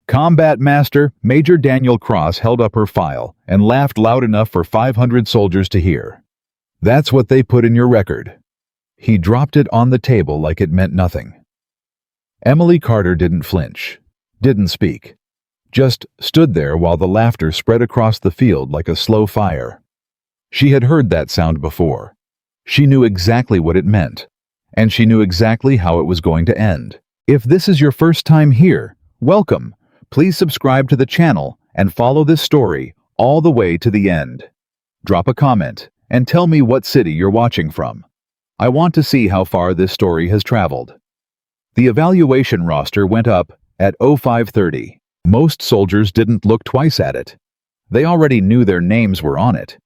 Combat Master Major Daniel Cross held up her file and laughed loud enough for 500 soldiers to hear. That's what they put in your record. He dropped it on the table like it meant nothing. Emily Carter didn't flinch, didn't speak, just stood there while the laughter spread across the field like a slow fire. She had heard that sound before. She knew exactly what it meant, and she knew exactly how it was going to end. If this is your first time here, welcome. Please subscribe to the channel and follow this story all the way to the end. Drop a comment and tell me what city you're watching from. I want to see how far this story has traveled. The evaluation roster went up at 05:30. Most soldiers didn't look twice at it. They already knew their names were on it.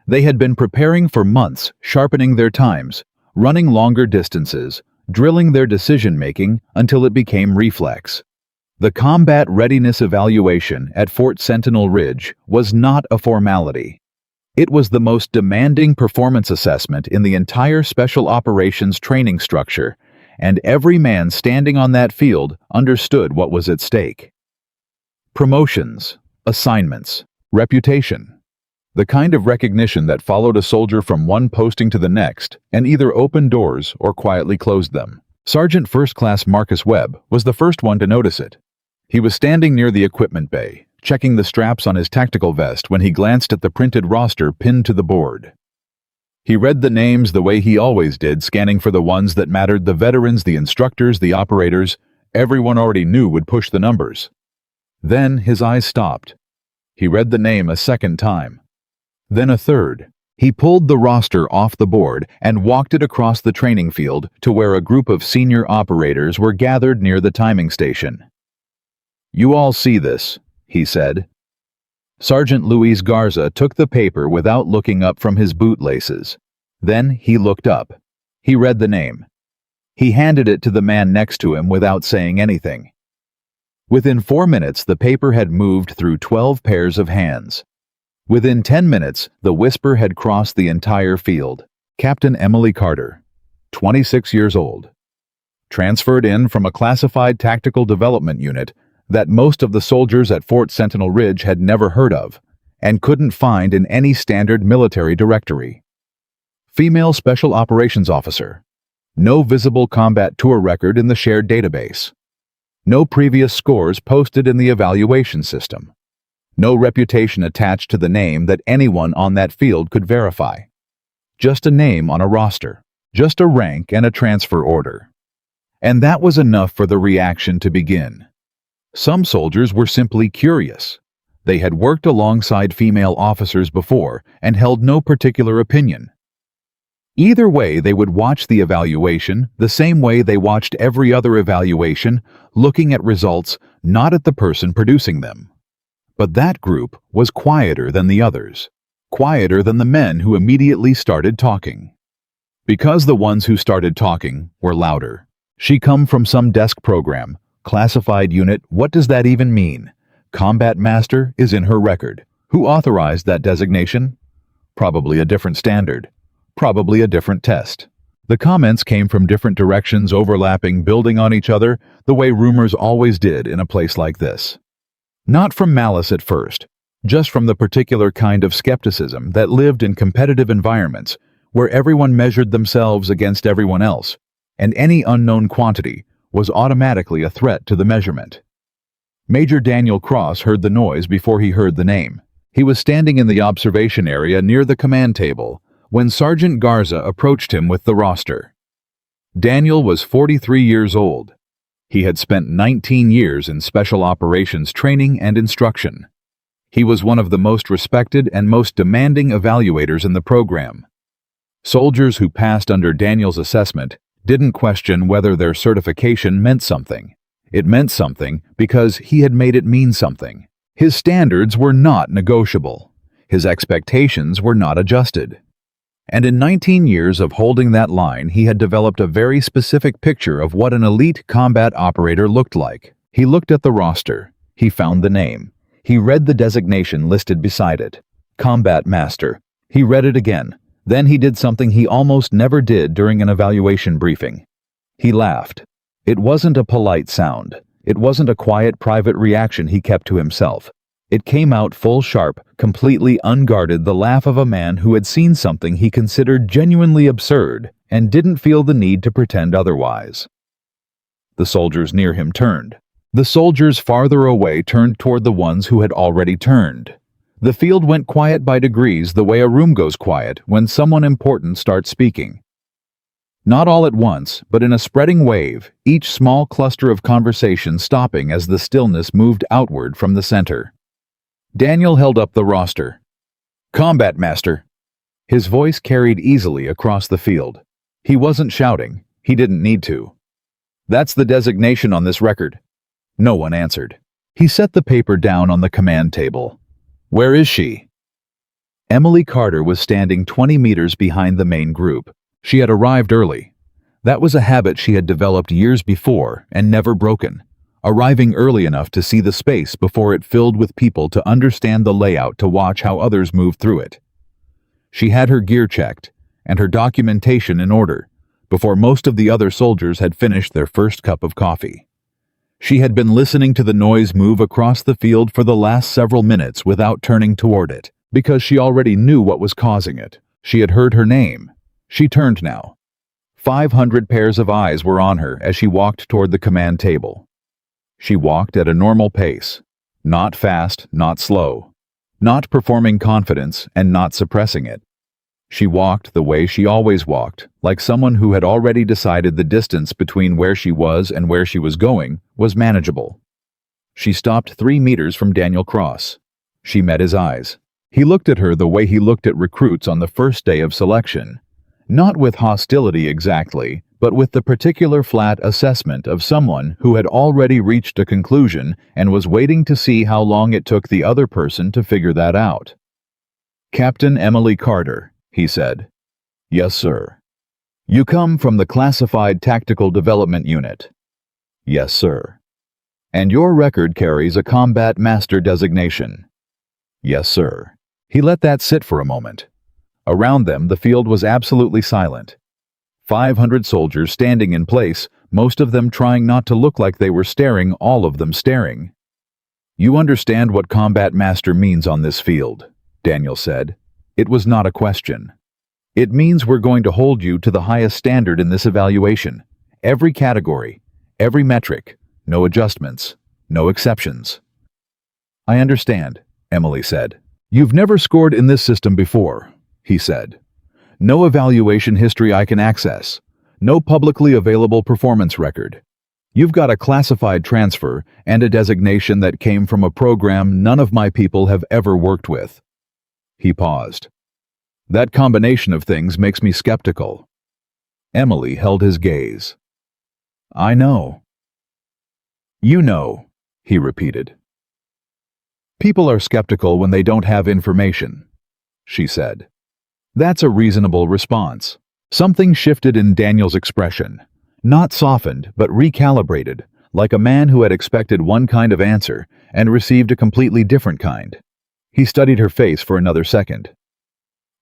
They had been preparing for months, sharpening their times, running longer distances, drilling their decision-making until it became reflex. The combat readiness evaluation at Fort Sentinel Ridge was not a formality. It was the most demanding performance assessment in the entire Special Operations training structure, and every man standing on that field understood what was at stake. Promotions, assignments, reputation. The kind of recognition that followed a soldier from one posting to the next and either opened doors or quietly closed them. Sergeant First Class Marcus Webb was the first one to notice it. He was standing near the equipment bay, checking the straps on his tactical vest when he glanced at the printed roster pinned to the board. He read the names the way he always did, scanning for the ones that mattered: the veterans, the instructors, the operators. Everyone already knew would push the numbers. Then his eyes stopped. He read the name a second time. Then a third. He pulled the roster off the board and walked it across the training field to where a group of senior operators were gathered near the timing station. "You all see this," he said. Sergeant Luis Garza took the paper without looking up from his bootlaces. Then he looked up. He read the name. He handed it to the man next to him without saying anything. Within 4 minutes, the paper had moved through 12 pairs of hands. Within 10 minutes, the whisper had crossed the entire field. Captain Emily Carter, 26 years old. Transferred in from a classified tactical development unit that most of the soldiers at Fort Sentinel Ridge had never heard of and couldn't find in any standard military directory. Female Special Operations Officer. No visible combat tour record in the shared database. No previous scores posted in the evaluation system. No reputation attached to the name that anyone on that field could verify. Just a name on a roster. Just a rank and a transfer order. And that was enough for the reaction to begin. Some soldiers were simply curious. They had worked alongside female officers before and held no particular opinion. Either way, they would watch the evaluation the same way they watched every other evaluation, looking at results, not at the person producing them. But that group was quieter than the others, quieter than the men who immediately started talking. Because the ones who started talking were louder. She come from some desk program. Classified unit, what does that even mean? Combat Master is in her record. Who authorized that designation? Probably a different standard. Probably a different test. The comments came from different directions, overlapping, building on each other, the way rumors always did in a place like this. Not from malice at first, just from the particular kind of skepticism that lived in competitive environments where everyone measured themselves against everyone else, and any unknown quantity was automatically a threat to the measurement. Major Daniel Cross heard the noise before he heard the name. He was standing in the observation area near the command table when Sergeant Garza approached him with the roster. Daniel was 43 years old. He had spent 19 years in special operations training and instruction. He was one of the most respected and most demanding evaluators in the program. Soldiers who passed under Daniel's assessment didn't question whether their certification meant something. It meant something because he had made it mean something. His standards were not negotiable. His expectations were not adjusted. And in 19 years of holding that line, he had developed a very specific picture of what an elite combat operator looked like. He looked at the roster. He found the name. He read the designation listed beside it. Combat Master. He read it again. Then he did something he almost never did during an evaluation briefing. He laughed. It wasn't a polite sound. It wasn't a quiet private reaction he kept to himself. It came out full sharp, completely unguarded, the laugh of a man who had seen something he considered genuinely absurd and didn't feel the need to pretend otherwise. The soldiers near him turned. The soldiers farther away turned toward the ones who had already turned. The field went quiet by degrees, the way a room goes quiet when someone important starts speaking. Not all at once, but in a spreading wave, each small cluster of conversation stopping as the stillness moved outward from the center. Daniel held up the roster. "Combat Master." His voice carried easily across the field. He wasn't shouting. He didn't need to. "That's the designation on this record." No one answered. He set the paper down on the command table. "Where is she?" Emily Carter was standing 20 meters behind the main group. She had arrived early. That was a habit she had developed years before and never broken. Arriving early enough to see the space before it filled with people, to understand the layout, to watch how others moved through it. She had her gear checked and her documentation in order before most of the other soldiers had finished their first cup of coffee. She had been listening to the noise move across the field for the last several minutes without turning toward it, because she already knew what was causing it. She had heard her name. She turned now. 500 pairs of eyes were on her as she walked toward the command table. She walked at a normal pace, not fast, not slow, not performing confidence and not suppressing it. She walked the way she always walked, like someone who had already decided the distance between where she was and where she was going was manageable. She stopped 3 meters from Daniel Cross. She met his eyes. He looked at her the way he looked at recruits on the first day of selection. Not with hostility exactly, but with the particular flat assessment of someone who had already reached a conclusion and was waiting to see how long it took the other person to figure that out. "Captain Emily Carter," he said. "Yes, sir." "You come from the Classified Tactical Development Unit." "Yes, sir." "And your record carries a Combat Master designation." "Yes, sir." He let that sit for a moment. Around them, the field was absolutely silent. 500 soldiers standing in place, most of them trying not to look like they were staring, all of them staring. "You understand what Combat Master means on this field," Daniel said. It was not a question. "It means we're going to hold you to the highest standard in this evaluation. Every category, every metric, no adjustments, no exceptions." "I understand," Emily said. "You've never scored in this system before," he said. "No evaluation history I can access. No publicly available performance record. You've got a classified transfer and a designation that came from a program none of my people have ever worked with." He paused. "That combination of things makes me skeptical." Emily held his gaze. "I know." "You know," he repeated. "People are skeptical when they don't have information," she said. "That's a reasonable response." Something shifted in Daniel's expression. Not softened, but recalibrated, like a man who had expected one kind of answer and received a completely different kind. He studied her face for another second.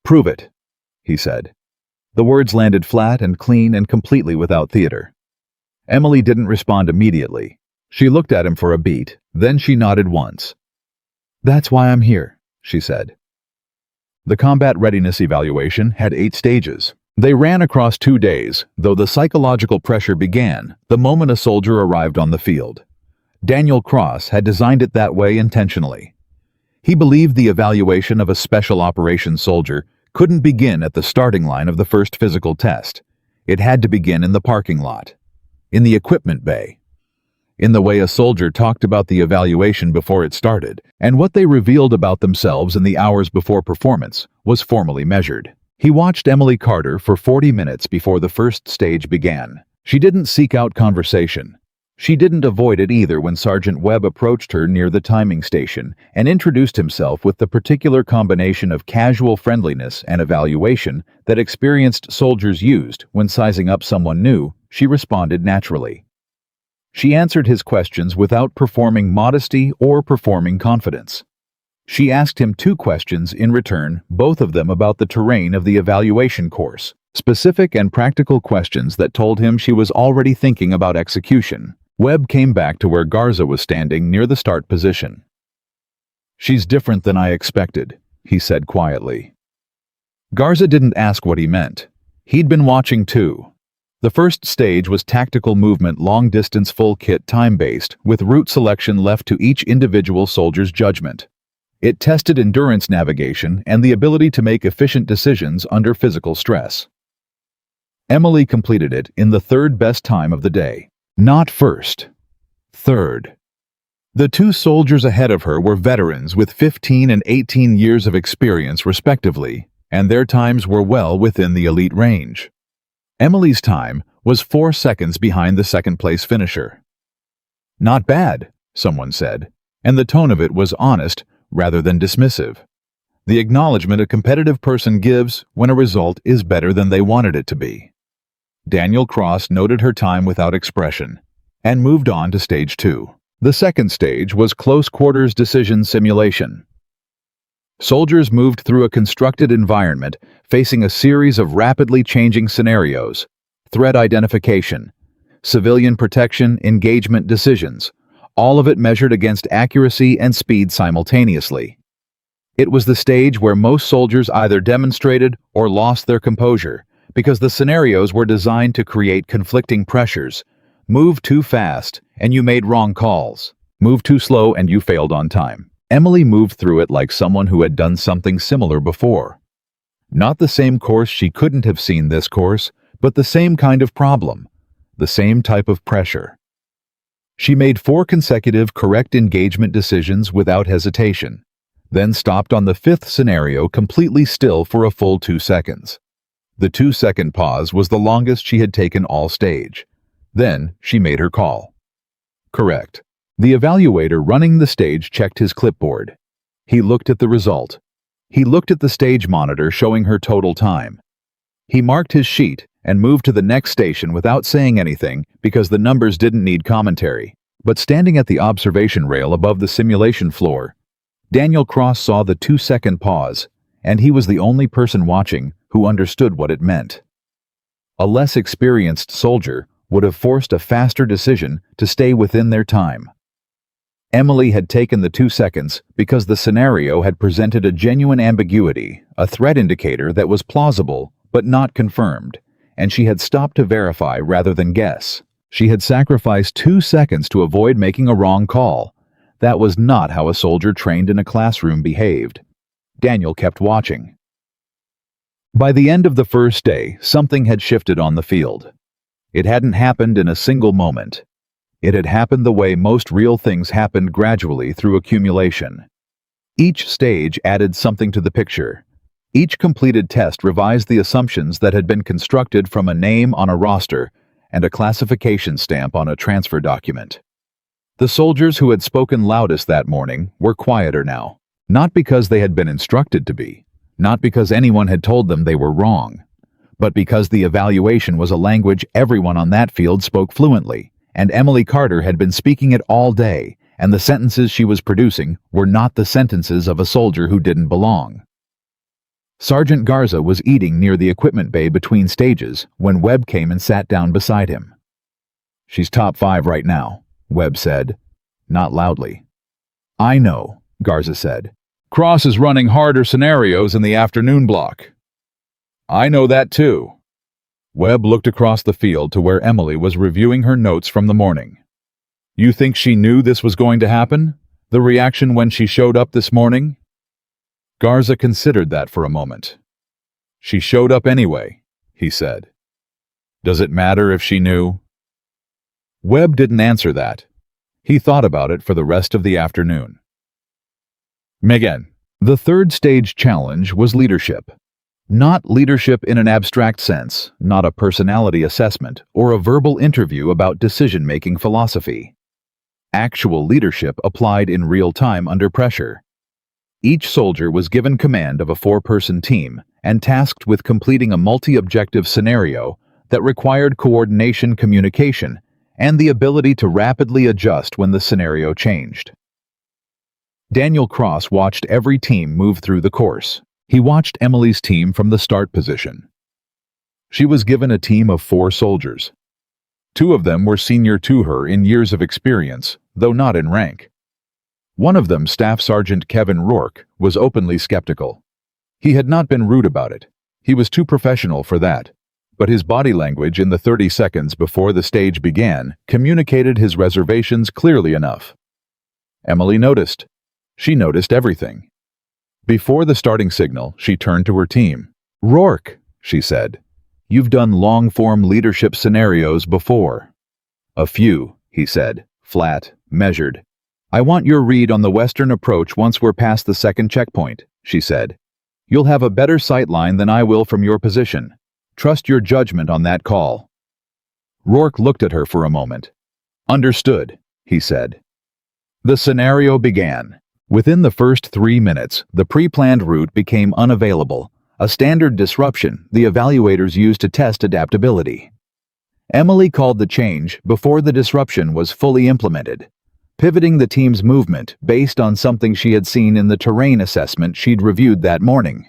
"Prove it," he said. The words landed flat and clean and completely without theater. Emily didn't respond immediately. She looked at him for a beat, then she nodded once. "That's why I'm here," she said. The combat readiness evaluation had 8 stages. They ran across 2 days, though the psychological pressure began the moment a soldier arrived on the field. Daniel Cross had designed it that way intentionally. He believed the evaluation of a special operations soldier couldn't begin at the starting line of the first physical test. It had to begin in the parking lot, in the equipment bay, in the way a soldier talked about the evaluation before it started, and what they revealed about themselves in the hours before performance was formally measured. He watched Emily Carter for 40 minutes before the first stage began. She didn't seek out conversation. She didn't avoid it either when Sergeant Webb approached her near the timing station and introduced himself with the particular combination of casual friendliness and evaluation that experienced soldiers used when sizing up someone new. She responded naturally. She answered his questions without performing modesty or performing confidence. She asked him 2 questions in return, both of them about the terrain of the evaluation course, specific and practical questions that told him she was already thinking about execution. Webb came back to where Garza was standing near the start position. "She's different than I expected," he said quietly. Garza didn't ask what he meant. He'd been watching too. The first stage was tactical movement, long-distance full-kit time-based, with route selection left to each individual soldier's judgment. It tested endurance navigation and the ability to make efficient decisions under physical stress. Emily completed it in the third best time of the day. Not first. Third. The two soldiers ahead of her were veterans with 15 and 18 years of experience respectively, and their times were well within the elite range. Emily's time was 4 seconds behind the second-place finisher. "Not bad," someone said, and the tone of it was honest rather than dismissive. The acknowledgement a competitive person gives when a result is better than they wanted it to be. Daniel Cross noted her time without expression and moved on to stage 2. The second stage was close-quarters decision simulation. Soldiers moved through a constructed environment, facing a series of rapidly changing scenarios: threat identification, civilian protection, engagement decisions, all of it measured against accuracy and speed simultaneously. It was the stage where most soldiers either demonstrated or lost their composure, because the scenarios were designed to create conflicting pressures. Move too fast, and you made wrong calls. Move too slow, and you failed on time. Emily moved through it like someone who had done something similar before. Not the same course, she couldn't have seen this course, but the same kind of problem, the same type of pressure. She made 4 consecutive correct engagement decisions without hesitation, then stopped on the 5th scenario completely still for a full 2 seconds. The 2-second pause was the longest she had taken all stage. Then she made her call. Correct. The evaluator running the stage checked his clipboard. He looked at the result. He looked at the stage monitor showing her total time. He marked his sheet and moved to the next station without saying anything because the numbers didn't need commentary. But standing at the observation rail above the simulation floor, Daniel Cross saw the 2-second pause, and he was the only person watching who understood what it meant. A less experienced soldier would have forced a faster decision to stay within their time. Emily had taken the 2 seconds because the scenario had presented a genuine ambiguity, a threat indicator that was plausible but not confirmed, and she had stopped to verify rather than guess. She had sacrificed 2 seconds to avoid making a wrong call. That was not how a soldier trained in a classroom behaved. Daniel kept watching. By the end of the first day, something had shifted on the field. It hadn't happened in a single moment. It had happened the way most real things happened, gradually through accumulation. Each stage added something to the picture. Each completed test revised the assumptions that had been constructed from a name on a roster and a classification stamp on a transfer document. The soldiers who had spoken loudest that morning were quieter now, not because they had been instructed to be, not because anyone had told them they were wrong, but because the evaluation was a language everyone on that field spoke fluently, and Emily Carter had been speaking it all day, and the sentences she was producing were not the sentences of a soldier who didn't belong. Sergeant Garza was eating near the equipment bay between stages when Webb came and sat down beside him. "She's top 5 right now," Webb said, not loudly. "I know," Garza said. "Cross is running harder scenarios in the afternoon block." "I know that too." Webb looked across the field to where Emily was reviewing her notes from the morning. "You think she knew this was going to happen? The reaction when she showed up this morning?" Garza considered that for a moment. "She showed up anyway," he said. "Does it matter if she knew?" Webb didn't answer that. He thought about it for the rest of the afternoon. Megan. The third stage challenge was leadership. Not leadership in an abstract sense, not a personality assessment or a verbal interview about decision-making philosophy. Actual leadership applied in real time under pressure. Each soldier was given command of a 4-person team and tasked with completing a multi-objective scenario that required coordination, communication, and the ability to rapidly adjust when the scenario changed. Daniel Cross watched every team move through the course. He watched Emily's team from the start position. She was given a team of 4 soldiers. Two of them were senior to her in years of experience, though not in rank. One of them, Staff Sergeant Kevin Rourke, was openly skeptical. He had not been rude about it. He was too professional for that. But his body language in the 30 seconds before the stage began communicated his reservations clearly enough. Emily noticed. She noticed everything. Before the starting signal, she turned to her team. "Rourke," she said, "you've done long-form leadership scenarios before." "A few," he said, flat, measured. "I want your read on the Western approach once we're past the second checkpoint," she said. "You'll have a better sight line than I will from your position. Trust your judgment on that call." Rourke looked at her for a moment. "Understood," he said. The scenario began. Within the first 3 minutes, the pre-planned route became unavailable, a standard disruption the evaluators used to test adaptability. Emily called the change before the disruption was fully implemented, pivoting the team's movement based on something she had seen in the terrain assessment she'd reviewed that morning.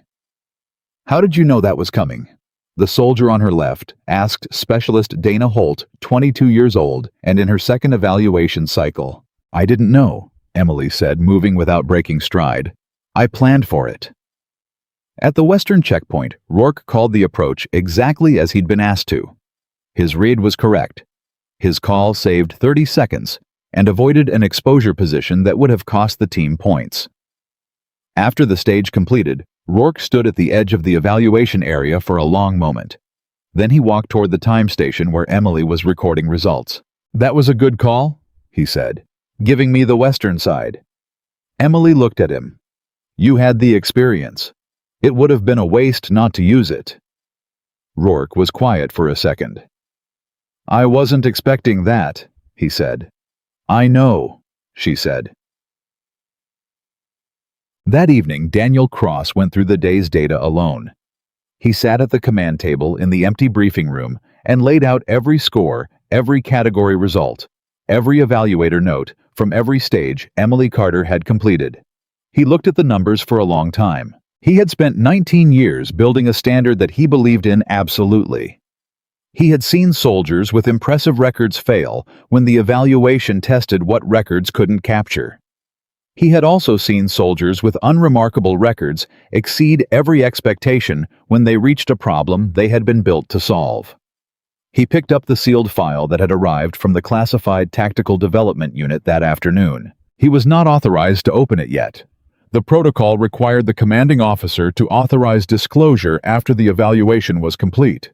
"How did you know that was coming?" The soldier on her left asked Specialist Dana Holt, 22 years old and in her second evaluation cycle. "I didn't know," Emily said, moving without breaking stride. "I planned for it." At the Western checkpoint, Rourke called the approach exactly as he'd been asked to. His read was correct. His call saved 30 seconds and avoided an exposure position that would have cost the team points. After the stage completed, Rourke stood at the edge of the evaluation area for a long moment. Then he walked toward the time station where Emily was recording results. "That was a good call," he said, giving me the Western side. Emily looked at him. "You had the experience. It would have been a waste not to use it." Rourke was quiet for a second. "I wasn't expecting that," he said. "I know," she said. That evening, Daniel Cross went through the day's data alone. He sat at the command table in the empty briefing room and laid out every score, every category result, every evaluator note from every stage Emily Carter had completed. He looked at the numbers for a long time. He had spent 19 years building a standard that he believed in absolutely. He had seen soldiers with impressive records fail when the evaluation tested what records couldn't capture. He had also seen soldiers with unremarkable records exceed every expectation when they reached a problem they had been built to solve. He picked up the sealed file that had arrived from the Classified Tactical Development Unit that afternoon. He was not authorized to open it yet. The protocol required the commanding officer to authorize disclosure after the evaluation was complete.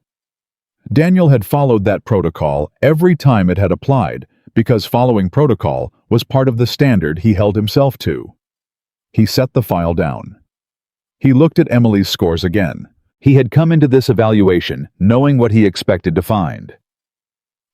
Daniel had followed that protocol every time it had applied, because following protocol was part of the standard he held himself to. He set the file down. He looked at Emily's scores again. He had come into this evaluation knowing what he expected to find.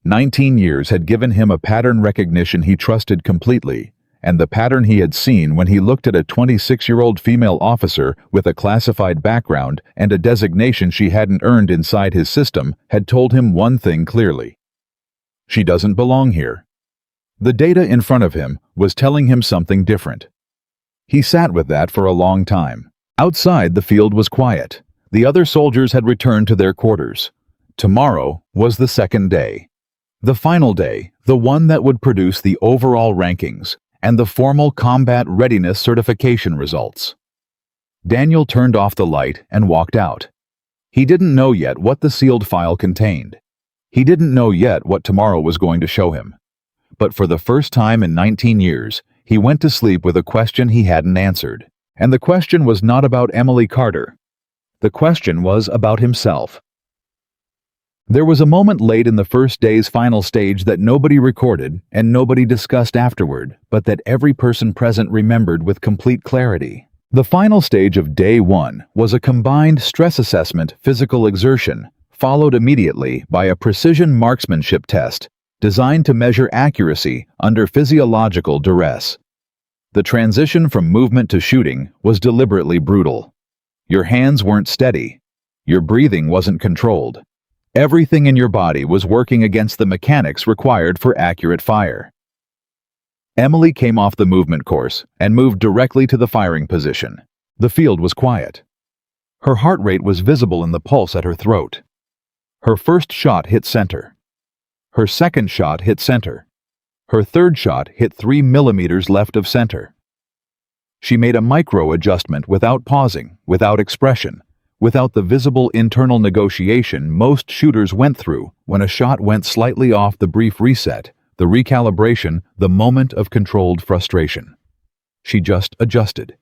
19 years had given him a pattern recognition he trusted completely, and the pattern he had seen when he looked at a 26-year-old female officer with a classified background and a designation she hadn't earned inside his system had told him one thing clearly. She doesn't belong here. The data in front of him was telling him something different. He sat with that for a long time. Outside, the field was quiet. The other soldiers had returned to their quarters. Tomorrow was the second day. The final day, the one that would produce the overall rankings and the formal combat readiness certification results. Daniel turned off the light and walked out. He didn't know yet what the sealed file contained. He didn't know yet what tomorrow was going to show him. But for the first time in 19 years, he went to sleep with a question he hadn't answered. And the question was not about Emily Carter. The question was about himself. There was a moment late in the first day's final stage that nobody recorded and nobody discussed afterward, but that every person present remembered with complete clarity. The final stage of day 1 was a combined stress assessment physical exertion, followed immediately by a precision marksmanship test designed to measure accuracy under physiological duress. The transition from movement to shooting was deliberately brutal. Your hands weren't steady. Your breathing wasn't controlled. Everything in your body was working against the mechanics required for accurate fire. Emily came off the movement course and moved directly to the firing position. The field was quiet. Her heart rate was visible in the pulse at her throat. Her first shot hit center. Her second shot hit center. Her third shot hit 3 millimeters left of center. She made a micro adjustment without pausing, without expression, without the visible internal negotiation most shooters went through when a shot went slightly off the brief reset, the recalibration, the moment of controlled frustration. She just adjusted.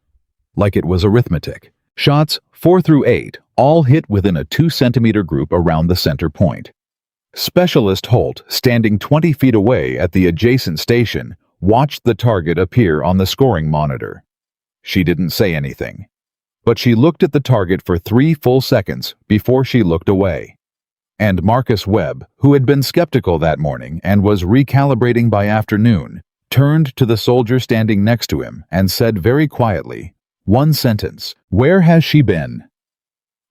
Like it was arithmetic. Shots 4 through 8 all hit within a 2-centimeter group around the center point. Specialist Holt, standing 20 feet away at the adjacent station, watched the target appear on the scoring monitor. She didn't say anything, but she looked at the target for 3 full seconds before she looked away. And Marcus Webb, who had been skeptical that morning and was recalibrating by afternoon, turned to the soldier standing next to him and said very quietly, one sentence, "Where has she been?"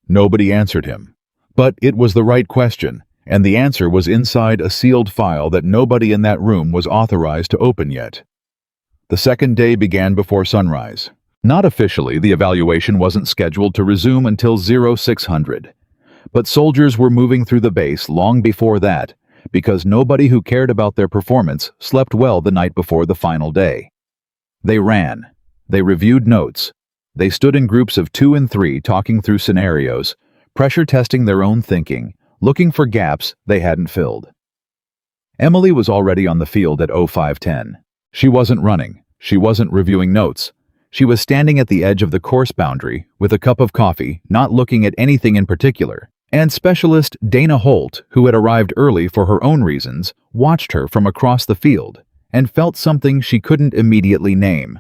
Nobody answered him, but it was the right question, and the answer was inside a sealed file that nobody in that room was authorized to open yet. The second day began before sunrise. Not officially, the evaluation wasn't scheduled to resume until 0600. But soldiers were moving through the base long before that, because nobody who cared about their performance slept well the night before the final day. They ran. They reviewed notes. They stood in groups of 2 and 3 talking through scenarios, pressure testing their own thinking, looking for gaps they hadn't filled. Emily was already on the field at 0510. She wasn't running. She wasn't reviewing notes. She was standing at the edge of the course boundary with a cup of coffee, not looking at anything in particular, and Specialist Dana Holt, who had arrived early for her own reasons, watched her from across the field and felt something she couldn't immediately name.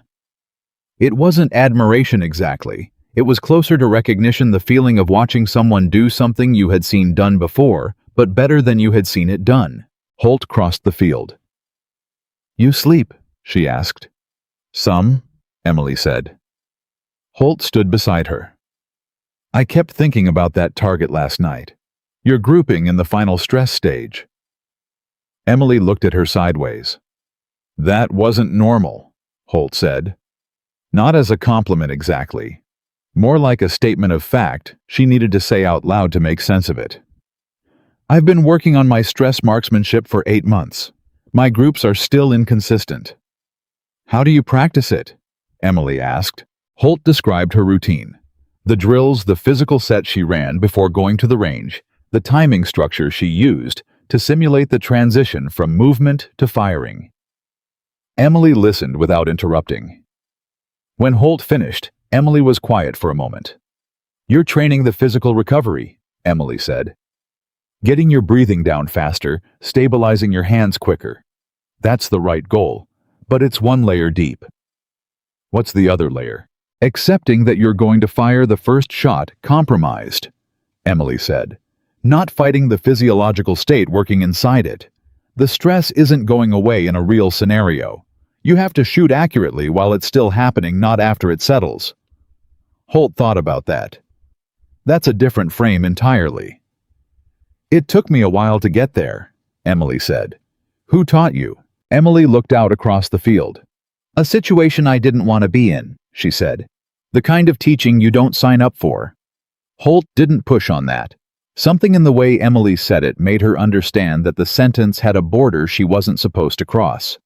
It wasn't admiration exactly. It was closer to recognition, the feeling of watching someone do something you had seen done before, but better than you had seen it done. Holt crossed the field. "You sleep?" she asked. "Some," Emily said. Holt stood beside her. "I kept thinking about that target last night. Your grouping in the final stress stage." Emily looked at her sideways. "That wasn't normal," Holt said. Not as a compliment exactly. More like a statement of fact she needed to say out loud to make sense of it. "I've been working on my stress marksmanship for 8 months. My groups are still inconsistent." "How do you practice it?" Emily asked. Holt described her routine. The drills, the physical set she ran before going to the range, the timing structure she used to simulate the transition from movement to firing. Emily listened without interrupting. When Holt finished, Emily was quiet for a moment. "You're training the physical recovery," Emily said. "Getting your breathing down faster, stabilizing your hands quicker. That's the right goal, but it's one layer deep." "What's the other layer?" "Accepting that you're going to fire the first shot compromised," Emily said. "Not fighting the physiological state working inside it. The stress isn't going away in a real scenario. You have to shoot accurately while it's still happening, not after it settles." Holt thought about that. "That's a different frame entirely." "It took me a while to get there," Emily said. "Who taught you?" Emily looked out across the field. "A situation I didn't want to be in," she said. "The kind of teaching you don't sign up for." Holt didn't push on that. Something in the way Emily said it made her understand that the sentence had a border she wasn't supposed to cross.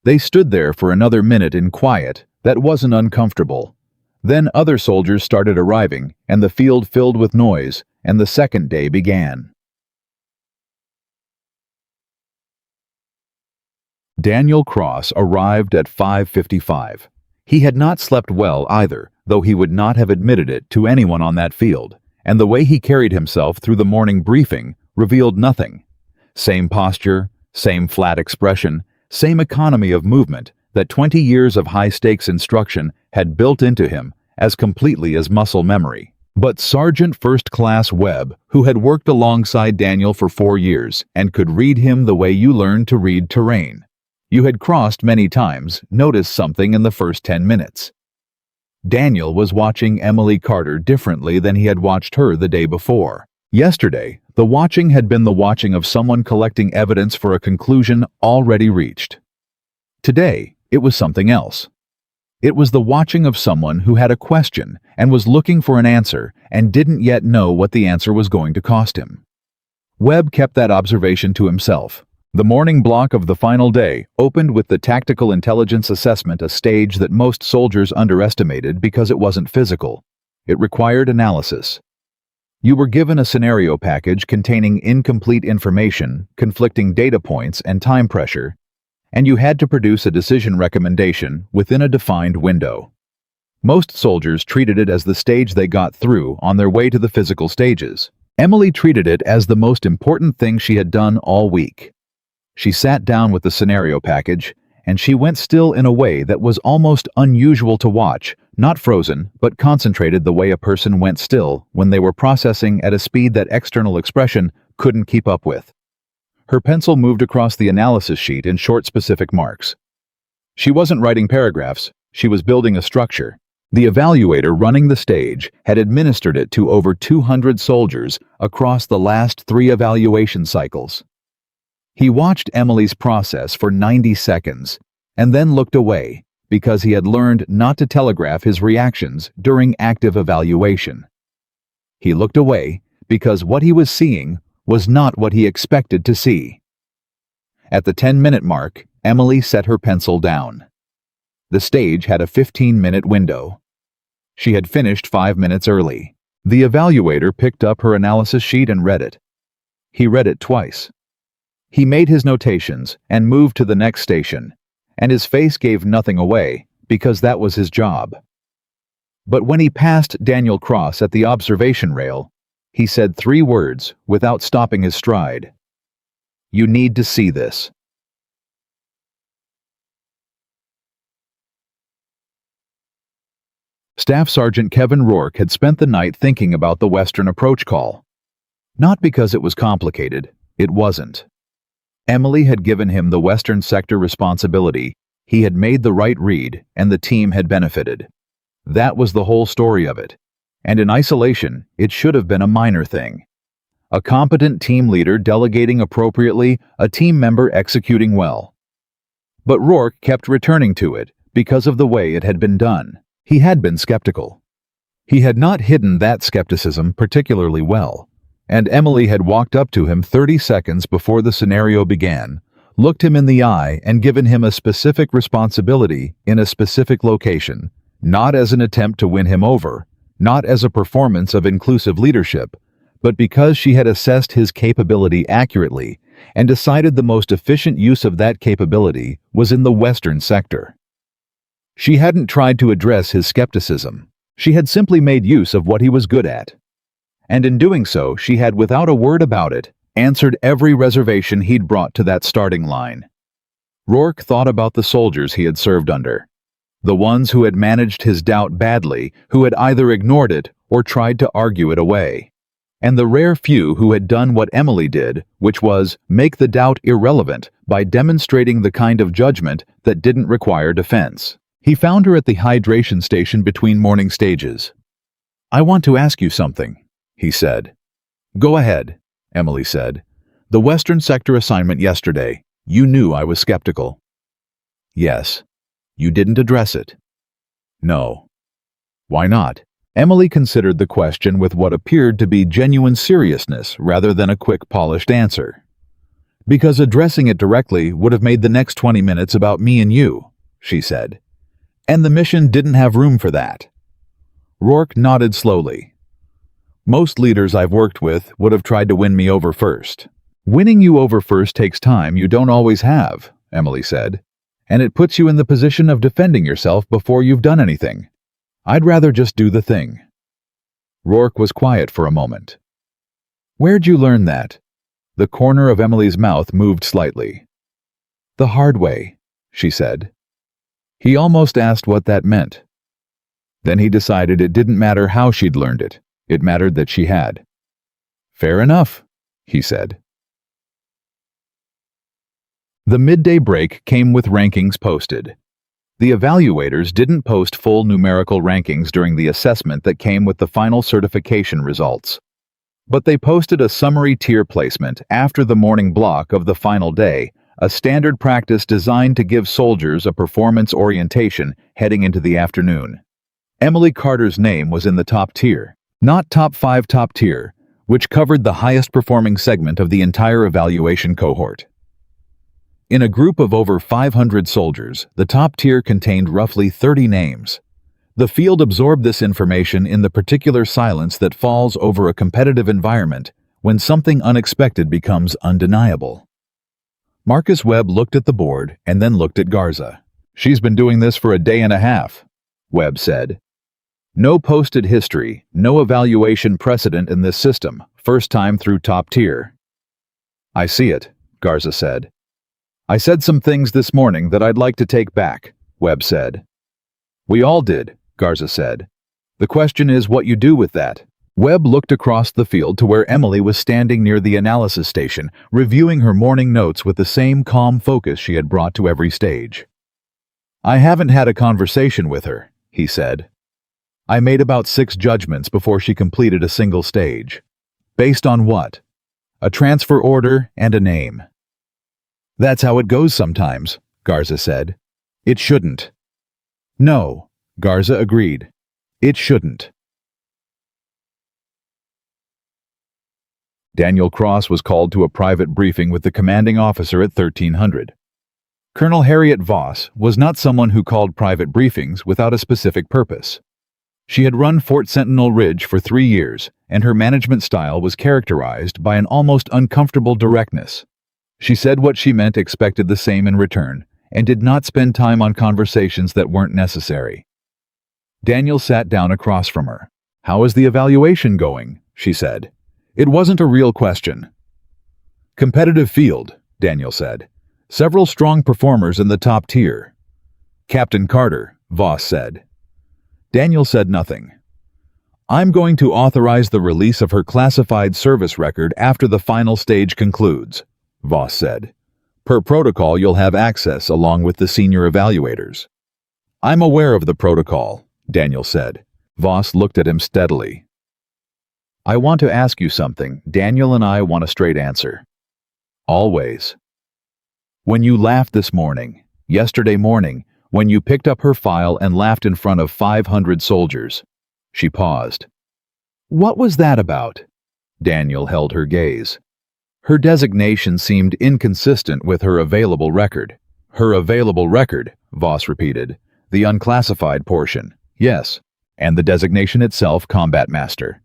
They stood there for another minute in quiet that wasn't uncomfortable. Then other soldiers started arriving, and the field filled with noise, and the second day began. Daniel Cross arrived at 5:55. He had not slept well either, though he would not have admitted it to anyone on that field, and the way he carried himself through the morning briefing revealed nothing. Same posture, same flat expression, same economy of movement that 20 years of high-stakes instruction had built into him as completely as muscle memory. But Sergeant First Class Webb, who had worked alongside Daniel for 4 years and could read him the way you learn to read terrain, you had crossed many times, noticed something in the first 10 minutes. Daniel was watching Emily Carter differently than he had watched her the day before. Yesterday, the watching had been the watching of someone collecting evidence for a conclusion already reached. Today, it was something else. It was the watching of someone who had a question and was looking for an answer and didn't yet know what the answer was going to cost him. Webb kept that observation to himself. The morning block of the final day opened with the tactical intelligence assessment, a stage that most soldiers underestimated because it wasn't physical. It required analysis. You were given a scenario package containing incomplete information, conflicting data points, and time pressure, and you had to produce a decision recommendation within a defined window. Most soldiers treated it as the stage they got through on their way to the physical stages. Emily treated it as the most important thing she had done all week. She sat down with the scenario package, and she went still in a way that was almost unusual to watch, not frozen, but concentrated the way a person went still when they were processing at a speed that external expression couldn't keep up with. Her pencil moved across the analysis sheet in short, specific marks. She wasn't writing paragraphs, she was building a structure. The evaluator running the stage had administered it to over 200 soldiers across the last 3 evaluation cycles. He watched Emily's process for 90 seconds and then looked away because he had learned not to telegraph his reactions during active evaluation. He looked away because what he was seeing was not what he expected to see. At the 10-minute mark, Emily set her pencil down. The stage had a 15-minute window. She had finished 5 minutes early. The evaluator picked up her analysis sheet and read it. He read it twice. He made his notations and moved to the next station, and his face gave nothing away because that was his job. But when he passed Daniel Cross at the observation rail, he said 3 words without stopping his stride. "You need to see this." Staff Sergeant Kevin Rourke had spent the night thinking about the Western approach call. Not because it was complicated, it wasn't. Emily had given him the Western sector responsibility, he had made the right read, and the team had benefited. That was the whole story of it. And in isolation, it should have been a minor thing. A competent team leader delegating appropriately, a team member executing well. But Rourke kept returning to it because of the way it had been done. He had been skeptical. He had not hidden that skepticism particularly well. And Emily had walked up to him 30 seconds before the scenario began, looked him in the eye and given him a specific responsibility in a specific location, not as an attempt to win him over, not as a performance of inclusive leadership, but because she had assessed his capability accurately and decided the most efficient use of that capability was in the Western sector. She hadn't tried to address his skepticism. She had simply made use of what he was good at. And in doing so, she had, without a word about it, answered every reservation he'd brought to that starting line. Rourke thought about the soldiers he had served under. The ones who had managed his doubt badly, who had either ignored it or tried to argue it away. And the rare few who had done what Emily did, which was make the doubt irrelevant by demonstrating the kind of judgment that didn't require defense. He found her at the hydration station between morning stages. "I want to ask you something," he said. "Go ahead," Emily said. "The Western sector assignment yesterday, you knew I was skeptical." "Yes." "You didn't address it." "No." "Why not?" Emily considered the question with what appeared to be genuine seriousness rather than a quick, polished answer. "Because addressing it directly would have made the next 20 minutes about me and you," she said. "And the mission didn't have room for that." Rourke nodded slowly. "Most leaders I've worked with would have tried to win me over first." "Winning you over first takes time you don't always have," Emily said, "and it puts you in the position of defending yourself before you've done anything. I'd rather just do the thing." Rourke was quiet for a moment. "Where'd you learn that?" The corner of Emily's mouth moved slightly. "The hard way," she said. He almost asked what that meant. Then he decided it didn't matter how she'd learned it. It mattered that she had. "Fair enough," he said. The midday break came with rankings posted. The evaluators didn't post full numerical rankings during the assessment that came with the final certification results. But they posted a summary tier placement after the morning block of the final day, a standard practice designed to give soldiers a performance orientation heading into the afternoon. Emily Carter's name was in the top tier. Not top 5 top tier, which covered the highest-performing segment of the entire evaluation cohort. In a group of over 500 soldiers, the top tier contained roughly 30 names. The field absorbed this information in the particular silence that falls over a competitive environment when something unexpected becomes undeniable. Marcus Webb looked at the board and then looked at Garza. "She's been doing this for a day and a half," Webb said. "No posted history, no evaluation precedent in this system, first time through top tier." "I see it," Garza said. "I said some things this morning that I'd like to take back," Webb said. "We all did," Garza said. "The question is what you do with that." Webb looked across the field to where Emily was standing near the analysis station, reviewing her morning notes with the same calm focus she had brought to every stage. "I haven't had a conversation with her," he said. "I made about 6 judgments before she completed a single stage." "Based on what?" "A transfer order and a name." "That's how it goes sometimes," Garza said. "It shouldn't." "No," Garza agreed. "It shouldn't." Daniel Cross was called to a private briefing with the commanding officer at 1300. Colonel Harriet Voss was not someone who called private briefings without a specific purpose. She had run Fort Sentinel Ridge for 3 years, and her management style was characterized by an almost uncomfortable directness. She said what she meant, expected the same in return, and did not spend time on conversations that weren't necessary. Daniel sat down across from her. "How is the evaluation going?" she said. It wasn't a real question. "Competitive field," Daniel said. "Several strong performers in the top tier." "Captain Carter," Voss said. Daniel said nothing. "I'm going to authorize the release of her classified service record after the final stage concludes," Voss said. "Per protocol, you'll have access along with the senior evaluators." "I'm aware of the protocol," Daniel said. Voss looked at him steadily. "I want to ask you something. Daniel and I want a straight answer." "Always." "When you laughed this morning, yesterday morning, when you picked up her file and laughed in front of 500 soldiers." She paused. "What was that about?" Daniel held her gaze. Her designation seemed inconsistent with her available record. "Her available record," Voss repeated. "The unclassified portion, yes. And the designation itself, Combat Master.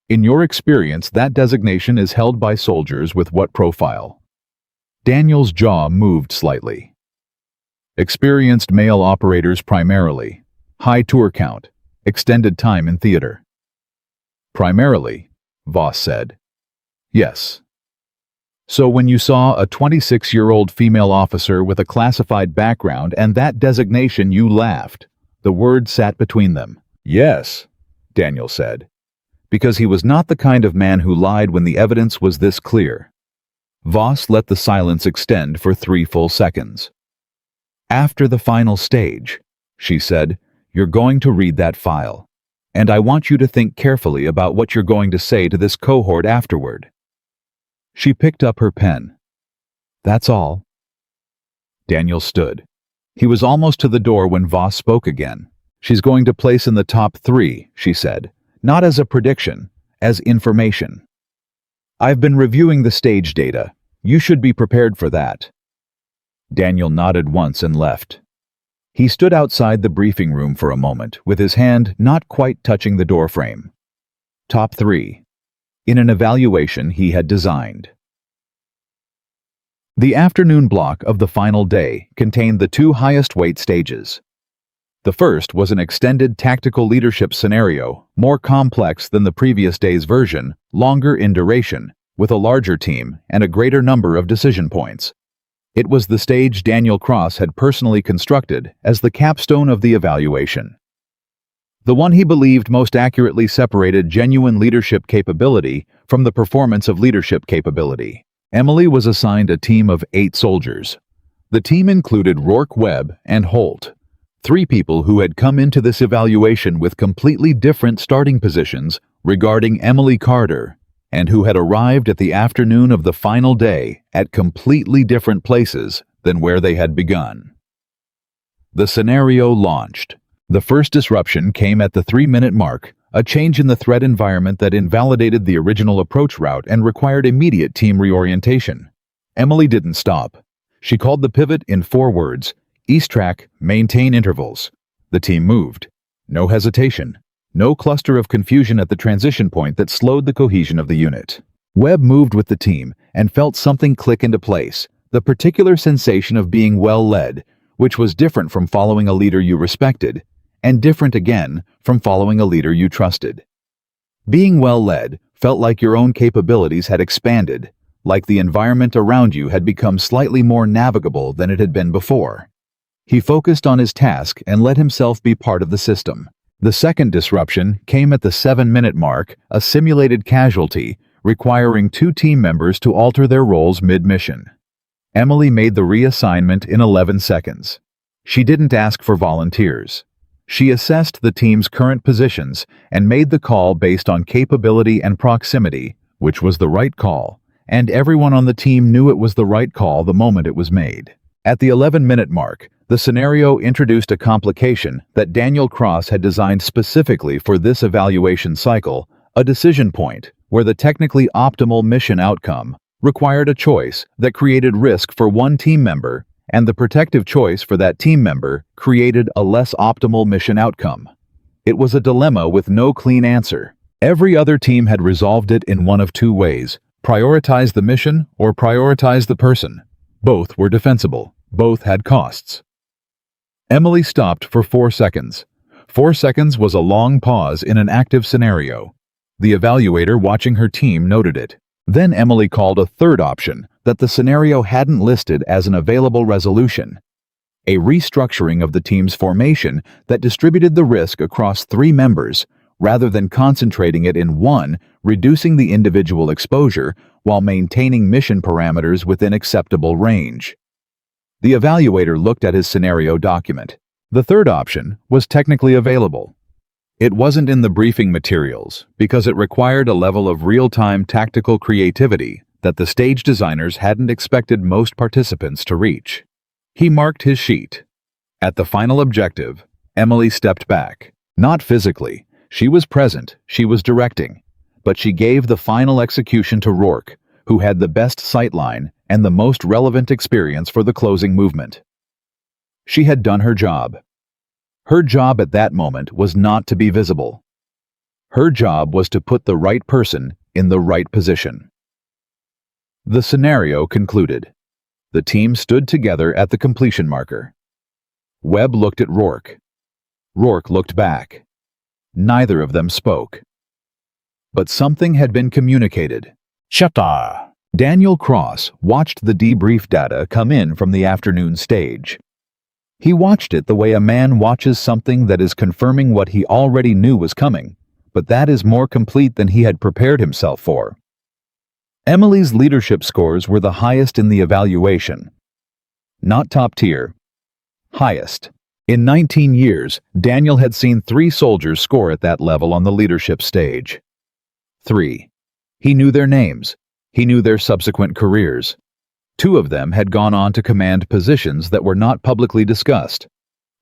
In your experience, that designation is held by soldiers with what profile?" Daniel's jaw moved slightly. "Experienced male operators primarily. High tour count. Extended time in theater." "Primarily," Voss said. "Yes." "So when you saw a 26-year-old female officer with a classified background and that designation, you laughed." The word sat between them. "Yes," Daniel said. Because he was not the kind of man who lied when the evidence was this clear. Voss let the silence extend for 3 full seconds. "After the final stage," she said, "you're going to read that file. And I want you to think carefully about what you're going to say to this cohort afterward." She picked up her pen. "That's all." Daniel stood. He was almost to the door when Voss spoke again. "She's going to place in the top 3, she said. Not as a prediction, as information. I've been reviewing the stage data. You should be prepared for that." Daniel nodded once and left. He stood outside the briefing room for a moment, with his hand not quite touching the doorframe. Top 3. In an evaluation he had designed. The afternoon block of the final day contained the 2 highest weight stages. The first was an extended tactical leadership scenario, more complex than the previous day's version, longer in duration, with a larger team and a greater number of decision points. It was the stage Daniel Cross had personally constructed as the capstone of the evaluation. The one he believed most accurately separated genuine leadership capability from the performance of leadership capability. Emily was assigned a team of 8 soldiers. The team included Rourke Webb and Holt, 3 people who had come into this evaluation with completely different starting positions regarding Emily Carter, and who had arrived at the afternoon of the final day at completely different places than where they had begun. The scenario launched. The first disruption came at the 3-minute mark, a change in the threat environment that invalidated the original approach route and required immediate team reorientation. Emily didn't stop. She called the pivot in 4 words: East track, maintain intervals. The team moved. No hesitation. No cluster of confusion at the transition point that slowed the cohesion of the unit. Webb moved with the team and felt something click into place, the particular sensation of being well led, which was different from following a leader you respected, and different again from following a leader you trusted. Being well led felt like your own capabilities had expanded, like the environment around you had become slightly more navigable than it had been before. He focused on his task and let himself be part of the system. The second disruption came at the 7-minute mark, a simulated casualty, requiring 2 team members to alter their roles mid-mission. Emily made the reassignment in 11 seconds. She didn't ask for volunteers. She assessed the team's current positions and made the call based on capability and proximity, which was the right call, and everyone on the team knew it was the right call the moment it was made. At the 11-minute mark, the scenario introduced a complication that Daniel Cross had designed specifically for this evaluation cycle, a decision point where the technically optimal mission outcome required a choice that created risk for one team member, and the protective choice for that team member created a less optimal mission outcome. It was a dilemma with no clean answer. Every other team had resolved it in one of 2 ways: prioritize the mission or prioritize the person. Both were defensible. Both had costs. Emily stopped for 4 seconds. 4 seconds was a long pause in an active scenario. The evaluator watching her team noted it. Then Emily called a third option that the scenario hadn't listed as an available resolution: a restructuring of the team's formation that distributed the risk across 3 members, rather than concentrating it in one, reducing the individual exposure while maintaining mission parameters within acceptable range. The evaluator looked at his scenario document. The third option was technically available. It wasn't in the briefing materials because it required a level of real-time tactical creativity that the stage designers hadn't expected most participants to reach. He marked his sheet. At the final objective, Emily stepped back. Not physically. She was present, she was directing. But she gave the final execution to Rourke, who had the best sightline and the most relevant experience for the closing movement. She had done her job. Her job at that moment was not to be visible. Her job was to put the right person in the right position. The scenario concluded. The team stood together at the completion marker. Webb looked at Rourke. Rourke looked back. Neither of them spoke. But something had been communicated. Shutta! Daniel Cross watched the debrief data come in from the afternoon stage. He watched it the way a man watches something that is confirming what he already knew was coming, but that is more complete than he had prepared himself for. Emily's leadership scores were the highest in the evaluation. Not top tier. Highest. In 19 years, Daniel had seen 3 soldiers score at that level on the leadership stage. 3. He knew their names. He knew their subsequent careers. 2 of them had gone on to command positions that were not publicly discussed.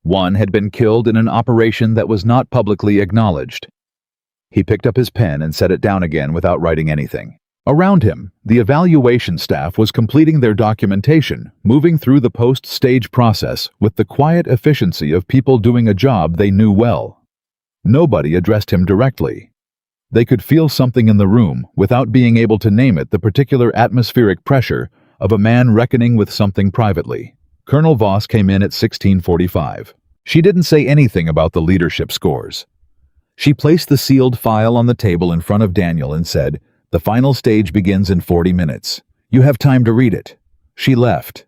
1 had been killed in an operation that was not publicly acknowledged. He picked up his pen and set it down again without writing anything. Around him, the evaluation staff was completing their documentation, moving through the post-stage process with the quiet efficiency of people doing a job they knew well. Nobody addressed him directly. They could feel something in the room without being able to name it, the particular atmospheric pressure of a man reckoning with something privately. Colonel Voss came in at 16:45. She didn't say anything about the leadership scores. She placed the sealed file on the table in front of Daniel and said, "The final stage begins in 40 minutes. You have time to read it." She left.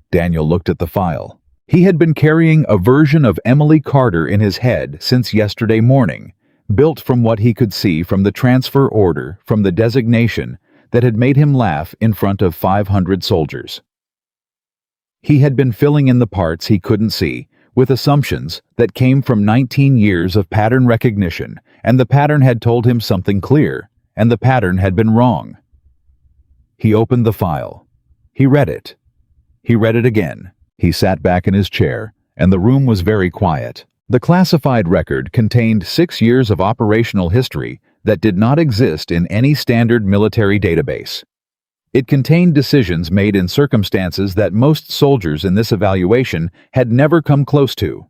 Daniel looked at the file. He had been carrying a version of Emily Carter in his head since yesterday morning, built from what he could see from the transfer order from the designation that had made him laugh in front of 500 soldiers. He had been filling in the parts he couldn't see with assumptions that came from 19 years of pattern recognition, and the pattern had told him something clear, and the pattern had been wrong. He opened the file. He read it. He read it again. He sat back in his chair, and the room was very quiet. The classified record contained 6 years of operational history that did not exist in any standard military database. It contained decisions made in circumstances that most soldiers in this evaluation had never come close to.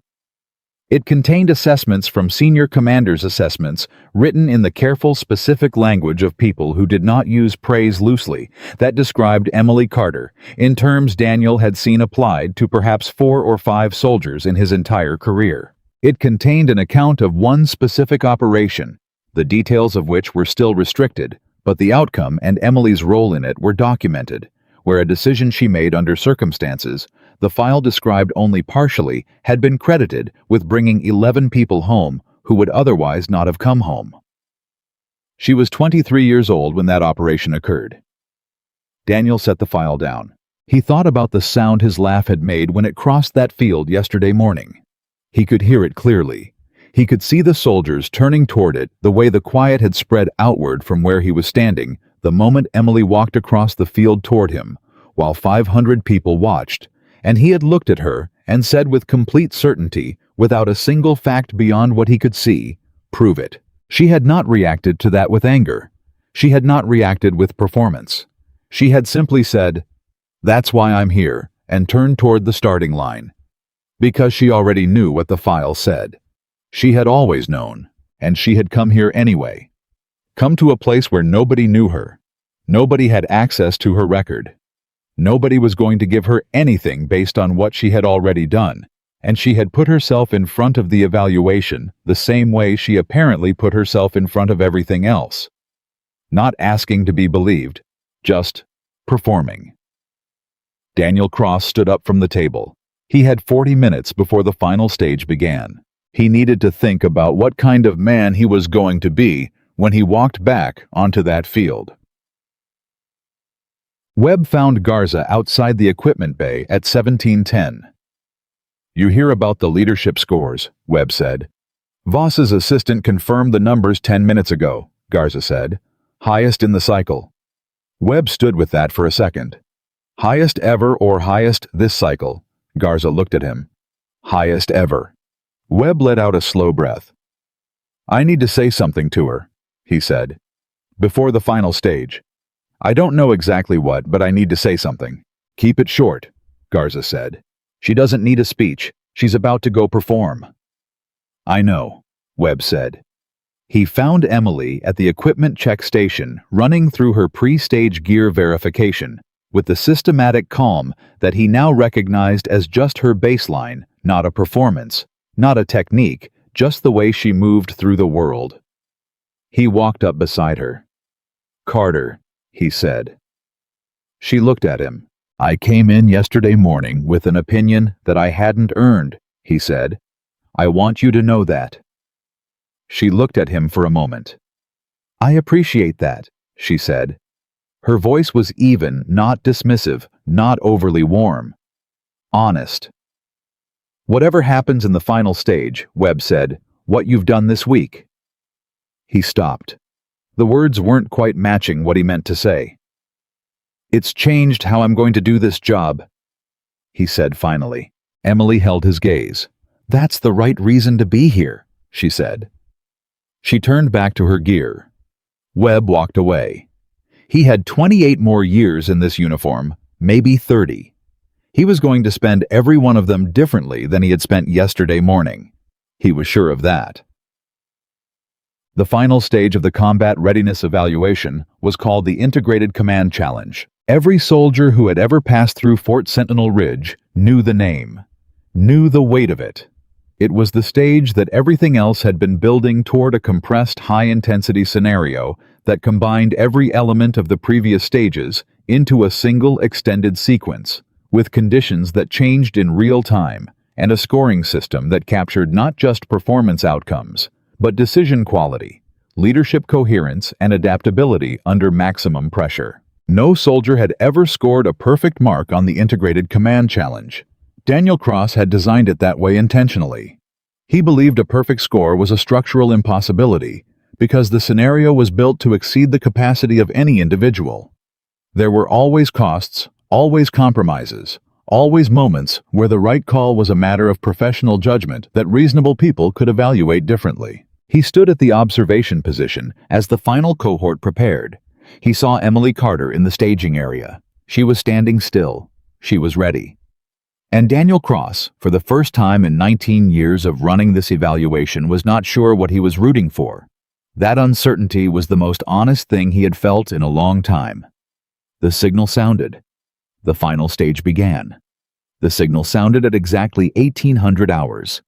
It contained assessments from senior commanders' assessments written in the careful, specific language of people who did not use praise loosely that described Emily Carter in terms Daniel had seen applied to perhaps 4 or 5 soldiers in his entire career. It contained an account of one specific operation, the details of which were still restricted, but the outcome and Emily's role in it were documented, where a decision she made under circumstances the file described only partially had been credited with bringing 11 people home who would otherwise not have come home. She was 23 years old when that operation occurred. Daniel set the file down. He thought about the sound his laugh had made when it crossed that field yesterday morning. He could hear it clearly. He could see the soldiers turning toward it the way the quiet had spread outward from where he was standing the moment Emily walked across the field toward him, while 500 people watched, and he had looked at her and said with complete certainty, without a single fact beyond what he could see, "Prove it." She had not reacted to that with anger. She had not reacted with performance. She had simply said, "That's why I'm here," and turned toward the starting line. Because she already knew what the file said. She had always known, and she had come here anyway. Come to a place where nobody knew her. Nobody had access to her record. Nobody was going to give her anything based on what she had already done, and she had put herself in front of the evaluation the same way she apparently put herself in front of everything else. Not asking to be believed, just performing. Daniel Cross stood up from the table. He had 40 minutes before the final stage began. He needed to think about what kind of man he was going to be when he walked back onto that field. Webb found Garza outside the equipment bay at 1710. "You hear about the leadership scores," Webb said. "Voss's assistant confirmed the numbers 10 minutes ago," Garza said. "Highest in the cycle." Webb stood with that for a second. "Highest ever or highest this cycle?" Garza looked at him. "Highest ever." Webb let out a slow breath. "I need to say something to her," he said. "Before the final stage. I don't know exactly what, but I need to say something." "Keep it short," Garza said. "She doesn't need a speech. She's about to go perform." "I know," Webb said. He found Emily at the equipment check station running through her pre-stage gear verification with the systematic calm that he now recognized as just her baseline, not a performance, not a technique, just the way she moved through the world. He walked up beside her. "Carter," he said. She looked at him. "I came in yesterday morning with an opinion that I hadn't earned," he said. "I want you to know that." She looked at him for a moment. "I appreciate that," she said. Her voice was even, not dismissive, not overly warm. Honest. "Whatever happens in the final stage," Webb said, "what you've done this week." He stopped. The words weren't quite matching what he meant to say. "It's changed how I'm going to do this job," he said finally. Emily held his gaze. "That's the right reason to be here," she said. She turned back to her gear. Webb walked away. He had 28 more years in this uniform, maybe 30. He was going to spend every one of them differently than he had spent yesterday morning. He was sure of that. The final stage of the combat readiness evaluation was called the Integrated Command Challenge. Every soldier who had ever passed through Fort Sentinel Ridge knew the name, knew the weight of it. It was the stage that everything else had been building toward a compressed high-intensity scenario that combined every element of the previous stages into a single extended sequence, with conditions that changed in real time and a scoring system that captured not just performance outcomes, but decision quality, leadership coherence, and adaptability under maximum pressure. No soldier had ever scored a perfect mark on the Integrated Command Challenge. Daniel Cross had designed it that way intentionally. He believed a perfect score was a structural impossibility because the scenario was built to exceed the capacity of any individual. There were always costs, always compromises, Always moments where the right call was a matter of professional judgment that reasonable people could evaluate differently. He stood at the observation position as the final cohort prepared. He saw Emily Carter in the staging area. She was standing still. She was ready. And Daniel Cross, for the first time in 19 years of running this evaluation, was not sure what he was rooting for. That uncertainty was the most honest thing he had felt in a long time. The signal sounded. The final stage began. The signal sounded at exactly 1800 hours,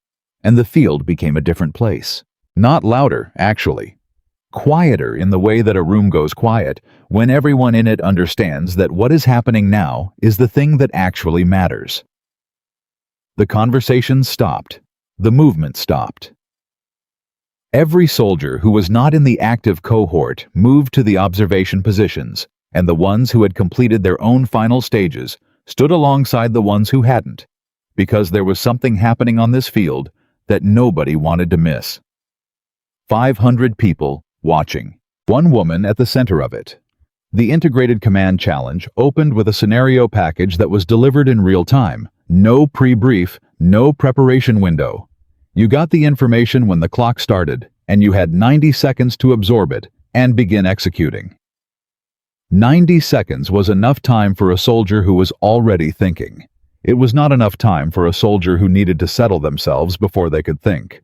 and the field became a different place. Not louder, actually. Quieter in the way that a room goes quiet when everyone in it understands that what is happening now is the thing that actually matters. The conversation stopped. The movement stopped. Every soldier who was not in the active cohort moved to the observation positions, and the ones who had completed their own final stages stood alongside the ones who hadn't, because there was something happening on this field that nobody wanted to miss. 500 people watching, one woman at the center of it. The Integrated Command Challenge opened with a scenario package that was delivered in real time. No pre-brief, no preparation window. You got the information when the clock started, and you had 90 seconds to absorb it and begin executing. 90 seconds was enough time for a soldier who was already thinking. It was not enough time for a soldier who needed to settle themselves before they could think.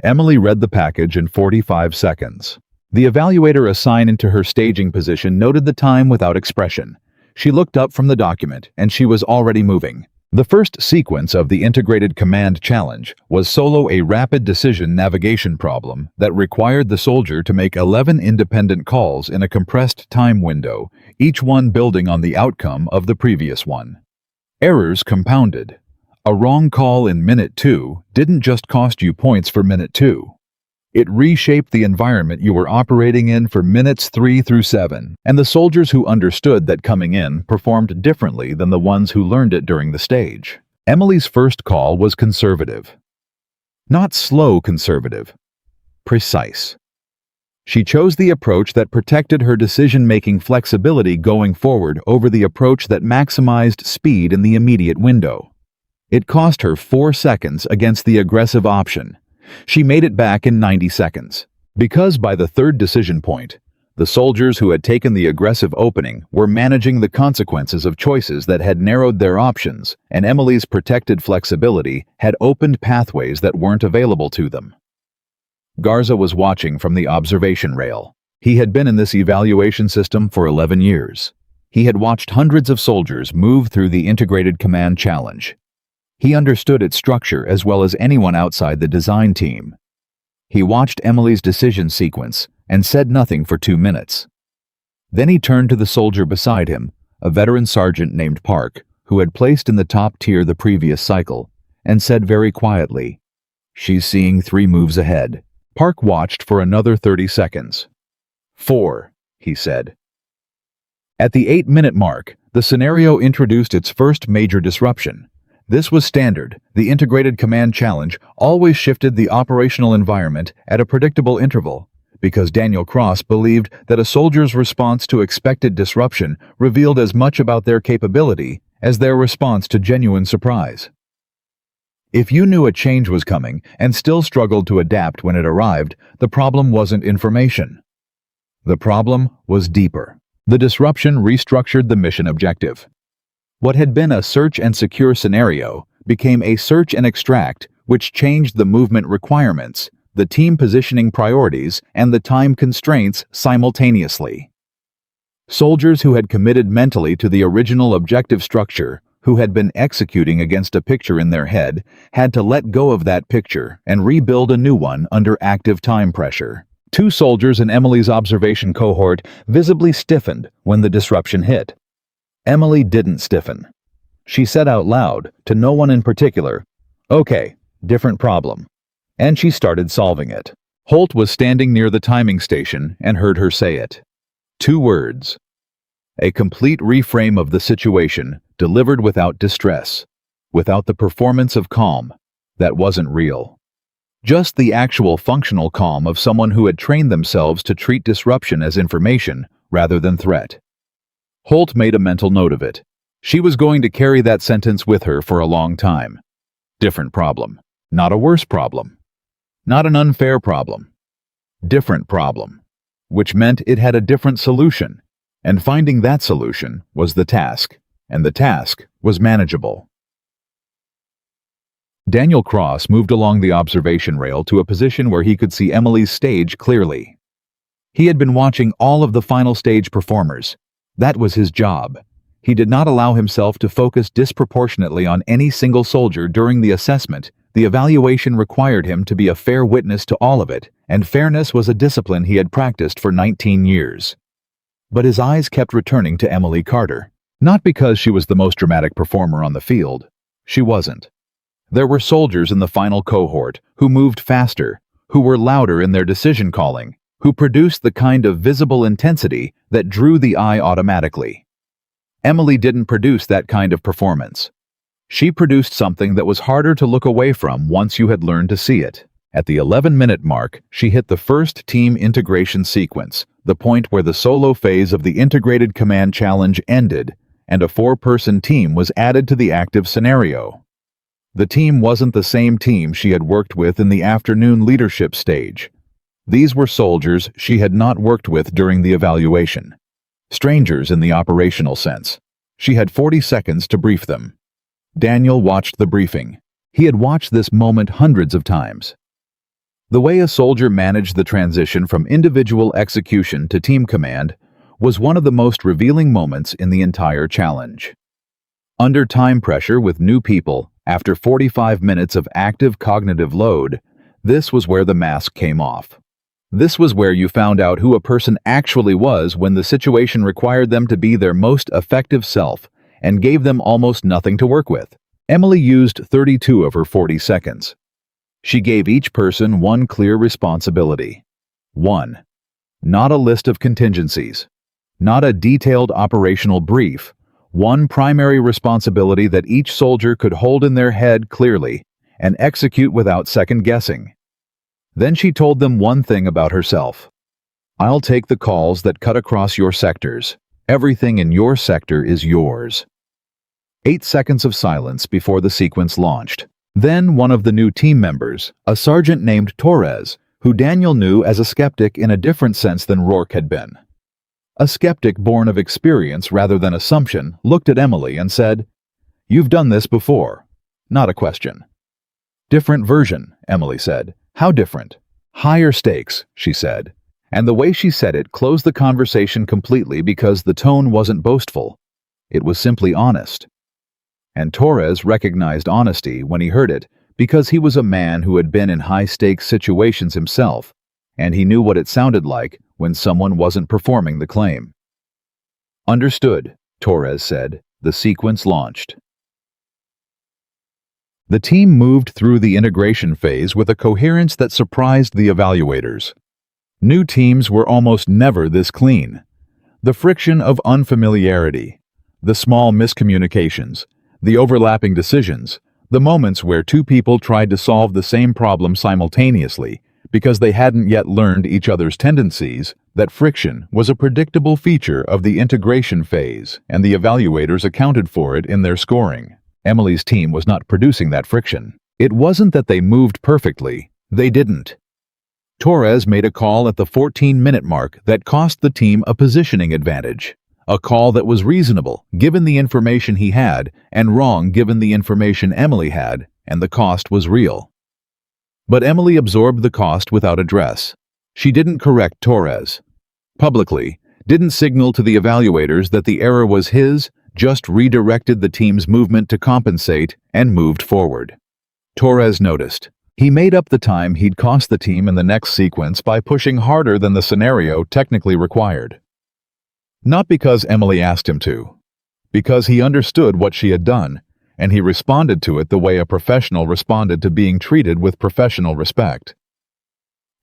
Emily read the package in 45 seconds. The evaluator assigned to her staging position noted the time without expression. She looked up from the document, and she was already moving. The first sequence of the Integrated Command Challenge was solo a rapid decision navigation problem that required the soldier to make 11 independent calls in a compressed time window, each one building on the outcome of the previous one. Errors compounded. A wrong call in minute 2 didn't just cost you points for minute 2. It reshaped the environment you were operating in for minutes 3 through 7, and the soldiers who understood that coming in performed differently than the ones who learned it during the stage. Emily's first call was conservative. Not slow conservative. Precise. She chose the approach that protected her decision-making flexibility going forward over the approach that maximized speed in the immediate window. It cost her 4 seconds against the aggressive option. She made it back in 90 seconds. Because by the third decision point, the soldiers who had taken the aggressive opening were managing the consequences of choices that had narrowed their options, and Emily's protected flexibility had opened pathways that weren't available to them. Garza was watching from the observation rail. He had been in this evaluation system for 11 years. He had watched hundreds of soldiers move through the Integrated Command Challenge. He understood its structure as well as anyone outside the design team. He watched Emily's decision sequence and said nothing for 2 minutes. Then he turned to the soldier beside him, a veteran sergeant named Park, who had placed in the top tier the previous cycle, and said very quietly, "She's seeing 3 moves ahead." Park watched for another 30 seconds. 4, he said. At the 8-minute mark, the scenario introduced its first major disruption. This was standard. The Integrated Command Challenge always shifted the operational environment at a predictable interval, because Daniel Cross believed that a soldier's response to expected disruption revealed as much about their capability as their response to genuine surprise. If you knew a change was coming and still struggled to adapt when it arrived, the problem wasn't information. The problem was deeper. The disruption restructured the mission objective. What had been a search and secure scenario became a search and extract, which changed the movement requirements, the team positioning priorities, and the time constraints simultaneously. Soldiers who had committed mentally to the original objective structure, who had been executing against a picture in their head, had to let go of that picture and rebuild a new one under active time pressure. 2 soldiers in Emily's observation cohort visibly stiffened when the disruption hit. Emily didn't stiffen. She said out loud, to no one in particular, "Okay, different problem." And she started solving it. Holt was standing near the timing station and heard her say it. 2 words. A complete reframe of the situation, delivered without distress, without the performance of calm that wasn't real. Just the actual functional calm of someone who had trained themselves to treat disruption as information rather than threat. Holt made a mental note of it. She was going to carry that sentence with her for a long time. Different problem. Not a worse problem. Not an unfair problem. Different problem. Which meant it had a different solution. And finding that solution was the task. And the task was manageable. Daniel Cross moved along the observation rail to a position where he could see Emily's stage clearly. He had been watching all of the final stage performers. That was his job. He did not allow himself to focus disproportionately on any single soldier during the assessment. The evaluation required him to be a fair witness to all of it, and fairness was a discipline he had practiced for 19 years. But his eyes kept returning to Emily Carter. Not because she was the most dramatic performer on the field. She wasn't. There were soldiers in the final cohort who moved faster, who were louder in their decision-calling, who produced the kind of visible intensity that drew the eye automatically. Emily didn't produce that kind of performance. She produced something that was harder to look away from once you had learned to see it. At the 11-minute mark, she hit the first team integration sequence, the point where the solo phase of the Integrated Command Challenge ended, and a 4-person team was added to the active scenario. The team wasn't the same team she had worked with in the afternoon leadership stage. These were soldiers she had not worked with during the evaluation. Strangers in the operational sense. She had 40 seconds to brief them. Daniel watched the briefing. He had watched this moment hundreds of times. The way a soldier managed the transition from individual execution to team command was one of the most revealing moments in the entire challenge. Under time pressure with new people, after 45 minutes of active cognitive load, this was where the mask came off. This was where you found out who a person actually was when the situation required them to be their most effective self and gave them almost nothing to work with. Emily used 32 of her 40 seconds. She gave each person one clear responsibility. 1. Not a list of contingencies. Not a detailed operational brief. One primary responsibility that each soldier could hold in their head clearly and execute without second guessing. Then she told them one thing about herself. I'll take the calls that cut across your sectors. Everything in your sector is yours. 8 seconds of silence before the sequence launched. Then one of the new team members, a sergeant named Torres, who Daniel knew as a skeptic in a different sense than Rourke had been. A skeptic born of experience rather than assumption, looked at Emily and said, "You've done this before." Not a question. "Different version," Emily said. "How different?" "Higher stakes," she said. And the way she said it closed the conversation completely because the tone wasn't boastful. It was simply honest. And Torres recognized honesty when he heard it because he was a man who had been in high-stakes situations himself, and he knew what it sounded like when someone wasn't performing the claim. "Understood," Torres said. The sequence launched. The team moved through the integration phase with a coherence that surprised the evaluators. New teams were almost never this clean. The friction of unfamiliarity, the small miscommunications, the overlapping decisions, the moments where two people tried to solve the same problem simultaneously because they hadn't yet learned each other's tendencies, that friction was a predictable feature of the integration phase, and the evaluators accounted for it in their scoring. Emily's team was not producing that friction. It wasn't that they moved perfectly. They didn't. Torres made a call at the 14-minute mark that cost the team a positioning advantage. A call that was reasonable, given the information he had, and wrong given the information Emily had, and the cost was real. But Emily absorbed the cost without address. She didn't correct Torres. Publicly, didn't signal to the evaluators that the error was his, just redirected the team's movement to compensate and moved forward. Torres noticed. He made up the time he'd cost the team in the next sequence by pushing harder than the scenario technically required. Not because Emily asked him to, because he understood what she had done, and he responded to it the way a professional responded to being treated with professional respect.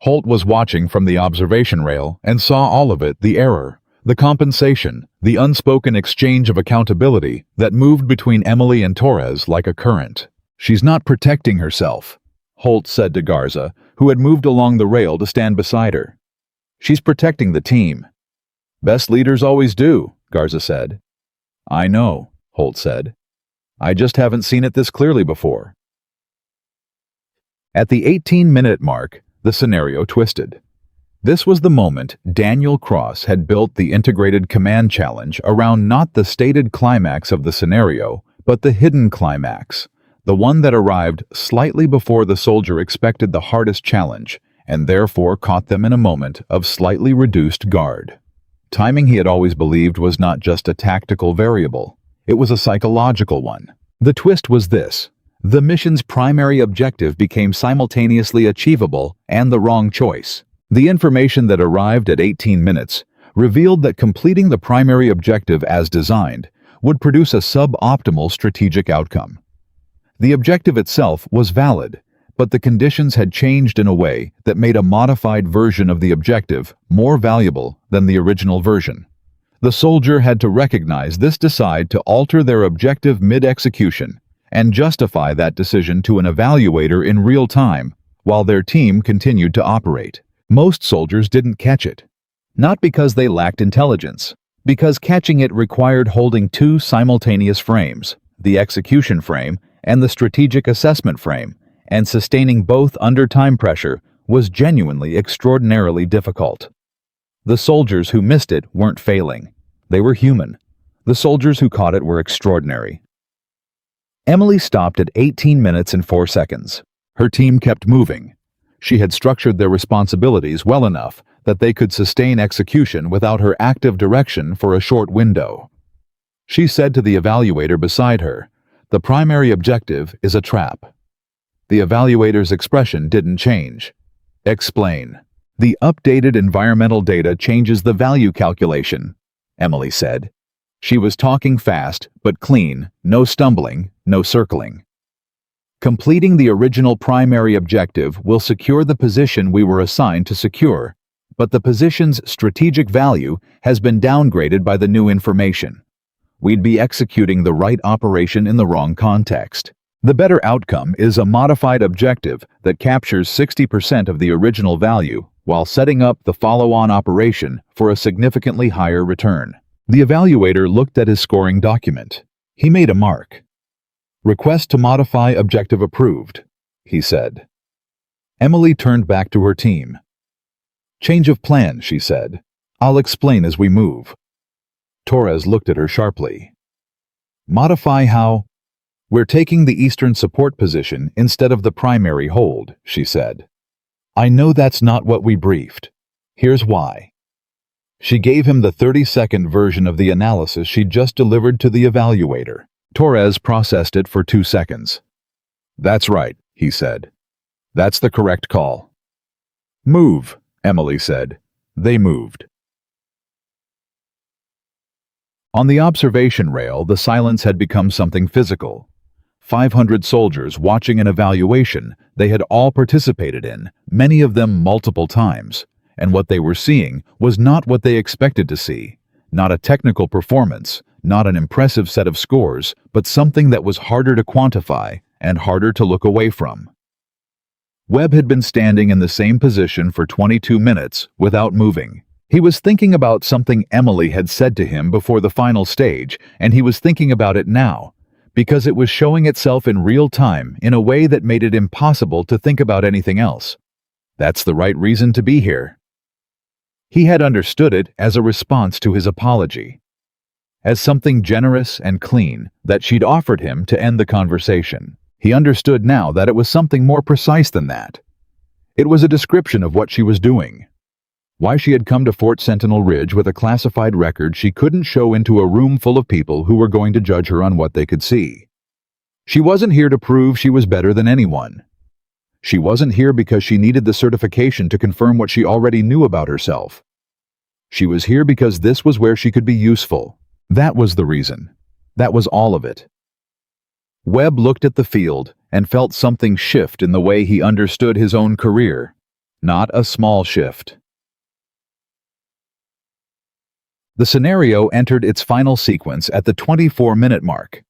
Holt was watching from the observation rail and saw all of it, the error, the compensation, the unspoken exchange of accountability that moved between Emily and Torres like a current. "She's not protecting herself," Holt said to Garza, who had moved along the rail to stand beside her. "She's protecting the team." "Best leaders always do," Garza said. "I know," Holt said. I just haven't seen it this clearly before. At the 18-minute mark, the scenario twisted. This was the moment Daniel Cross had built the integrated command challenge around not the stated climax of the scenario, but the hidden climax, the one that arrived slightly before the soldier expected the hardest challenge, and therefore caught them in a moment of slightly reduced guard. Timing, he had always believed, was not just a tactical variable. It was a psychological one. The twist was this. The mission's primary objective became simultaneously achievable and the wrong choice. The information that arrived at 18 minutes revealed that completing the primary objective as designed would produce a suboptimal strategic outcome. The objective itself was valid, but the conditions had changed in a way that made a modified version of the objective more valuable than the original version. The soldier had to recognize this, decide to alter their objective mid-execution, and justify that decision to an evaluator in real time while their team continued to operate. Most soldiers didn't catch it. Not because they lacked intelligence, because catching it required holding two simultaneous frames, the execution frame and the strategic assessment frame, and sustaining both under time pressure was genuinely extraordinarily difficult. The soldiers who missed it weren't failing. They were human. The soldiers who caught it were extraordinary. Emily stopped at 18 minutes and 4 seconds. Her team kept moving. She had structured their responsibilities well enough that they could sustain execution without her active direction for a short window. She said to the evaluator beside her, "The primary objective is a trap." The evaluator's expression didn't change. "Explain." "The updated environmental data changes the value calculation," Emily said. She was talking fast but clean, no stumbling, no circling. "Completing the original primary objective will secure the position we were assigned to secure, but the position's strategic value has been downgraded by the new information. We'd be executing the right operation in the wrong context. The better outcome is a modified objective that captures 60% of the original value while setting up the follow-on operation for a significantly higher return." The evaluator looked at his scoring document. He made a mark. "Request to modify objective approved," he said. Emily turned back to her team. "Change of plan," she said. "I'll explain as we move." Torres looked at her sharply. "Modify how?" "We're taking the eastern support position instead of the primary hold," she said. "I know that's not what we briefed. Here's why." She gave him the 30-second version of the analysis she'd just delivered to the evaluator. Torres processed it for 2 seconds. "That's right," he said. "That's the correct call." "Move," Emily said. They moved. On the observation rail, the silence had become something physical. 500 soldiers watching an evaluation they had all participated in, many of them multiple times, and what they were seeing was not what they expected to see, not a technical performance, not an impressive set of scores, but something that was harder to quantify and harder to look away from. Webb had been standing in the same position for 22 minutes without moving. He was thinking about something Emily had said to him before the final stage, and he was thinking about it now, because it was showing itself in real time in a way that made it impossible to think about anything else. That's the right reason to be here. He had understood it as a response to his apology, as something generous and clean that she'd offered him to end the conversation. He understood now that it was something more precise than that. It was a description of what she was doing. Why she had come to Fort Sentinel Ridge with a classified record she couldn't show into a room full of people who were going to judge her on what they could see. She wasn't here to prove she was better than anyone. She wasn't here because she needed the certification to confirm what she already knew about herself. She was here because this was where she could be useful. That was the reason. That was all of it. Webb looked at the field and felt something shift in the way he understood his own career. Not a small shift. The scenario entered its final sequence at the 24-minute mark.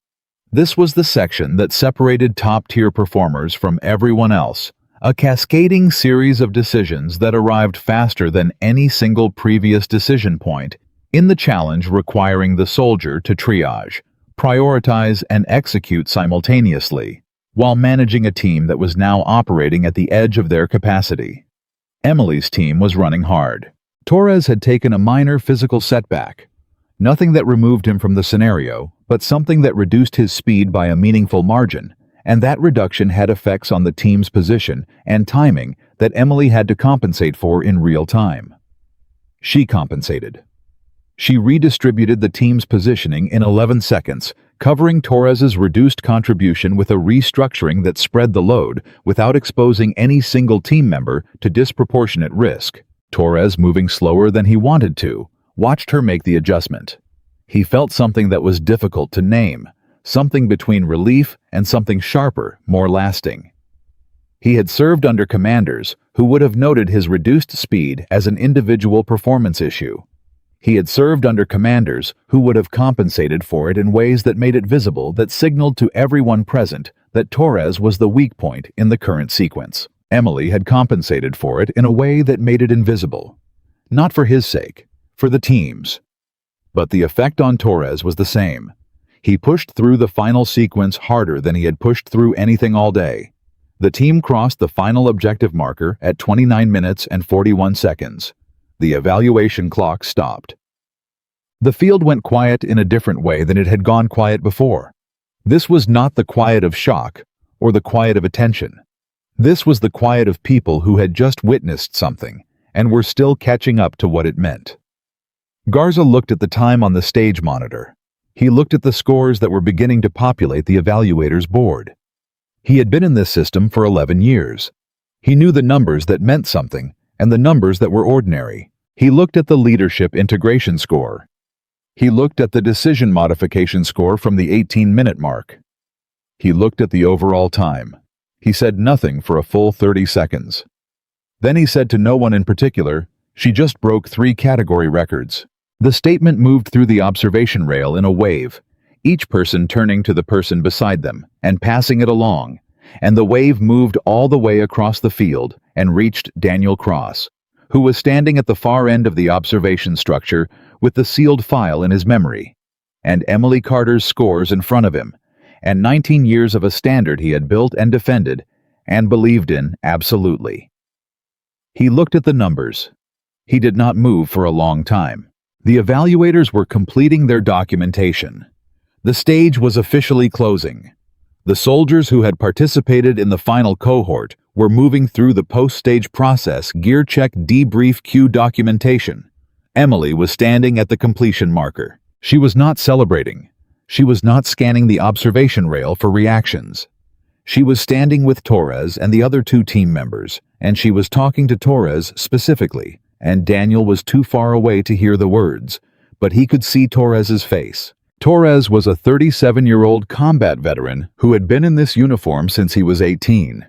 This was the section that separated top-tier performers from everyone else, a cascading series of decisions that arrived faster than any single previous decision point in the challenge requiring the soldier to triage, prioritize, and execute simultaneously, while managing a team that was now operating at the edge of their capacity. Emily's team was running hard. Torres had taken a minor physical setback. Nothing that removed him from the scenario, but something that reduced his speed by a meaningful margin, and that reduction had effects on the team's position and timing that Emily had to compensate for in real time. She compensated. She redistributed the team's positioning in 11 seconds, covering Torres's reduced contribution with a restructuring that spread the load without exposing any single team member to disproportionate risk. Torres, moving slower than he wanted to, watched her make the adjustment. He felt something that was difficult to name, something between relief and something sharper, more lasting. He had served under commanders who would have noted his reduced speed as an individual performance issue. He had served under commanders who would have compensated for it in ways that made it visible, that signaled to everyone present that Torres was the weak point in the current sequence. Emily had compensated for it in a way that made it invisible. Not for his sake, for the team's. But the effect on Torres was the same. He pushed through the final sequence harder than he had pushed through anything all day. The team crossed the final objective marker at 29 minutes and 41 seconds. The evaluation clock stopped. The field went quiet in a different way than it had gone quiet before. This was not the quiet of shock or the quiet of attention. This was the quiet of people who had just witnessed something and were still catching up to what it meant. Garza looked at the time on the stage monitor. He looked at the scores that were beginning to populate the evaluator's board. He had been in this system for 11 years. He knew the numbers that meant something and the numbers that were ordinary. He looked at the leadership integration score. He looked at the decision modification score from the 18-minute mark. He looked at the overall time. He said nothing for a full 30 seconds. Then he said to no one in particular, "She just broke 3 category records." The statement moved through the observation rail in a wave, each person turning to the person beside them and passing it along, and the wave moved all the way across the field and reached Daniel Cross, who was standing at the far end of the observation structure with the sealed file in his memory, and Emily Carter's scores in front of him, and 19 years of a standard he had built and defended and believed in absolutely. He looked at the numbers. He did not move for a long time. The evaluators were completing their documentation. The stage was officially closing. The soldiers who had participated in the final cohort were moving through the post-stage process gear check debrief queue documentation. Emily was standing at the completion marker. She was not celebrating. She was not scanning the observation rail for reactions. She was standing with Torres and the other 2 team members, and she was talking to Torres specifically, and Daniel was too far away to hear the words, but he could see Torres's face. Torres was a 37-year-old combat veteran who had been in this uniform since he was 18.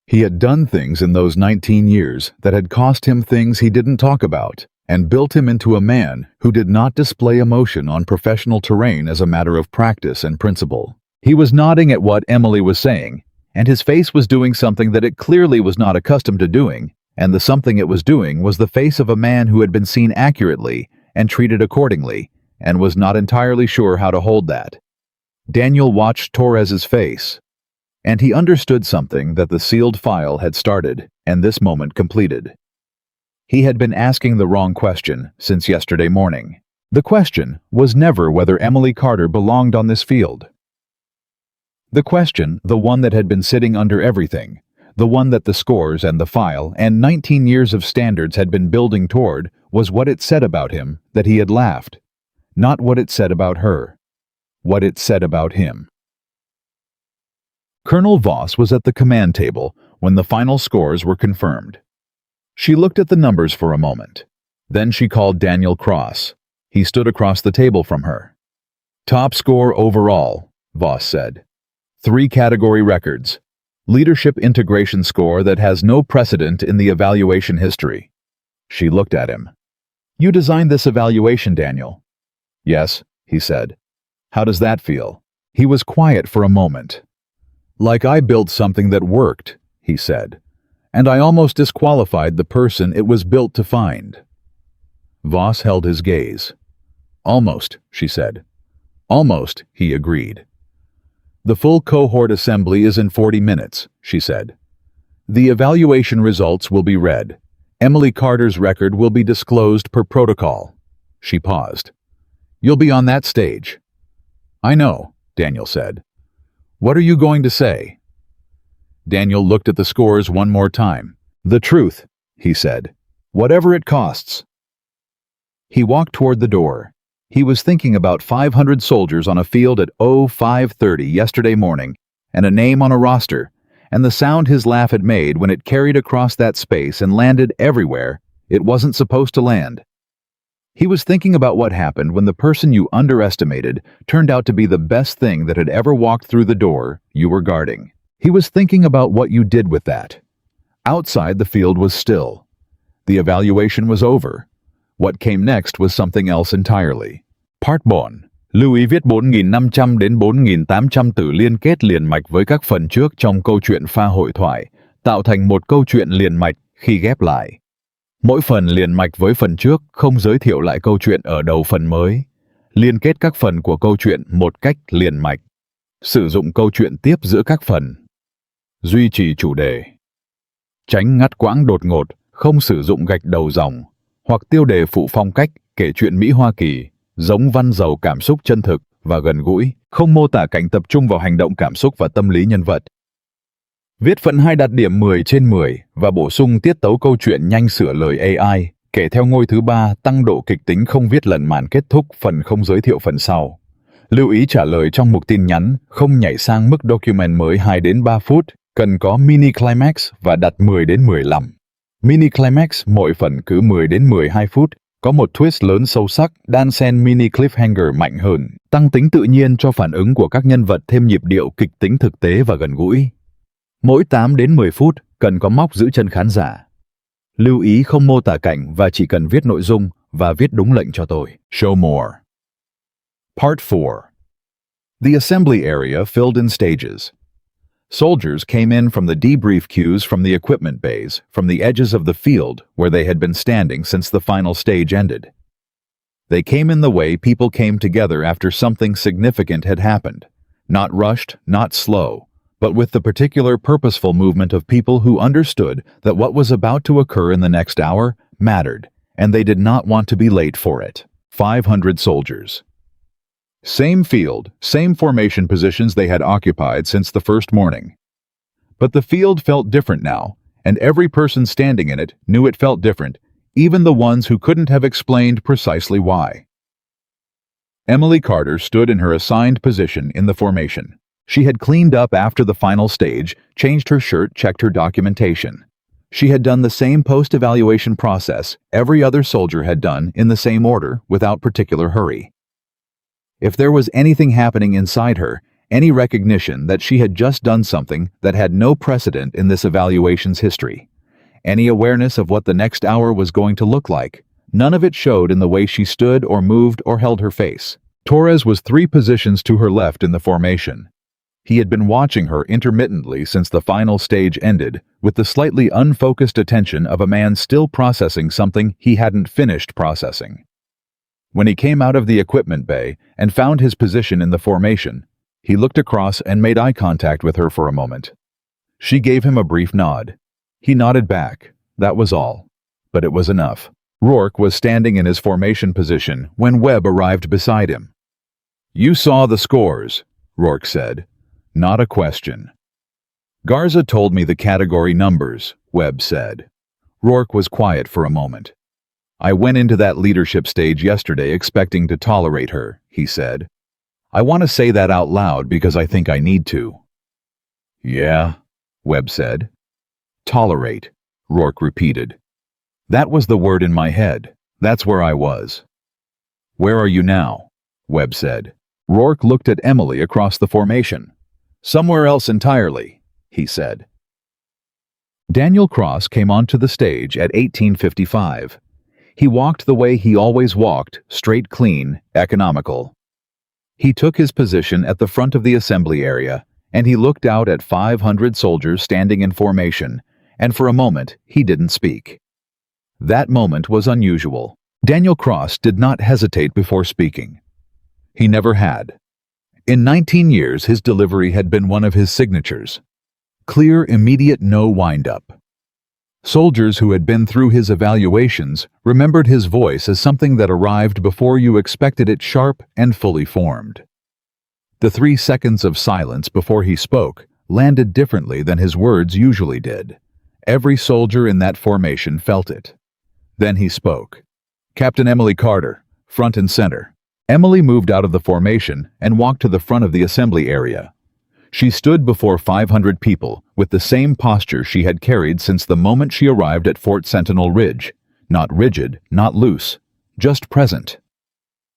He had done things in those 19 years that had cost him things he didn't talk about, and built him into a man who did not display emotion on professional terrain as a matter of practice and principle. He was nodding at what Emily was saying, and his face was doing something that it clearly was not accustomed to doing, and the something it was doing was the face of a man who had been seen accurately and treated accordingly, and was not entirely sure how to hold that. Daniel watched Torres's face, and he understood something that the sealed file had started, and this moment completed. He had been asking the wrong question since yesterday morning. The question was never whether Emily Carter belonged on this field. The question, the one that had been sitting under everything, the one that the scores and the file and 19 years of standards had been building toward, was what it said about him that he had laughed. Not what it said about her. What it said about him. Colonel Voss was at the command table when the final scores were confirmed. She looked at the numbers for a moment. Then she called Daniel Cross. He stood across the table from her. "Top score overall," Voss said. 3 category records. Leadership integration score that has no precedent in the evaluation history. She looked at him. "You designed this evaluation, Daniel." "Yes," he said. "How does that feel?" He was quiet for a moment. "Like I built something that worked," he said, "and I almost disqualified the person it was built to find." Voss held his gaze. "Almost," she said. Almost, he agreed. The full cohort assembly is in 40 minutes, she said. The evaluation results will be read. Emily Carter's record will be disclosed per protocol. She paused. You'll be on that stage. I know, Daniel said. What are you going to say? Daniel looked at the scores one more time. The truth, he said. Whatever it costs. He walked toward the door. He was thinking about 500 soldiers on a field at 05:30 yesterday morning, and a name on a roster, and the sound his laugh had made when it carried across that space and landed everywhere it wasn't supposed to land. He was thinking about what happened when the person you underestimated turned out to be the best thing that had ever walked through the door you were guarding. He was thinking about what you did with that. Outside, the field was still. The evaluation was over. What came next was something else entirely. Part 1. Lưu ý viết 4.500 đến 4.800 từ liên kết liền mạch với các phần trước trong câu chuyện pha hội thoại, tạo thành một câu chuyện liền mạch khi ghép lại. Mỗi phần liền mạch với phần trước không giới thiệu lại câu chuyện ở đầu phần mới. Liên kết các phần của câu chuyện một cách liền mạch. Sử dụng câu chuyện tiếp giữa các phần. Duy trì chủ đề. Tránh ngắt quãng đột ngột, không sử dụng gạch đầu dòng, hoặc tiêu đề phụ phong cách kể chuyện Mỹ Hoa Kỳ, giống văn giàu cảm xúc chân thực và gần gũi, không mô tả cảnh tập trung vào hành động cảm xúc và tâm lý nhân vật. Viết phần 2 đạt điểm 10 trên 10 và bổ sung tiết tấu câu chuyện nhanh sửa lời AI, kể theo ngôi thứ 3 tăng độ kịch tính không viết lần màn kết thúc phần không giới thiệu phần sau. Lưu ý trả lời trong mục tin nhắn, không nhảy sang mức document mới 2 đến 3 phút, cần có mini climax và đặt 10 đến 15. Mini climax mỗi phần cứ 10 đến 12 phút, có một twist lớn sâu sắc, đan xen mini cliffhanger mạnh hơn, tăng tính tự nhiên cho phản ứng của các nhân vật thêm nhịp điệu kịch tính thực tế và gần gũi. Mỗi 8 đến 10 phút cần có móc giữ chân khán giả. Lưu ý không mô tả cảnh và chỉ cần viết nội dung và viết đúng lệnh cho tôi. Show more. Part 4. The assembly area filled in stages. Soldiers came in from the debrief queues from the equipment bays, from the edges of the field where they had been standing since the final stage ended. They came in the way people came together after something significant had happened, not rushed, not slow, but with the particular purposeful movement of people who understood that what was about to occur in the next hour mattered, and they did not want to be late for it. 500 soldiers. Same field, same formation positions they had occupied since the first morning. But the field felt different now, and every person standing in it knew it felt different, even the ones who couldn't have explained precisely why. Emily Carter stood in her assigned position in the formation. She had cleaned up after the final stage, changed her shirt, checked her documentation. She had done the same post-evaluation process every other soldier had done in the same order, without particular hurry. If there was anything happening inside her, any recognition that she had just done something that had no precedent in this evaluation's history, any awareness of what the next hour was going to look like, none of it showed in the way she stood or moved or held her face. Torres was 3 positions to her left in the formation. He had been watching her intermittently since the final stage ended, with the slightly unfocused attention of a man still processing something he hadn't finished processing. When he came out of the equipment bay and found his position in the formation, he looked across and made eye contact with her for a moment. She gave him a brief nod. He nodded back. That was all. But it was enough. Rourke was standing in his formation position when Webb arrived beside him. "You saw the scores," Rourke said. "Not a question." "Garza told me the category numbers," Webb said. Rourke was quiet for a moment. "I went into that leadership stage yesterday expecting to tolerate her," he said. "I want to say that out loud because I think I need to." "Yeah," Webb said. "Tolerate," Rourke repeated. "That was the word in my head. That's where I was." "Where are you now?" Webb said. Rourke looked at Emily across the formation. "Somewhere else entirely," he said. Daniel Cross came onto the stage at 18:55. He walked the way he always walked, straight, clean, economical. He took his position at the front of the assembly area, and he looked out at 500 soldiers standing in formation, and for a moment he didn't speak. That moment was unusual. Daniel Cross did not hesitate before speaking. He never had. In 19 years, his delivery had been one of his signatures. Clear, immediate, no wind-up. Soldiers who had been through his evaluations remembered his voice as something that arrived before you expected it, sharp and fully formed. The 3 seconds of silence before he spoke landed differently than his words usually did. Every soldier in that formation felt it. Then he spoke. "Captain Emily Carter, front and center." Emily moved out of the formation and walked to the front of the assembly area. She stood before 500 people with the same posture she had carried since the moment she arrived at Fort Sentinel Ridge. Not rigid, not loose, just present.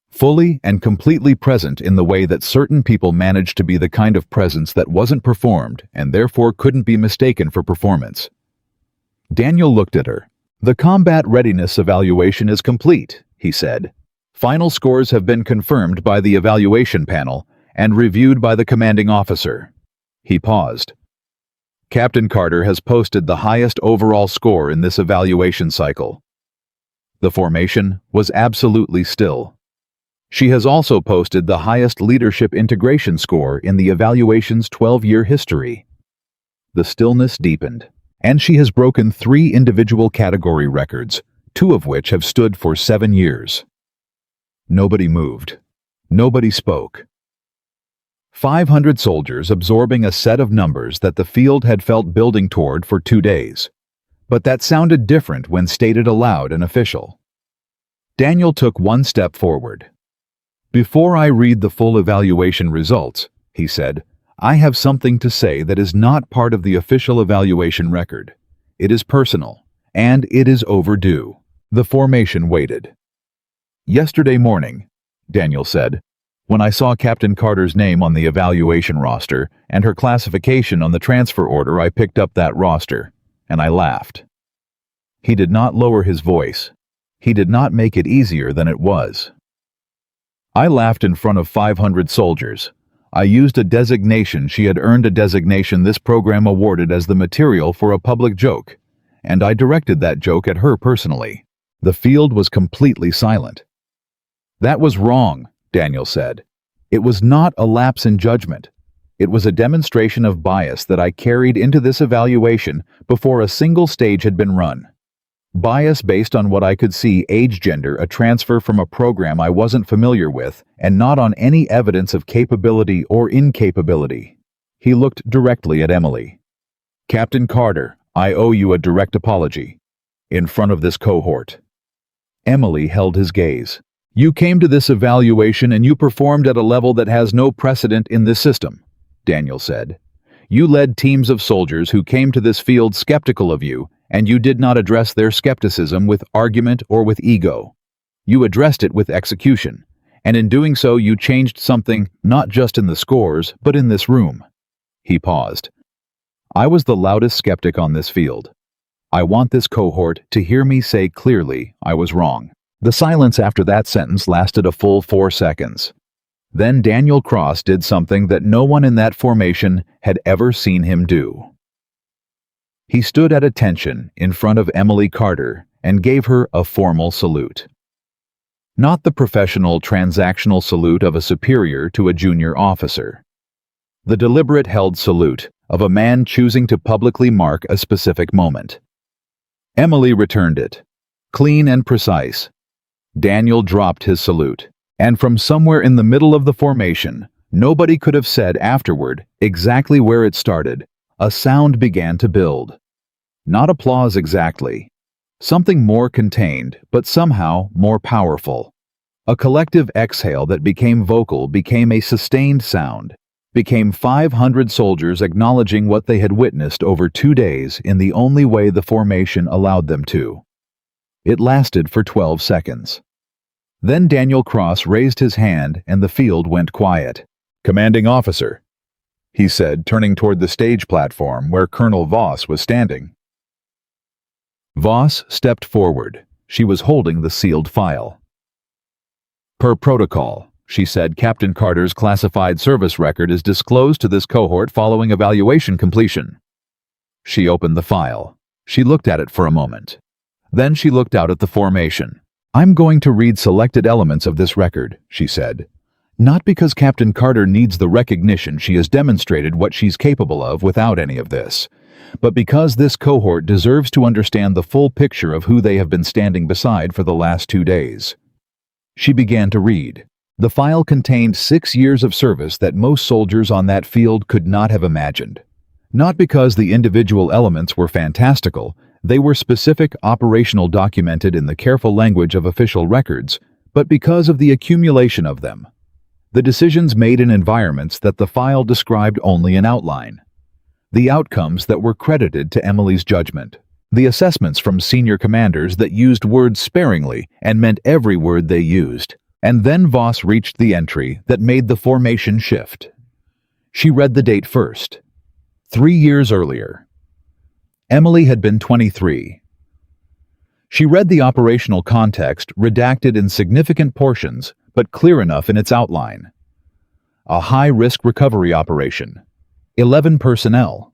Fully and completely present in the way that certain people managed to be the kind of presence that wasn't performed and therefore couldn't be mistaken for performance. Daniel looked at her. "The combat readiness evaluation is complete," he said. "Final scores have been confirmed by the evaluation panel and reviewed by the commanding officer." He paused. "Captain Carter has posted the highest overall score in this evaluation cycle." The formation was absolutely still. "She has also posted the highest leadership integration score in the evaluation's 12-year history." The stillness deepened. "And she has broken 3 individual category records, 2 of which have stood for 7 years." Nobody moved. Nobody spoke. 500 soldiers absorbing a set of numbers that the field had felt building toward for 2 days. But that sounded different when stated aloud and official. Daniel took 1 step forward. "Before I read the full evaluation results," he said, "I have something to say that is not part of the official evaluation record. It is personal, and it is overdue." The formation waited. "Yesterday morning," Daniel said, "when I saw Captain Carter's name on the evaluation roster and her classification on the transfer order, I picked up that roster, and I laughed." He did not lower his voice. He did not make it easier than it was. "I laughed in front of 500 soldiers. I used a designation. She had earned a designation this program awarded as the material for a public joke, and I directed that joke at her personally." The field was completely silent. "That was wrong," Daniel said. "It was not a lapse in judgment. It was a demonstration of bias that I carried into this evaluation before a single stage had been run. Bias based on what I could see, age, gender, a transfer from a program I wasn't familiar with, and not on any evidence of capability or incapability." He looked directly at Emily. "Captain Carter, I owe you a direct apology. In front of this cohort." Emily held his gaze. "You came to this evaluation and you performed at a level that has no precedent in this system," Daniel said. "You led teams of soldiers who came to this field skeptical of you, and you did not address their skepticism with argument or with ego. You addressed it with execution, and in doing so you changed something not just in the scores, but in this room." He paused. "I was the loudest skeptic on this field. I want this cohort to hear me say clearly I was wrong." The silence after that sentence lasted a full 4 seconds. Then Daniel Cross did something that no one in that formation had ever seen him do. He stood at attention in front of Emily Carter and gave her a formal salute. Not the professional transactional salute of a superior to a junior officer. The deliberate held salute of a man choosing to publicly mark a specific moment. Emily returned it, clean and precise. Daniel dropped his salute, and from somewhere in the middle of the formation, nobody could have said afterward exactly where it started, a sound began to build. Not applause exactly. Something more contained, but somehow more powerful. A collective exhale that became vocal, became a sustained sound, became 500 soldiers acknowledging what they had witnessed over 2 days in the only way the formation allowed them to. It lasted for 12 seconds. Then Daniel Cross raised his hand and the field went quiet. "Commanding officer," he said, turning toward the stage platform where Colonel Voss was standing. Voss stepped forward. She was holding the sealed file. "Per protocol," she said, "Captain Carter's classified service record is disclosed to this cohort following evaluation completion." She opened the file. She looked at it for a moment. Then she looked out at the formation. "I'm going to read selected elements of this record," she said. Not because Captain Carter needs the recognition she has demonstrated what she's capable of without any of this, but because this cohort deserves to understand the full picture of who they have been standing beside for the last 2 days. She began to read. The file contained 6 years of service that most soldiers on that field could not have imagined. Not because the individual elements were fantastical, they were specific, operational, documented in the careful language of official records, but because of the accumulation of them. The decisions made in environments that the file described only in outline. The outcomes that were credited to Emily's judgment. The assessments from senior commanders that used words sparingly and meant every word they used. And then Voss reached the entry that made the formation shift. She read the date first. 3 years earlier. Emily had been 23. She read the operational context, redacted in significant portions, but clear enough in its outline. A high-risk recovery operation. 11 personnel.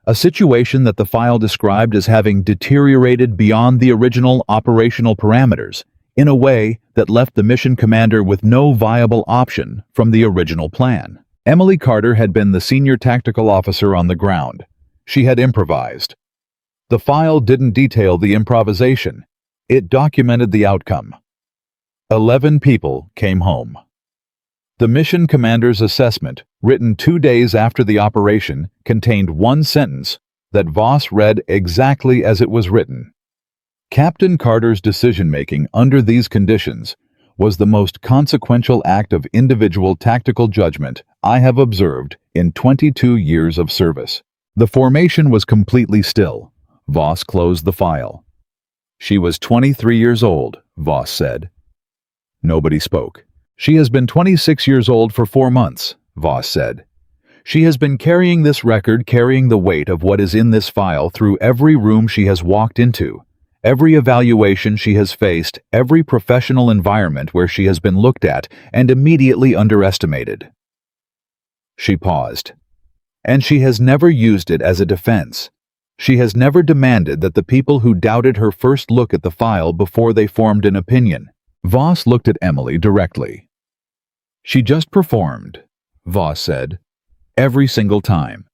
A situation that the file described as having deteriorated beyond the original operational parameters, in a way that left the mission commander with no viable option from the original plan. Emily Carter had been the senior tactical officer on the ground. She had improvised. The file didn't detail the improvisation. It documented the outcome. 11 people came home. The mission commander's assessment, written 2 days after the operation, contained one sentence that Voss read exactly as it was written. Captain Carter's decision-making under these conditions was the most consequential act of individual tactical judgment I have observed in 22 years of service. The formation was completely still. Voss closed the file. She was 23 years old, Voss said. Nobody spoke. She has been 26 years old for 4 months, Voss said. She has been carrying this record, carrying the weight of what is in this file through every room she has walked into, every evaluation she has faced, every professional environment where she has been looked at and immediately underestimated. She paused. And she has never used it as a defense. She has never demanded that the people who doubted her first look at the file before they formed an opinion. Voss looked at Emily directly. She just performed, Voss said, every single time.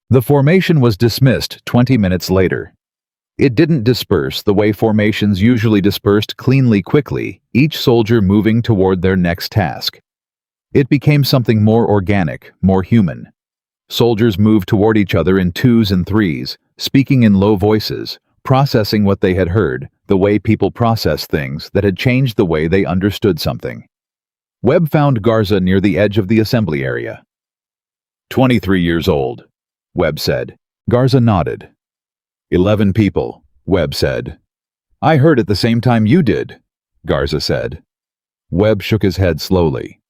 The formation was dismissed 20 minutes later. It didn't disperse the way formations usually dispersed, cleanly, quickly, each soldier moving toward their next task. It became something more organic, more human. Soldiers moved toward each other in 2s and 3s, speaking in low voices, processing what they had heard, the way people process things that had changed the way they understood something. Webb found Garza near the edge of the assembly area. 23 years old, Webb said. Garza nodded. 11 people, Webb said. I heard at the same time you did, Garza said. Webb shook his head slowly.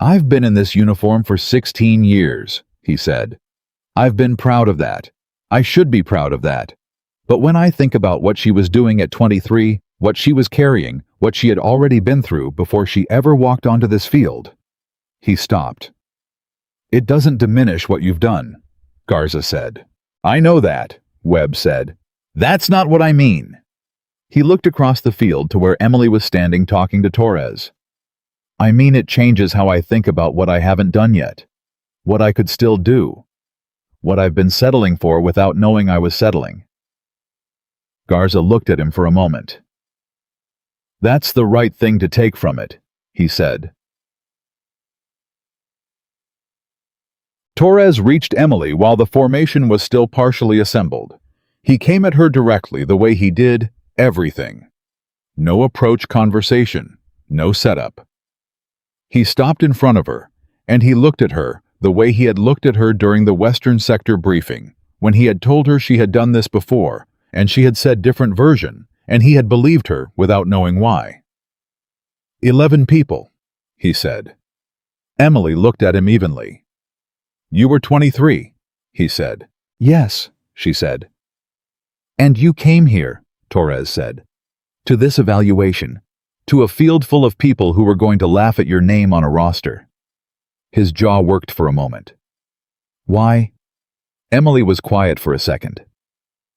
I've been in this uniform for 16 years, he said. I've been proud of that. I should be proud of that. But when I think about what she was doing at 23, what she was carrying, what she had already been through before she ever walked onto this field. He stopped. It doesn't diminish what you've done, Garza said. I know that, Webb said. That's not what I mean. He looked across the field to where Emily was standing talking to Torres. I mean it changes how I think about what I haven't done yet, what I could still do, what I've been settling for without knowing I was settling. Garza looked at him for a moment. That's the right thing to take from it, he said. Torres reached Emily while the formation was still partially assembled. He came at her directly the way he did everything. No approach conversation, no setup. He stopped in front of her, and he looked at her the way he had looked at her during the Western Sector briefing, when he had told her she had done this before, and she had said different version, and he had believed her without knowing why. 11 people, he said. Emily looked at him evenly. You were 23, he said. Yes, she said. And you came here, Torres said, to this evaluation, to a field full of people who were going to laugh at your name on a roster. His jaw worked for a moment. Why? Emily was quiet for a second.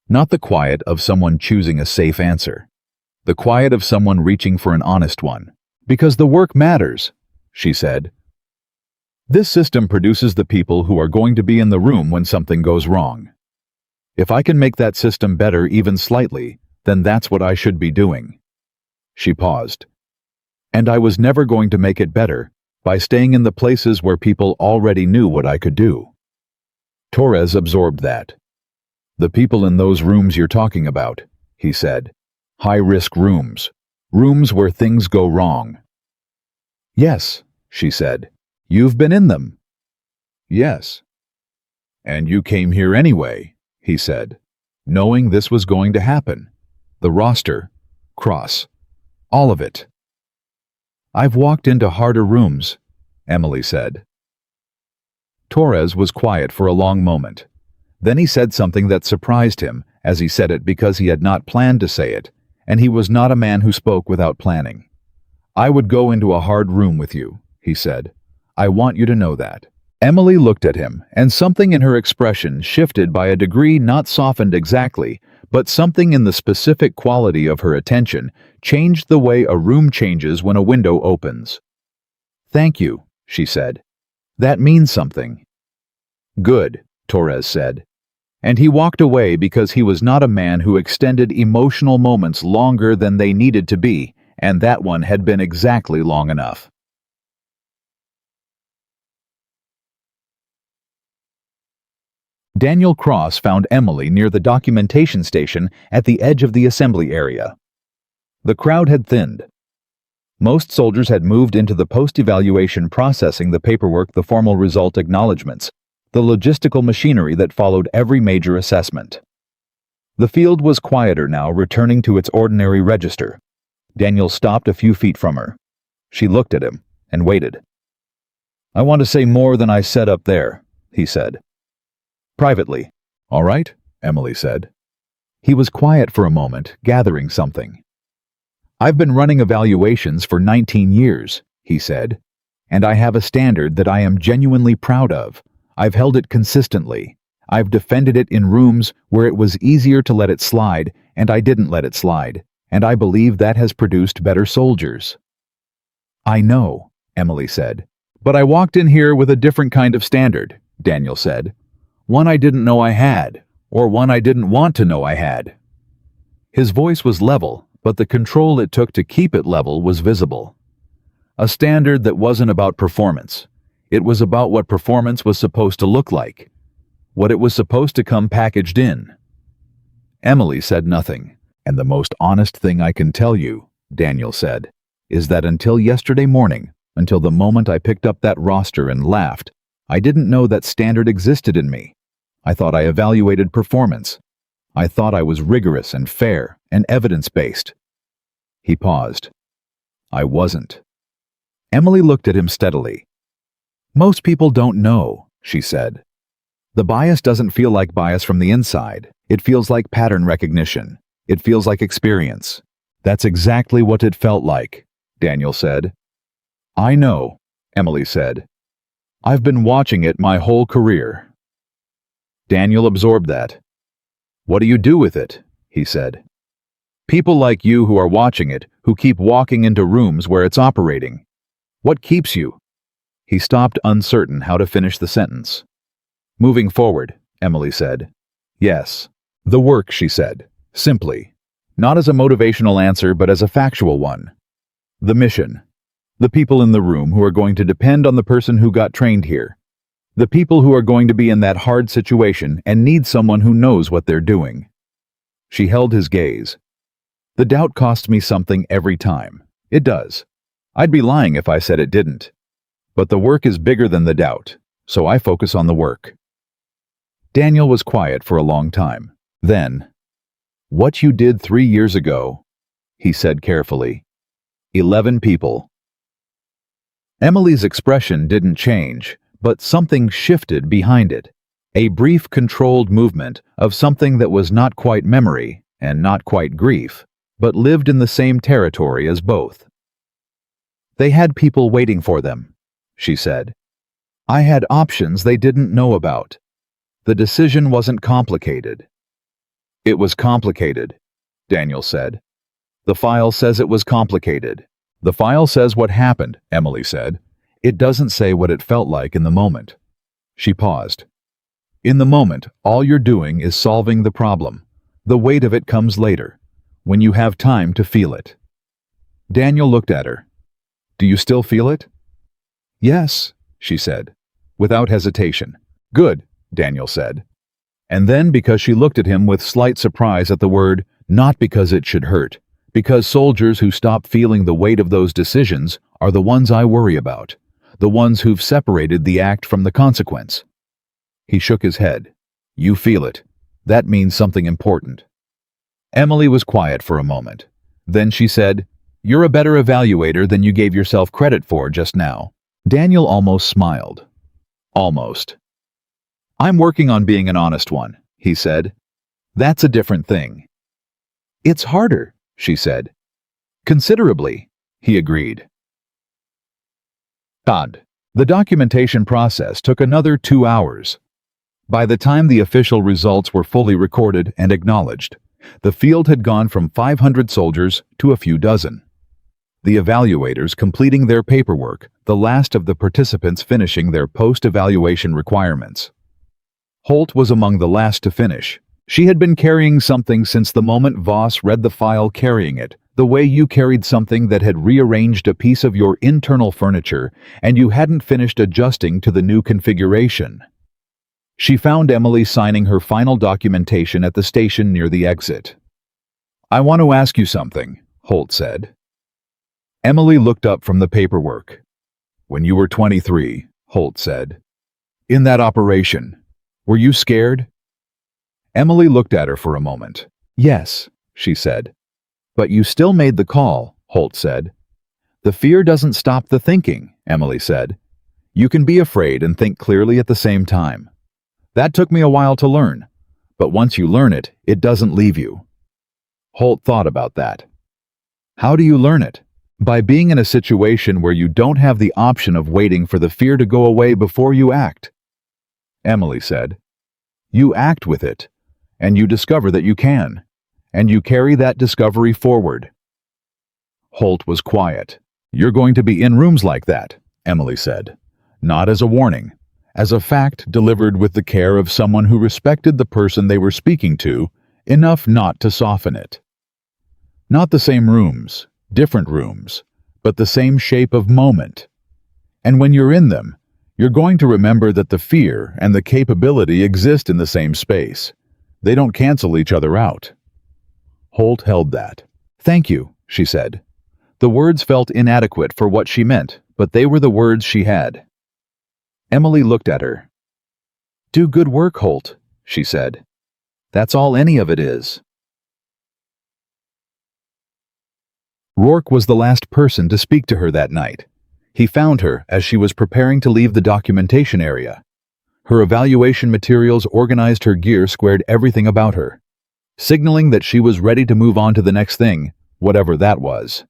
Not the quiet of someone choosing a safe answer. The quiet of someone reaching for an honest one. Because the work matters, she said. This system produces the people who are going to be in the room when something goes wrong. If I can make that system better even slightly, then that's what I should be doing. She paused. And I was never going to make it better by staying in the places where people already knew what I could do. Torres absorbed that. The people in those rooms you're talking about, he said. High-risk rooms. Rooms where things go wrong. Yes, she said. You've been in them. Yes. And you came here anyway, he said, knowing this was going to happen. The roster, cross, all of it. I've walked into harder rooms, Emily said. Torres was quiet for a long moment. Then he said something that surprised him as he said it because he had not planned to say it, and he was not a man who spoke without planning. I would go into a hard room with you, he said. I want you to know that. Emily looked at him, and something in her expression shifted by a degree not softened exactly, but something in the specific quality of her attention changed the way a room changes when a window opens. Thank you, she said. That means something. Good, Torres said. And he walked away because he was not a man who extended emotional moments longer than they needed to be, and that one had been exactly long enough. Daniel Cross found Emily near the documentation station at the edge of the assembly area. The crowd had thinned. Most soldiers had moved into the post-evaluation processing the paperwork, the formal result acknowledgments, the logistical machinery that followed every major assessment. The field was quieter now, returning to its ordinary register. Daniel stopped a few feet from her. She looked at him and waited. I want to say more than I said up there, he said. Privately. All right, Emily said. He was quiet for a moment, gathering something. I've been running evaluations for 19 years, he said, and I have a standard that I am genuinely proud of. I've held it consistently. I've defended it in rooms where it was easier to let it slide, and I didn't let it slide, and I believe that has produced better soldiers. I know, Emily said, but I walked in here with a different kind of standard, Daniel said. One I didn't know I had, or one I didn't want to know I had. His voice was level, but the control it took to keep it level was visible. A standard that wasn't about performance. It was about what performance was supposed to look like, what it was supposed to come packaged in. Emily said nothing, and the most honest thing I can tell you, Daniel said, is that until yesterday morning, until the moment I picked up that roster and laughed, I didn't know that standard existed in me. I thought I evaluated performance. I thought I was rigorous and fair and evidence-based. He paused. I wasn't. Emily looked at him steadily. Most people don't know, she said. The bias doesn't feel like bias from the inside. It feels like pattern recognition. It feels like experience. That's exactly what it felt like, Daniel said. I know, Emily said. I've been watching it my whole career. Daniel absorbed that. What do you do with it? He said. People like you who are watching it, who keep walking into rooms where it's operating. What keeps you? He stopped, uncertain how to finish the sentence. Moving forward, Emily said. Yes. The work, she said, simply. Not as a motivational answer, but as a factual one. The mission. The people in the room who are going to depend on the person who got trained here. The people who are going to be in that hard situation and need someone who knows what they're doing. She held his gaze. The doubt costs me something every time. It does. I'd be lying if I said it didn't. But the work is bigger than the doubt, so I focus on the work. Daniel was quiet for a long time. Then, what you did 3 years ago, he said carefully. 11 people. Emily's expression didn't change, but something shifted behind it. A brief, controlled movement of something that was not quite memory and not quite grief, but lived in the same territory as both. They had people waiting for them, she said. I had options they didn't know about. The decision wasn't complicated. It was complicated, Daniel said. The file says it was complicated. The file says what happened, Emily said. It doesn't say what it felt like in the moment. She paused. In the moment, all you're doing is solving the problem. The weight of it comes later, when you have time to feel it. Daniel looked at her. Do you still feel it? Yes, she said, without hesitation. Good, Daniel said. And then, because she looked at him with slight surprise at the word, not because it should hurt, because soldiers who stop feeling the weight of those decisions are the ones I worry about, the ones who've separated the act from the consequence. He shook his head. You feel it. That means something important. Emily was quiet for a moment. Then she said, You're a better evaluator than you gave yourself credit for just now. Daniel almost smiled. Almost. I'm working on being an honest one, he said. That's a different thing. It's harder, she said. Considerably, he agreed. The documentation process took another 2 hours. By the time the official results were fully recorded and acknowledged, the field had gone from 500 soldiers to a few dozen. The evaluators completing their paperwork, the last of the participants finishing their post-evaluation requirements. Holt was among the last to finish. She had been carrying something since the moment Voss read the file carrying it, the way you carried something that had rearranged a piece of your internal furniture and you hadn't finished adjusting to the new configuration. She found Emily signing her final documentation at the station near the exit. I want to ask you something, Holt said. Emily looked up from the paperwork. When you were 23, Holt said. In that operation, were you scared? Emily looked at her for a moment. Yes, she said. But you still made the call, Holt said. The fear doesn't stop the thinking, Emily said. You can be afraid and think clearly at the same time. That took me a while to learn, but once you learn it, it doesn't leave you. Holt thought about that. How do you learn it? By being in a situation where you don't have the option of waiting for the fear to go away before you act. Emily said. You act with it, and you discover that you can, and you carry that discovery forward. Holt was quiet. You're going to be in rooms like that, Emily said. Not as a warning, as a fact delivered with the care of someone who respected the person they were speaking to, enough not to soften it. Not the same rooms, different rooms, but the same shape of moment. And when you're in them, you're going to remember that the fear and the capability exist in the same space. They don't cancel each other out. Holt held that. Thank you, she said. The words felt inadequate for what she meant, but they were the words she had. Emily looked at her. Do good work, Holt, she said. That's all any of it is. Rourke was the last person to speak to her that night. He found her as she was preparing to leave the documentation area. Her evaluation materials organized her gear, squared everything about her, signaling that she was ready to move on to the next thing, whatever that was.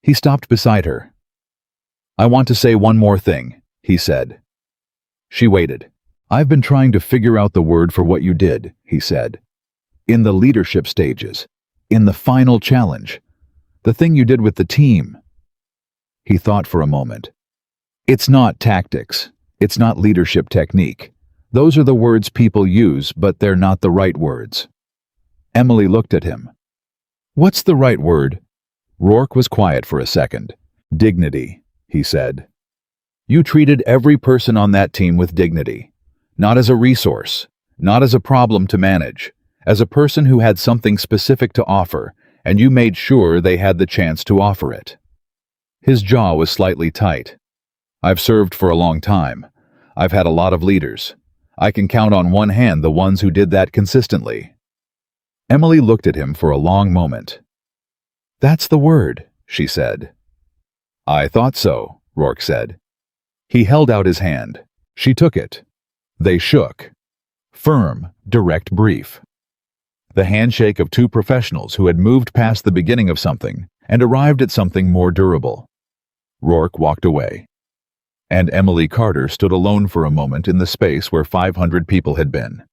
He stopped beside her. I want to say one more thing, he said. She waited. I've been trying to figure out the word for what you did, he said. In the leadership stages, in the final challenge, the thing you did with the team. He thought for a moment. It's not tactics. It's not leadership technique. Those are the words people use, but they're not the right words. Emily looked at him. What's the right word? Rourke was quiet for a second. Dignity, he said. You treated every person on that team with dignity. Not as a resource, not as a problem to manage, as a person who had something specific to offer, and you made sure they had the chance to offer it. His jaw was slightly tight. I've served for a long time. I've had a lot of leaders. I can count on one hand the ones who did that consistently. Emily looked at him for a long moment. That's the word, she said. I thought so, Rourke said. He held out his hand. She took it. They shook. Firm, direct brief. The handshake of two professionals who had moved past the beginning of something and arrived at something more durable. Rourke walked away. And Emily Carter stood alone for a moment in the space where 500 people had been.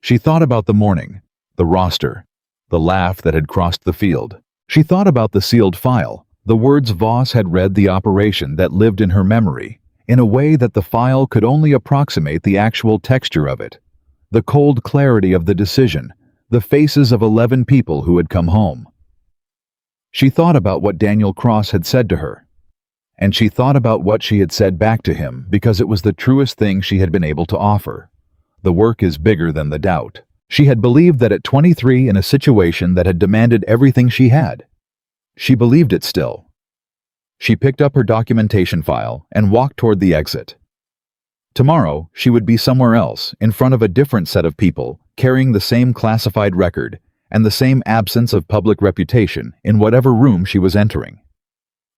She thought about the morning, the roster, the laugh that had crossed the field. She thought about the sealed file, The words Voss had read the operation that lived in her memory, in a way that the file could only approximate the actual texture of it. The cold clarity of the decision, the faces of 11 people who had come home. She thought about what Daniel Cross had said to her. And she thought about what she had said back to him because it was the truest thing she had been able to offer. The work is bigger than the doubt. She had believed that at 23 in a situation that had demanded everything she had. She believed it still. She picked up her documentation file and walked toward the exit. Tomorrow, she would be somewhere else, in front of a different set of people, carrying the same classified record and the same absence of public reputation in whatever room she was entering.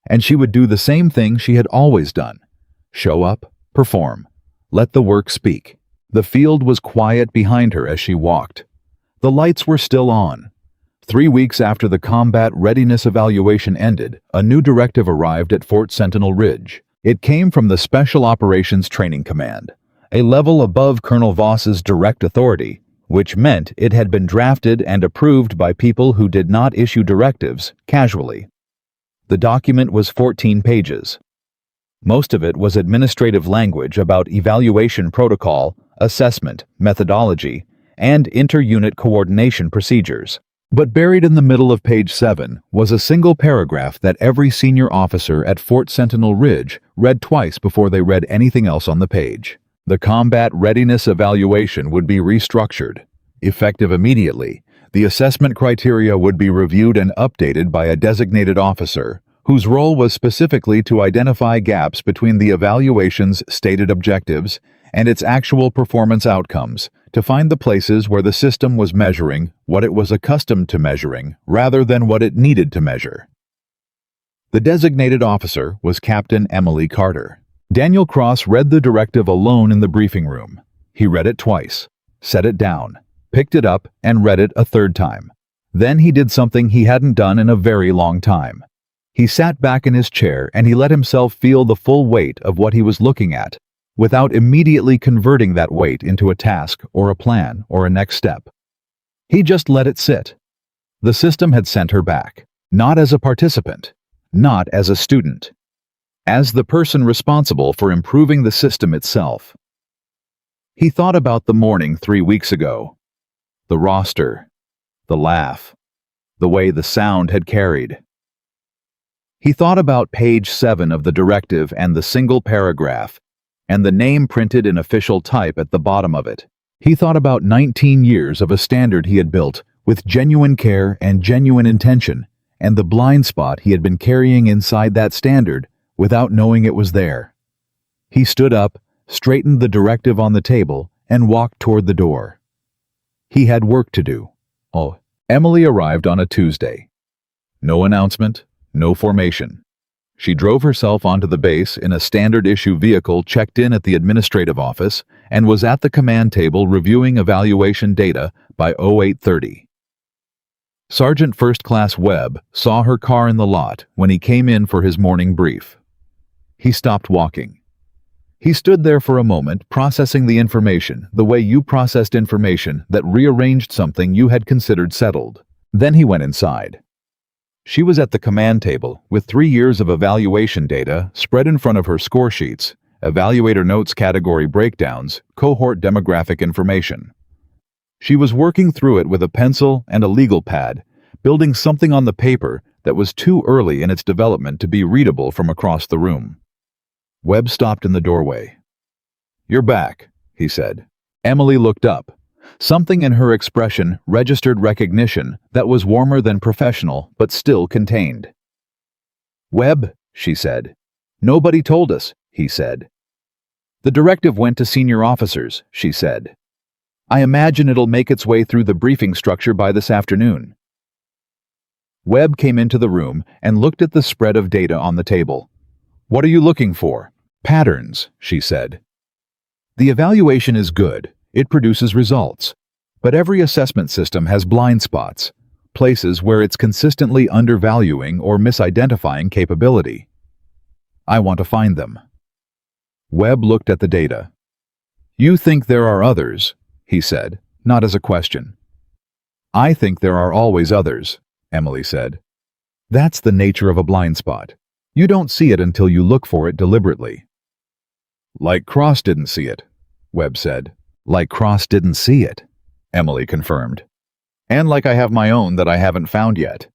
And she would do the same thing she had always done. Show up, perform, let the work speak. The field was quiet behind her as she walked. The lights were still on. 3 weeks after the combat readiness evaluation ended, a new directive arrived at Fort Sentinel Ridge. It came from the Special Operations Training Command, a level above Colonel Voss's direct authority, which meant it had been drafted and approved by people who did not issue directives casually. The document was 14 pages. Most of it was administrative language about evaluation protocol, assessment, methodology, and inter-unit coordination procedures. But buried in the middle of page 7 was a single paragraph that every senior officer at Fort Sentinel Ridge read twice before they read anything else on the page. The combat readiness evaluation would be restructured. Effective immediately, the assessment criteria would be reviewed and updated by a designated officer, whose role was specifically to identify gaps between the evaluation's stated objectives and its actual performance outcomes, to find the places where the system was measuring what it was accustomed to measuring rather than what it needed to measure. The designated officer was Captain Emily Carter. Daniel Cross read the directive alone in the briefing room. He read it twice, set it down, picked it up, and read it a third time. Then he did something he hadn't done in a very long time. He sat back in his chair and he let himself feel the full weight of what he was looking at, without immediately converting that weight into a task or a plan or a next step. He just let it sit. The system had sent her back, not as a participant, not as a student, as the person responsible for improving the system itself. He thought about the morning 3 weeks ago, the roster, the laugh, the way the sound had carried. He thought about page 7 of the directive and the single paragraph, and the name printed in official type at the bottom of it. He thought about 19 years of a standard he had built with genuine care and genuine intention, and the blind spot he had been carrying inside that standard without knowing it was there. He stood up, straightened the directive on the table, and walked toward the door. He had work to do. Emily arrived on a Tuesday. No announcement, no formation. She drove herself onto the base in a standard-issue vehicle, checked in at the administrative office, and was at the command table reviewing evaluation data by 0830. Sergeant First Class Webb saw her car in the lot when he came in for his morning brief. He stopped walking. He stood there for a moment, processing the information the way you processed information that rearranged something you had considered settled. Then he went inside. She was at the command table with 3 years of evaluation data spread in front of her score sheets, evaluator notes, category breakdowns, cohort demographic information. She was working through it with a pencil and a legal pad, building something on the paper that was too early in its development to be readable from across the room. Webb stopped in the doorway. "You're back," he said. Emily looked up. Something in her expression registered recognition that was warmer than professional but still contained. "Webb," she said. "Nobody told us," he said. "The directive went to senior officers," she said. "I imagine it'll make its way through the briefing structure by this afternoon." Webb came into the room and looked at the spread of data on the table. "What are you looking for?" "Patterns," she said. "The evaluation is good. It produces results. But every assessment system has blind spots, places where it's consistently undervaluing or misidentifying capability. I want to find them." Webb looked at the data. "You think there are others," he said, not as a question. "I think there are always others," Emily said. That's the nature of a blind spot. You don't see it until you look for it deliberately. Like Cross didn't see it, Webb said. Like Cross didn't see it, Emily confirmed. And like I have my own that I haven't found yet.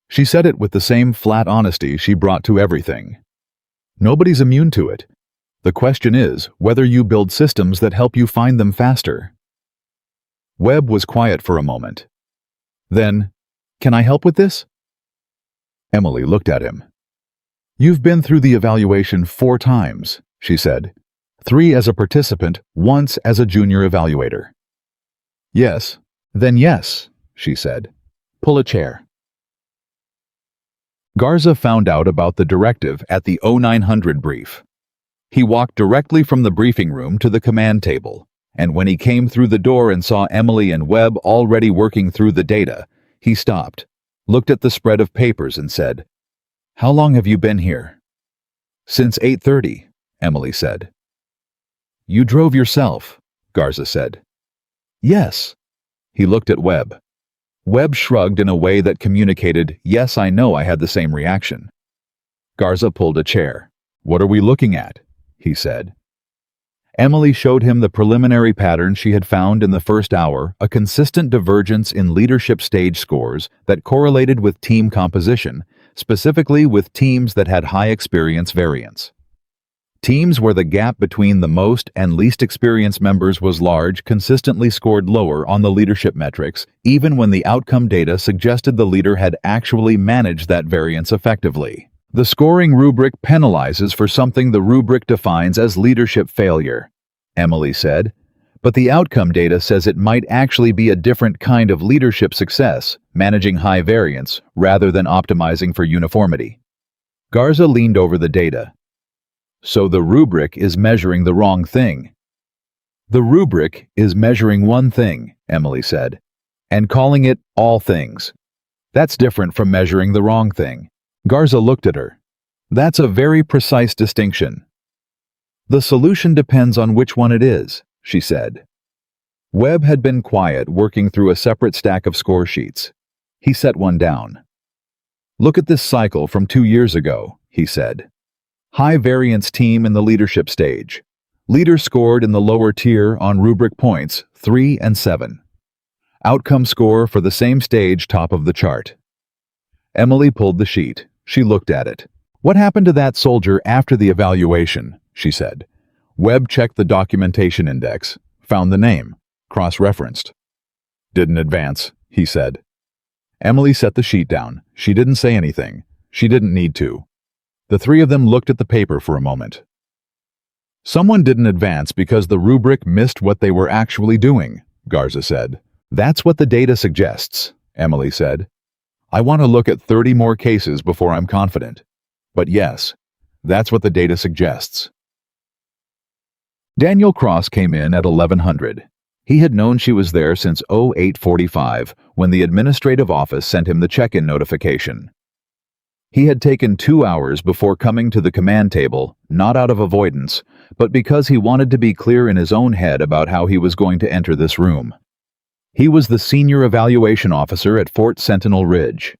She said it with the same flat honesty she brought to everything. Nobody's immune to it. The question is whether you build systems that help you find them faster. Webb was quiet for a moment. Then, "Can I help with this?" Emily looked at him. "You've been through the evaluation 4 times, she said. 3 as a participant, once as a junior evaluator. Yes. Then yes, she said. Pull a chair. Garza found out about the directive at the 0900 brief. He walked directly from the briefing room to the command table, and when he came through the door and saw Emily and Webb already working through the data, he stopped, looked at the spread of papers and said, "How long have you been here?" "Since 8:30, Emily said. "You drove yourself," Garza said. "Yes." He looked at Webb. Webb shrugged in a way that communicated, "Yes, I know." I had the same reaction. Garza pulled a chair. "What are we looking at?" he said. Emily showed him the preliminary pattern she had found in the first hour, a consistent divergence in leadership stage scores that correlated with team composition, specifically with teams that had high experience variance. Teams where the gap between the most and least experienced members was large consistently scored lower on the leadership metrics, even when the outcome data suggested the leader had actually managed that variance effectively. The scoring rubric penalizes for something the rubric defines as leadership failure, Emily said, but the outcome data says it might actually be a different kind of leadership success, managing high variance, rather than optimizing for uniformity. Garza leaned over the data. So the rubric is measuring the wrong thing. The rubric is measuring one thing, Emily said, and calling it all things. That's different from measuring the wrong thing. Garza looked at her. That's a very precise distinction. The solution depends on which one it is, she said. Webb had been quiet, working through a separate stack of score sheets. He set one down. Look at this cycle from 2 years ago, he said. High variance team in the leadership stage. Leader scored in the lower tier on rubric points 3 and 7. Outcome score for the same stage top of the chart. Emily pulled the sheet. She looked at it. What happened to that soldier after the evaluation? She said. Webb checked the documentation index, found the name, cross-referenced. Didn't advance, he said. Emily set the sheet down. She didn't say anything. She didn't need to. The 3 of them looked at the paper for a moment. Someone didn't advance because the rubric missed what they were actually doing, Garza said. That's what the data suggests, Emily said. I want to look at 30 more cases before I'm confident. But yes, that's what the data suggests. Daniel Cross came in at 1100. He had known she was there since 0845 when the administrative office sent him the check-in notification. He had taken 2 hours before coming to the command table, not out of avoidance, but because he wanted to be clear in his own head about how he was going to enter this room. He was the senior evaluation officer at Fort Sentinel Ridge.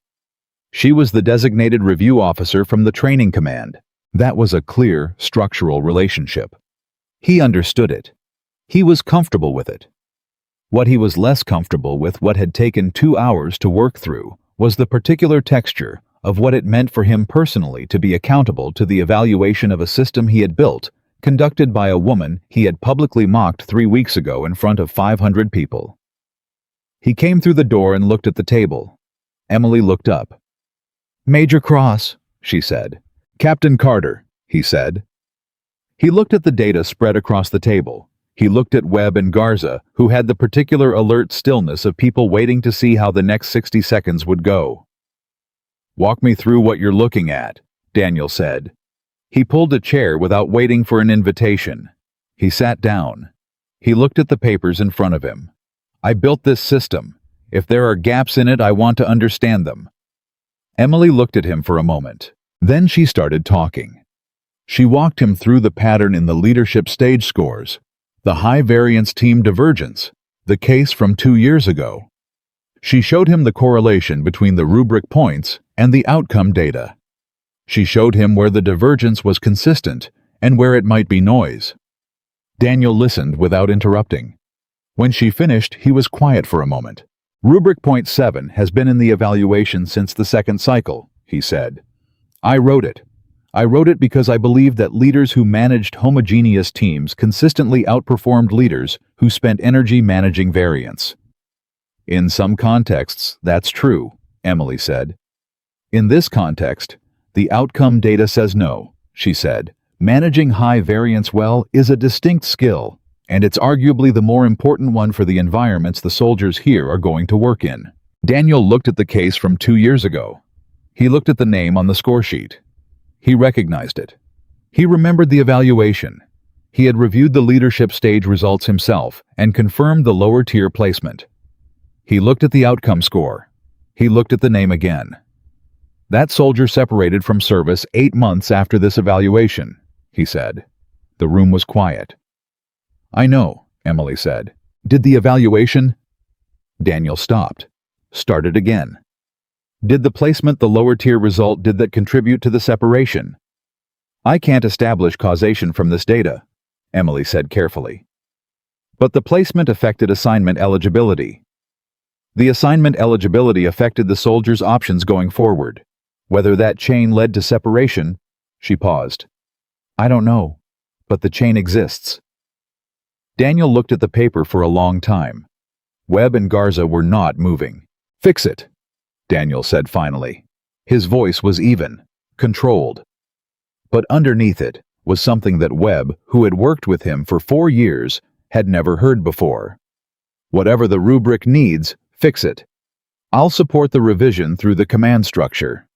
She was the designated review officer from the training command. That was a clear, structural relationship. He understood it. He was comfortable with it. What he was less comfortable with, what had taken 2 hours to work through, was the particular texture of what it meant for him personally to be accountable to the evaluation of a system he had built, conducted by a woman he had publicly mocked 3 weeks ago in front of 500 people. He came through the door and looked at the table. Emily looked up. Major Cross, she said. Captain Carter, he said. He looked at the data spread across the table. He looked at Webb and Garza, who had the particular alert stillness of people waiting to see how the next 60 seconds would go. Walk me through what you're looking at, Daniel said. He pulled a chair without waiting for an invitation. He sat down. He looked at the papers in front of him. I built this system. If there are gaps in it, I want to understand them. Emily looked at him for a moment. Then she started talking. She walked him through the pattern in the leadership stage scores, the high variance team divergence, the case from 2 years ago. She showed him the correlation between the rubric points and the outcome data. She showed him where the divergence was consistent and where it might be noise. Daniel listened without interrupting. When she finished, he was quiet for a moment. Rubric point 7 has been in the evaluation since the second cycle, he said. I wrote it. I wrote it because I believe that leaders who managed homogeneous teams consistently outperformed leaders who spent energy managing variance. In some contexts, that's true, Emily said. In this context, the outcome data says no, she said. Managing high variance well is a distinct skill, and it's arguably the more important one for the environments the soldiers here are going to work in. Daniel looked at the case from 2 years ago. He looked at the name on the score sheet. He recognized it. He remembered the evaluation. He had reviewed the leadership stage results himself and confirmed the lower tier placement. He looked at the outcome score. He looked at the name again. That soldier separated from service 8 months after this evaluation, he said. The room was quiet. I know, Emily said. Did the evaluation? Daniel stopped. Started again. Did the placement the lower tier result did that contribute to the separation? I can't establish causation from this data, Emily said carefully. But the placement affected assignment eligibility. The assignment eligibility affected the soldier's options going forward. Whether that chain led to separation, she paused. I don't know, but the chain exists. Daniel looked at the paper for a long time. Webb and Garza were not moving. Fix it, Daniel said finally. His voice was even, controlled. But underneath it was something that Webb, who had worked with him for 4 years, had never heard before. Whatever the rubric needs, fix it. I'll support the revision through the command structure.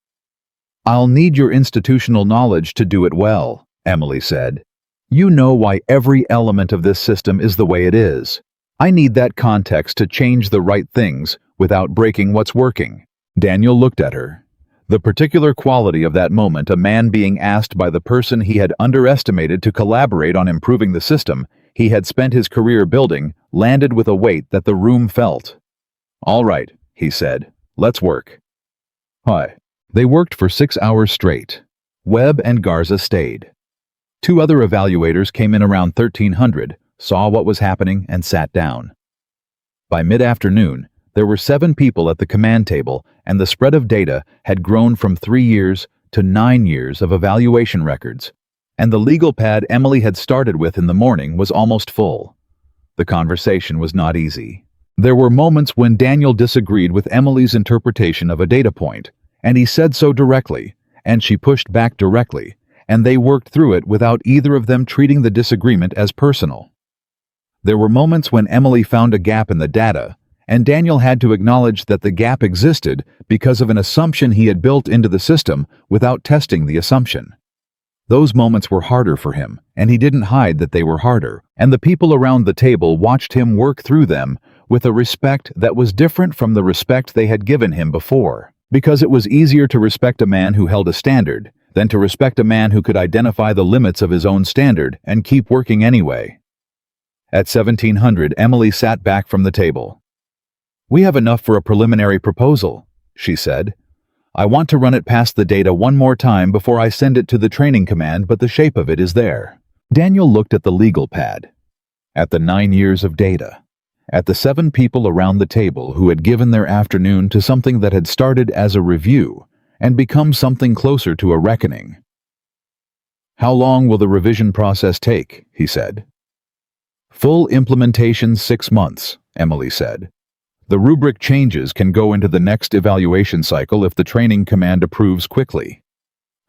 I'll need your institutional knowledge to do it well, Emily said. You know why every element of this system is the way it is. I need that context to change the right things without breaking what's working. Daniel looked at her. The particular quality of that moment, a man being asked by the person he had underestimated to collaborate on improving the system he had spent his career building, landed with a weight that the room felt. All right, he said. Let's work. Hi. They worked for 6 hours straight. Webb and Garza stayed. 2 other evaluators came in around 1300, saw what was happening, and sat down. By mid-afternoon, there were 7 people at the command table, and the spread of data had grown from 3 years to 9 years of evaluation records, and the legal pad Emily had started with in the morning was almost full. The conversation was not easy. There were moments when Daniel disagreed with Emily's interpretation of a data point, and he said so directly, and she pushed back directly, and they worked through it without either of them treating the disagreement as personal. There were moments when Emily found a gap in the data, and Daniel had to acknowledge that the gap existed because of an assumption he had built into the system without testing the assumption. Those moments were harder for him, and he didn't hide that they were harder, and the people around the table watched him work through them with a respect that was different from the respect they had given him before, because it was easier to respect a man who held a standard than to respect a man who could identify the limits of his own standard and keep working anyway. At 1700, Emily sat back from the table. We have enough for a preliminary proposal, she said. I want to run it past the data one more time before I send it to the training command, but the shape of it is there. Daniel looked at the legal pad, at the 9 years of data, at the 7 people around the table who had given their afternoon to something that had started as a review and become something closer to a reckoning. How long will the revision process take? He said. Full implementation 6 months, Emily said. The rubric changes can go into the next evaluation cycle if the training command approves quickly.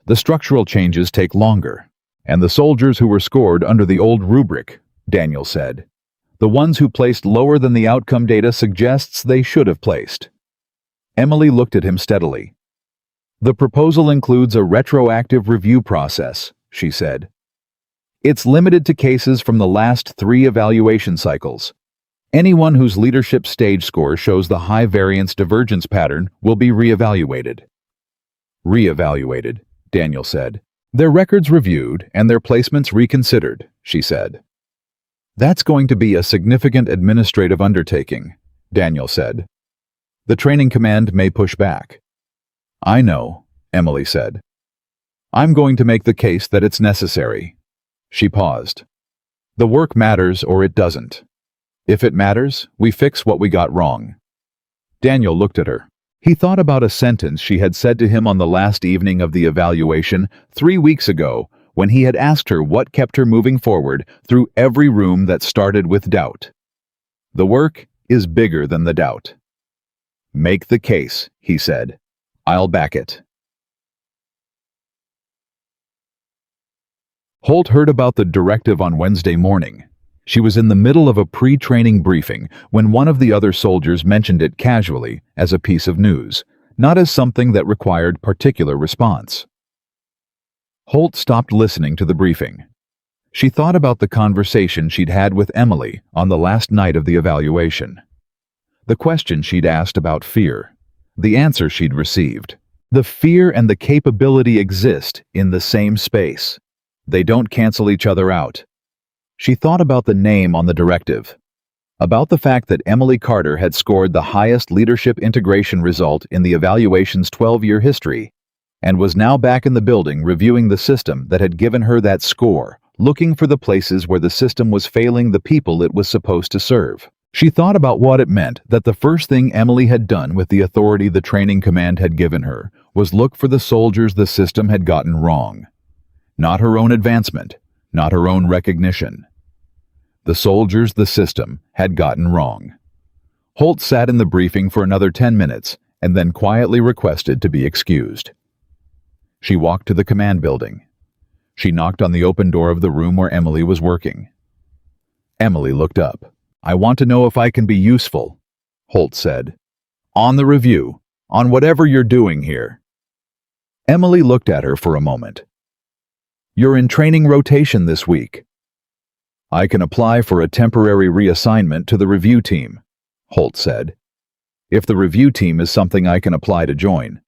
The structural changes take longer, and the soldiers who were scored under the old rubric, Daniel said. The ones who placed lower than the outcome data suggests they should have placed. Emily looked at him steadily. The proposal includes a retroactive review process, she said. It's limited to cases from the last 3 evaluation cycles. Anyone whose leadership stage score shows the high variance divergence pattern will be reevaluated. Reevaluated, Daniel said. Their records reviewed and their placements reconsidered, she said. That's going to be a significant administrative undertaking, Daniel said. The training command may push back. I know, Emily said. I'm going to make the case that it's necessary. She paused. The work matters or it doesn't. If it matters, we fix what we got wrong. Daniel looked at her. He thought about a sentence she had said to him on the last evening of the evaluation 3 weeks ago when he had asked her what kept her moving forward through every room that started with doubt. The work is bigger than the doubt. Make the case, he said. I'll back it. Holt heard about the directive on Wednesday morning. She was in the middle of a pre-training briefing when one of the other soldiers mentioned it casually as a piece of news, not as something that required particular response. Holt stopped listening to the briefing. She thought about the conversation she'd had with Emily on the last night of the evaluation. The question she'd asked about fear, the answer she'd received. The fear and the capability exist in the same space. They don't cancel each other out. She thought about the name on the directive, about the fact that Emily Carter had scored the highest leadership integration result in the evaluation's 12-year history, and was now back in the building reviewing the system that had given her that score, looking for the places where the system was failing the people it was supposed to serve. She thought about what it meant that the first thing Emily had done with the authority the training command had given her was look for the soldiers the system had gotten wrong. Not her own advancement, not her own recognition. The soldiers the system had gotten wrong. Holt sat in the briefing for another 10 minutes and then quietly requested to be excused. She walked to the command building. She knocked on the open door of the room where Emily was working. Emily looked up. I want to know if I can be useful, Holt said. On the review, on whatever you're doing here. Emily looked at her for a moment. You're in training rotation this week. I can apply for a temporary reassignment to the review team, Holt said. If the review team is something I can apply to join.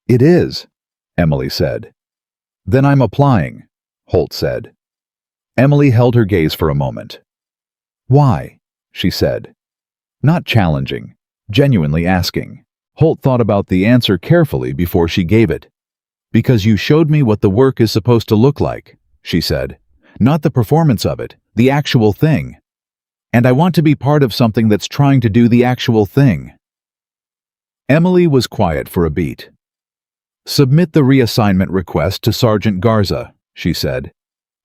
It is, Emily said. Then I'm applying, Holt said. Emily held her gaze for a moment. Why? She said. Not challenging, genuinely asking. Holt thought about the answer carefully before she gave it. Because you showed me what the work is supposed to look like, she said. Not the performance of it, the actual thing. And I want to be part of something that's trying to do the actual thing. Emily was quiet for a beat. Submit the reassignment request to Sergeant Garza, she said.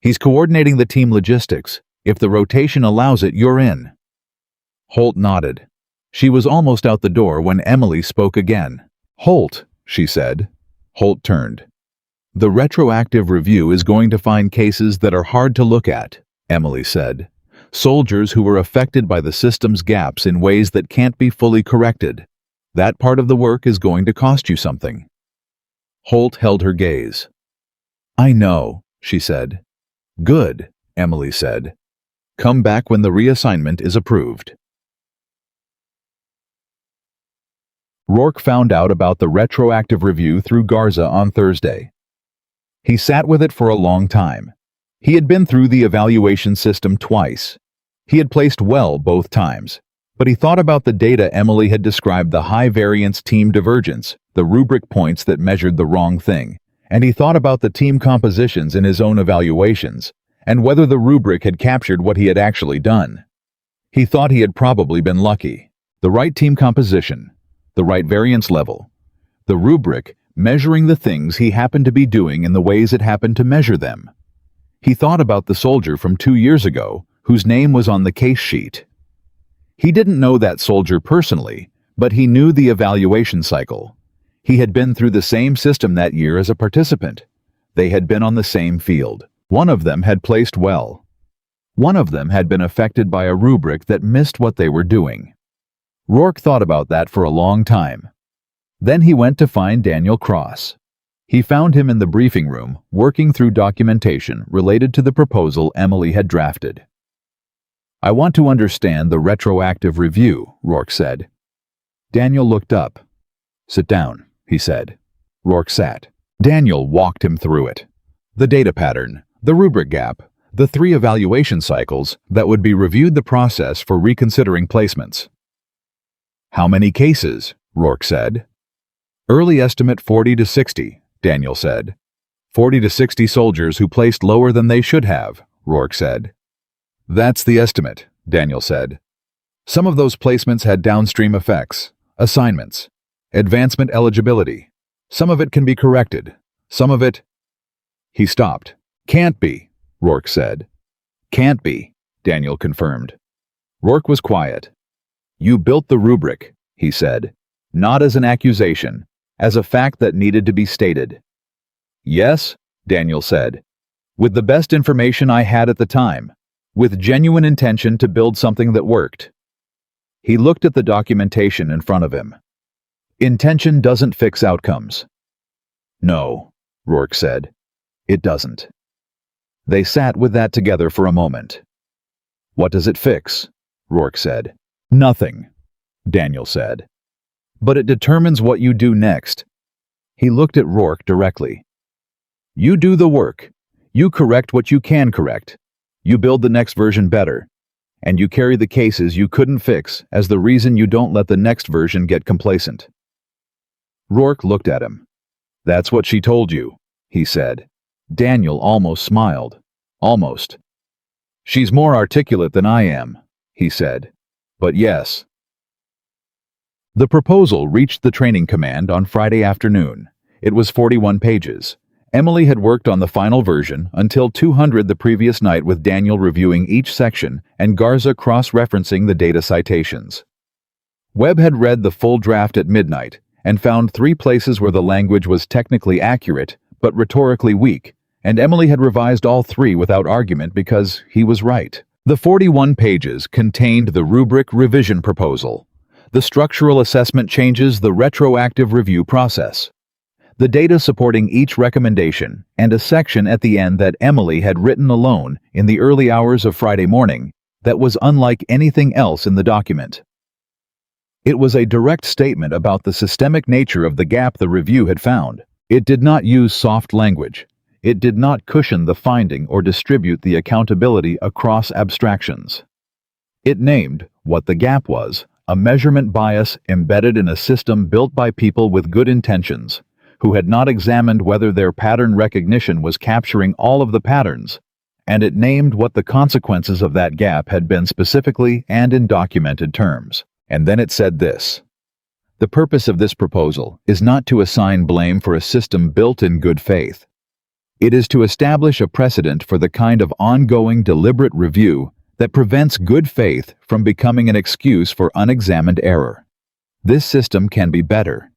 He's coordinating the team logistics. If the rotation allows it, you're in. Holt nodded. She was almost out the door when Emily spoke again. Holt, she said. Holt turned. The retroactive review is going to find cases that are hard to look at, Emily said. Soldiers who were affected by the system's gaps in ways that can't be fully corrected. That part of the work is going to cost you something. Holt held her gaze. I know, she said. Good, Emily said. Come back when the reassignment is approved. Rourke found out about the retroactive review through Garza on Thursday. He sat with it for a long time. He had been through the evaluation system twice. He had placed well both times, but he thought about the data Emily had described, the high-variance team divergence, the rubric points that measured the wrong thing, and he thought about the team compositions in his own evaluations, and whether the rubric had captured what he had actually done. He thought he had probably been lucky. The right team composition, the right variance level, the rubric measuring the things he happened to be doing in the ways it happened to measure them. He thought about the soldier from 2 years ago whose name was on the case sheet. He didn't know that soldier personally, but he knew the evaluation cycle. He had been through the same system that year as a participant. They had been on the same field. One of them had placed well. One of them had been affected by a rubric that missed what they were doing. Rourke thought about that for a long time. Then he went to find Daniel Cross. He found him in the briefing room, working through documentation related to the proposal Emily had drafted. I want to understand the retroactive review, Rourke said. Daniel looked up. Sit down, he said. Rourke sat. Daniel walked him through it. The data pattern, the rubric gap, the 3 evaluation cycles that would be reviewed, the process for reconsidering placements. How many cases? Rourke said. Early estimate 40 to 60, Daniel said. 40 to 60 soldiers who placed lower than they should have, Rourke said. That's the estimate, Daniel said. Some of those placements had downstream effects, assignments, advancement eligibility. Some of it can be corrected. Some of it... He stopped. Can't be, Rourke said. Can't be, Daniel confirmed. Rourke was quiet. You built the rubric, he said, not as an accusation, as a fact that needed to be stated. Yes, Daniel said, with the best information I had at the time, with genuine intention to build something that worked. He looked at the documentation in front of him. Intention doesn't fix outcomes. No, Rourke said, it doesn't. They sat with that together for a moment. What does it fix? Rourke said. Nothing, Daniel said. But it determines what you do next. He looked at Rourke directly. You do the work. You correct what you can correct. You build the next version better. And you carry the cases you couldn't fix as the reason you don't let the next version get complacent. Rourke looked at him. That's what she told you, he said. Daniel almost smiled. Almost. She's more articulate than I am, he said. But yes. The proposal reached the training command on Friday afternoon. It was 41 pages. Emily had worked on the final version until 200 the previous night with Daniel reviewing each section and Garza cross-referencing the data citations. Webb had read the full draft at midnight and found 3 places where the language was technically accurate but rhetorically weak, and Emily had revised all 3 without argument because he was right. The 41 pages contained the rubric revision proposal, the structural assessment changes, the retroactive review process, the data supporting each recommendation, and a section at the end that Emily had written alone in the early hours of Friday morning that was unlike anything else in the document. It was a direct statement about the systemic nature of the gap the review had found. It did not use soft language. It did not cushion the finding or distribute the accountability across abstractions. It named what the gap was, a measurement bias embedded in a system built by people with good intentions, who had not examined whether their pattern recognition was capturing all of the patterns, and it named what the consequences of that gap had been specifically and in documented terms. And then it said this: the purpose of this proposal is not to assign blame for a system built in good faith. It is to establish a precedent for the kind of ongoing deliberate review that prevents good faith from becoming an excuse for unexamined error. This system can be better.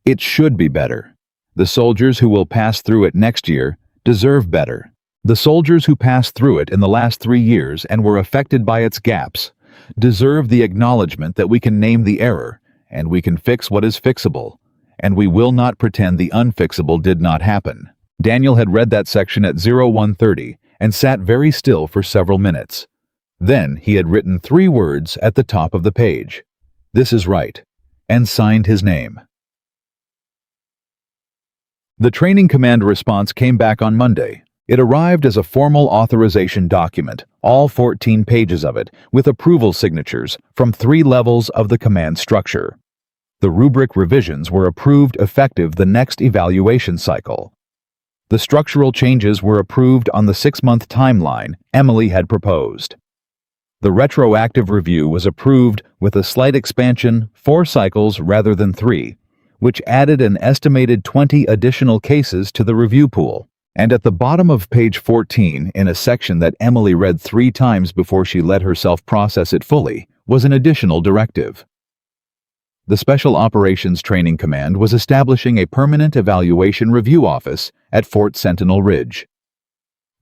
It should be better. The soldiers who will pass through it next year deserve better. The soldiers who passed through it in the last 3 years and were affected by its gaps deserve the acknowledgement that we can name the error, and we can fix what is fixable, and we will not pretend the unfixable did not happen. Daniel had read that section at 01:30 and sat very still for several minutes. Then he had written 3 words at the top of the page: "This is right," and signed his name. The training command response came back on Monday. It arrived as a formal authorization document, all 14 pages of it, with approval signatures from 3 levels of the command structure. The rubric revisions were approved effective the next evaluation cycle. The structural changes were approved on the 6-month timeline Emily had proposed. The retroactive review was approved with a slight expansion, 4 cycles rather than 3, which added an estimated 20 additional cases to the review pool. And at the bottom of page 14, in a section that Emily read 3 times before she let herself process it fully, was an additional directive. The Special Operations Training Command was establishing a permanent evaluation review office at Fort Sentinel Ridge.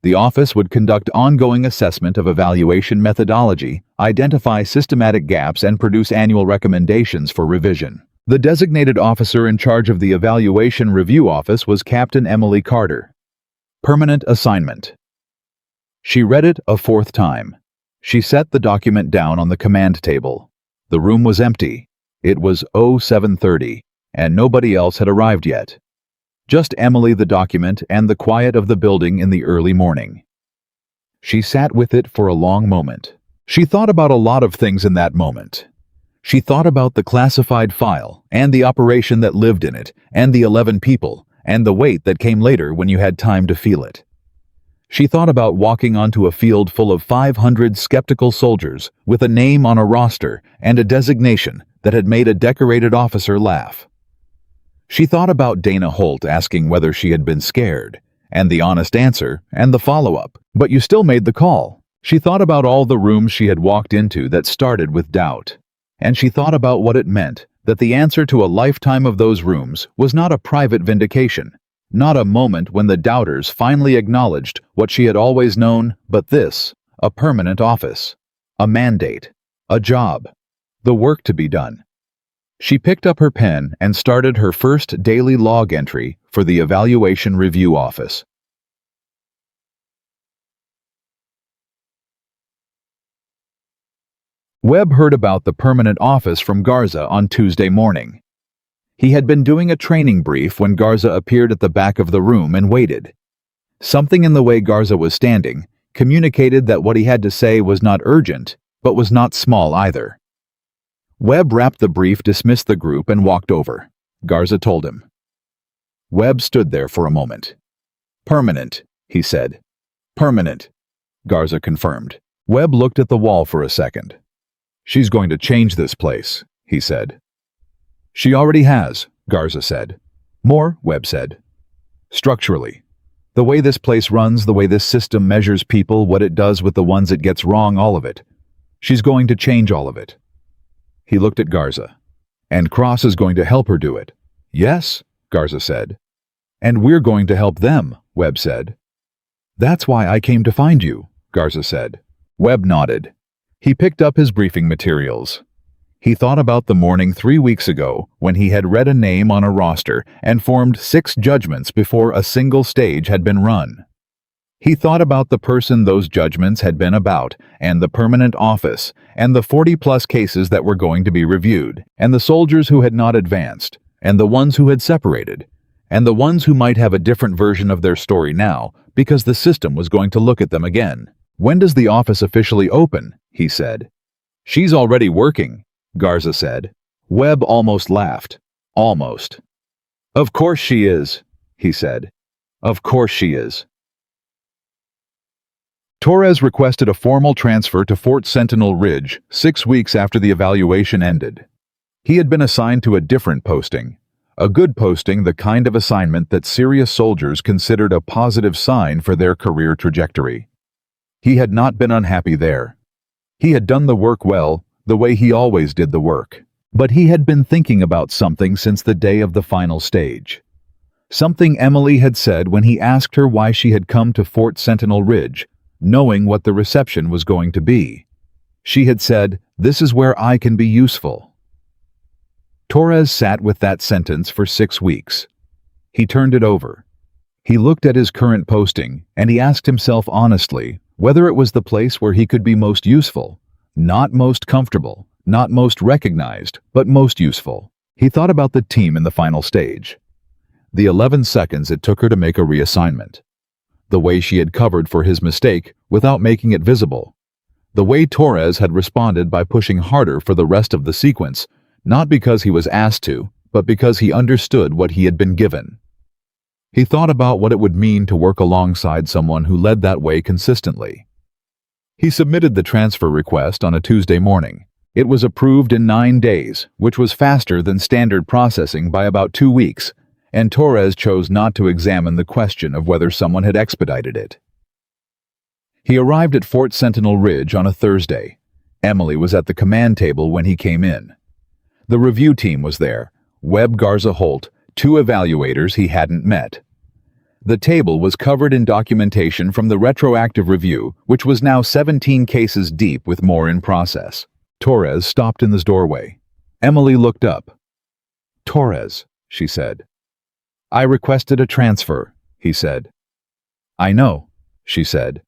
The office would conduct ongoing assessment of evaluation methodology, identify systematic gaps, and produce annual recommendations for revision. The designated officer in charge of the Evaluation Review Office was Captain Emily Carter. Permanent assignment. She read it a 4th time. She set the document down on the command table. The room was empty. It was 07:30, and nobody else had arrived yet. Just Emily, the document, and the quiet of the building in the early morning. She sat with it for a long moment. She thought about a lot of things in that moment. She thought about the classified file, and the operation that lived in it, and the 11 people, and the weight that came later when you had time to feel it. She thought about walking onto a field full of 500 skeptical soldiers with a name on a roster and a designation that had made a decorated officer laugh. She thought about Dana Holt asking whether she had been scared, and the honest answer, and the follow-up, "But you still made the call." She thought about all the rooms she had walked into that started with doubt, and she thought about what it meant that the answer to a lifetime of those rooms was not a private vindication, not a moment when the doubters finally acknowledged what she had always known, but this, a permanent office, a mandate, a job, the work to be done. She picked up her pen and started her first daily log entry for the Evaluation Review Office. Webb heard about the permanent office from Garza on Tuesday morning. He had been doing a training brief when Garza appeared at the back of the room and waited. Something in the way Garza was standing communicated that what he had to say was not urgent, but was not small either. Webb wrapped the brief, dismissed the group, and walked over. Garza told him. Webb stood there for a moment. "Permanent," he said. "Permanent," Garza confirmed. Webb looked at the wall for a second. "She's going to change this place," he said. "She already has," Garza said. "More," Webb said. "Structurally. The way this place runs, the way this system measures people, what it does with the ones it gets wrong, all of it. She's going to change all of it." He looked at Garza. "And Cross is going to help her do it." "Yes," Garza said. "And we're going to help them," Webb said. "That's why I came to find you," Garza said. Webb nodded. He picked up his briefing materials. He thought about the morning 3 weeks ago when he had read a name on a roster and formed 6 judgments before a single stage had been run. He thought about the person those judgments had been about, and the permanent office, and the 40-plus cases that were going to be reviewed, and the soldiers who had not advanced, and the ones who had separated, and the ones who might have a different version of their story now because the system was going to look at them again. "When does the office officially open?" he said. "She's already working," Garza said. Webb almost laughed. Almost. "Of course she is," he said. "Of course she is." Torres requested a formal transfer to Fort Sentinel Ridge 6 weeks after the evaluation ended. He had been assigned to a different posting, a good posting, the kind of assignment that serious soldiers considered a positive sign for their career trajectory. He had not been unhappy there. He had done the work well, the way he always did the work. But he had been thinking about something since the day of the final stage. Something Emily had said when he asked her why she had come to Fort Sentinel Ridge, knowing what the reception was going to be. She had said, "This is where I can be useful." Torres sat with that sentence for 6 weeks. He turned it over. He looked at his current posting, and he asked himself honestly whether it was the place where he could be most useful, not most comfortable, not most recognized, but most useful. He thought about the team in the final stage. The 11 seconds it took her to make a reassignment. The way she had covered for his mistake without making it visible. The way Torres had responded by pushing harder for the rest of the sequence, not because he was asked to, but because he understood what he had been given. He thought about what it would mean to work alongside someone who led that way consistently. He submitted the transfer request on a Tuesday morning. It was approved in 9 days, which was faster than standard processing by about 2 weeks, and Torres chose not to examine the question of whether someone had expedited it. He arrived at Fort Sentinel Ridge on a Thursday. Emily was at the command table when he came in. The review team was there, Webb, Garza, Holt, 2 evaluators he hadn't met. The table was covered in documentation from the retroactive review, which was now 17 cases deep with more in process. Torres stopped in the doorway. Emily looked up. "Torres," she said. "I requested a transfer," he said. "I know," she said.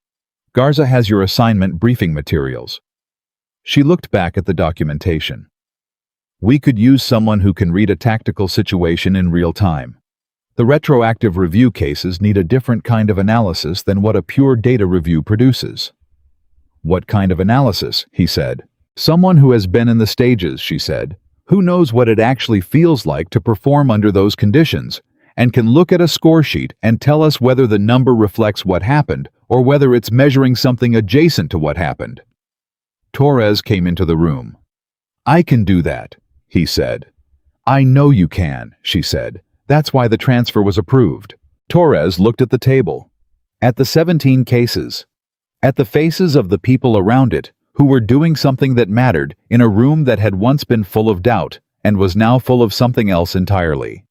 "Garza has your assignment briefing materials." She looked back at the documentation. "We could use someone who can read a tactical situation in real time. The retroactive review cases need a different kind of analysis than what a pure data review produces." "What kind of analysis?" he said. Someone who has been in the stages, she said, who knows what it actually feels like to perform under those conditions, and can look at a score sheet and tell us whether the number reflects what happened or whether it's measuring something adjacent to what happened. Torres came into the room. I can do that, he said. I know you can, she said. That's why the transfer was approved. Torres looked at the table, at the 17 cases, at the faces of the people around it who were doing something that mattered in a room that had once been full of doubt and was now full of something else entirely.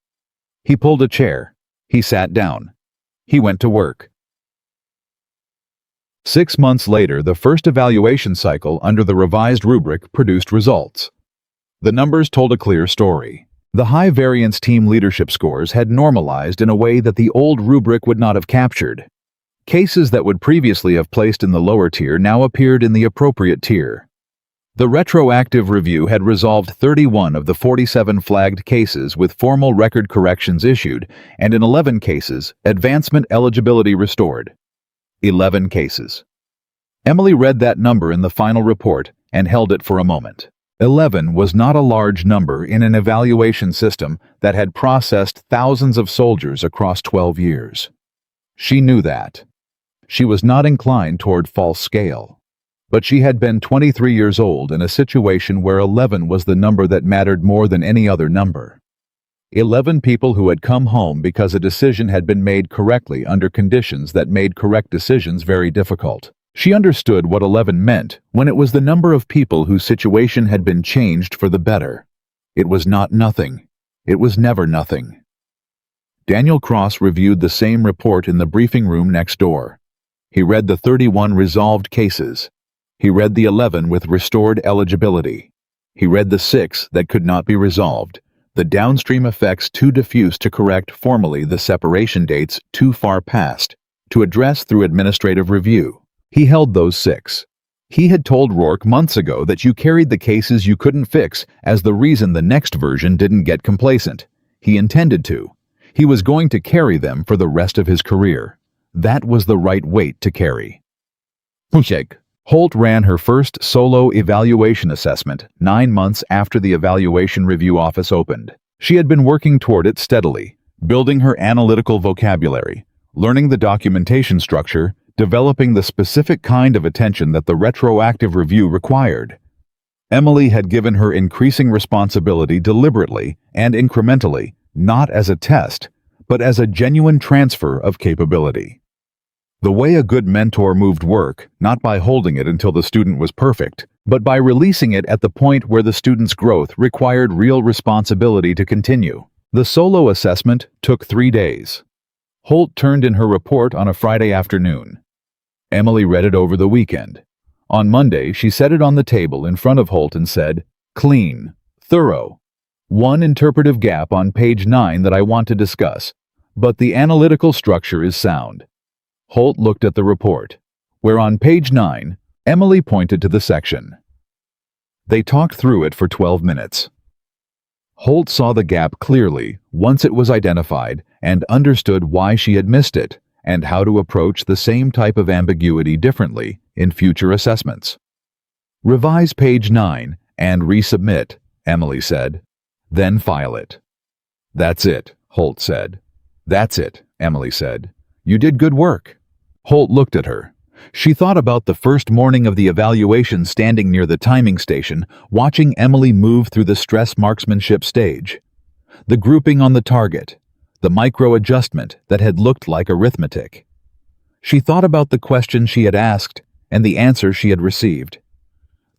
He pulled a chair. He sat down. He went to work. 6 months later, the first evaluation cycle under the revised rubric produced results. The numbers told a clear story. The high-variance team leadership scores had normalized in a way that the old rubric would not have captured. Cases that would previously have placed in the lower tier now appeared in the appropriate tier. The retroactive review had resolved 31 of the 47 flagged cases with formal record corrections issued, and in 11 cases, advancement eligibility restored. 11 cases. Emily read that number in the final report and held it for a moment. 11 was not a large number in an evaluation system that had processed thousands of soldiers across 12 years. She knew that. She was not inclined toward false scale. But she had been 23 years old in a situation where 11 was the number that mattered more than any other number. 11 people who had come home because a decision had been made correctly under conditions that made correct decisions very difficult. She understood what 11 meant when it was the number of people whose situation had been changed for the better. It was not nothing. It was never nothing. Daniel Cross reviewed the same report in the briefing room next door. He read the 31 resolved cases. He read the 11 with restored eligibility. He read the 6 that could not be resolved, the downstream effects too diffuse to correct formally, the separation dates too far past, to address through administrative review. He held those 6. He had told Rourke months ago that you carried the cases you couldn't fix as the reason the next version didn't get complacent. He intended to. He was going to carry them for the rest of his career. That was the right weight to carry. Holt ran her first solo evaluation assessment 9 months after the evaluation review office opened. She had been working toward it steadily, building her analytical vocabulary, learning the documentation structure, developing the specific kind of attention that the retroactive review required. Emily had given her increasing responsibility deliberately and incrementally, not as a test, but as a genuine transfer of capability. The way a good mentor moved work, not by holding it until the student was perfect, but by releasing it at the point where the student's growth required real responsibility to continue. The solo assessment took 3 days. Holt turned in her report on a Friday afternoon. Emily read it over the weekend. On Monday, she set it on the table in front of Holt and said, "Clean, thorough. One interpretive gap on page 9 that I want to discuss, but the analytical structure is sound." Holt looked at the report, where on page 9, Emily pointed to the section. They talked through it for 12 minutes. Holt saw the gap clearly once it was identified and understood why she had missed it and how to approach the same type of ambiguity differently in future assessments. "Revise page 9 and resubmit," Emily said. "Then file it." "That's it," Holt said. "That's it," Emily said. "You did good work." Holt looked at her. She thought about the first morning of the evaluation standing near the timing station, watching Emily move through the stress marksmanship stage. The grouping on the target, the micro-adjustment that had looked like arithmetic. She thought about the question she had asked and the answer she had received.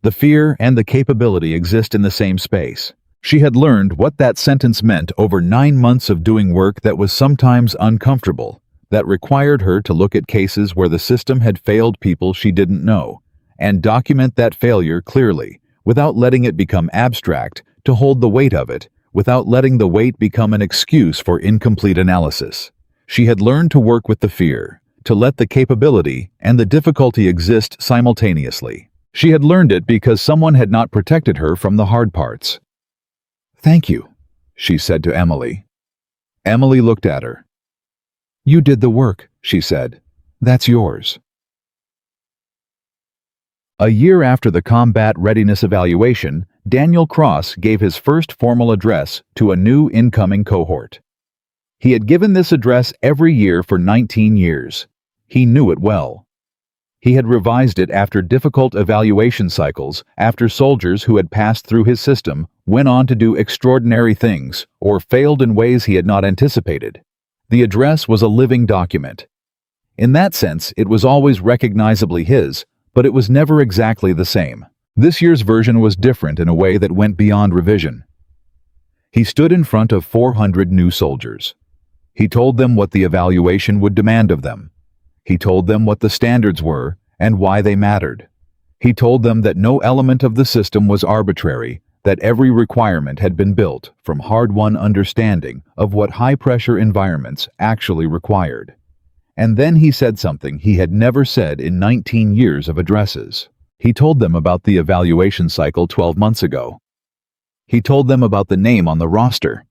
The fear and the capability exist in the same space. She had learned what that sentence meant over 9 months of doing work that was sometimes uncomfortable, that required her to look at cases where the system had failed people she didn't know, and document that failure clearly, without letting it become abstract, to hold the weight of it, without letting the weight become an excuse for incomplete analysis. She had learned to work with the fear, to let the capability and the difficulty exist simultaneously. She had learned it because someone had not protected her from the hard parts. "Thank you," she said to Emily. Emily looked at her. "You did the work," she said. "That's yours." A year after the combat readiness evaluation, Daniel Cross gave his first formal address to a new incoming cohort. He had given this address every year for 19 years. He knew it well. He had revised it after difficult evaluation cycles, after soldiers who had passed through his system went on to do extraordinary things or failed in ways he had not anticipated. The address was a living document. In that sense, it was always recognizably his, but it was never exactly the same. This year's version was different in a way that went beyond revision. He stood in front of 400 new soldiers. He told them what the evaluation would demand of them. He told them what the standards were and why they mattered. He told them that no element of the system was arbitrary, that every requirement had been built from hard-won understanding of what high-pressure environments actually required. And then he said something he had never said in 19 years of addresses. He told them about the evaluation cycle 12 months ago. He told them about the name on the roster,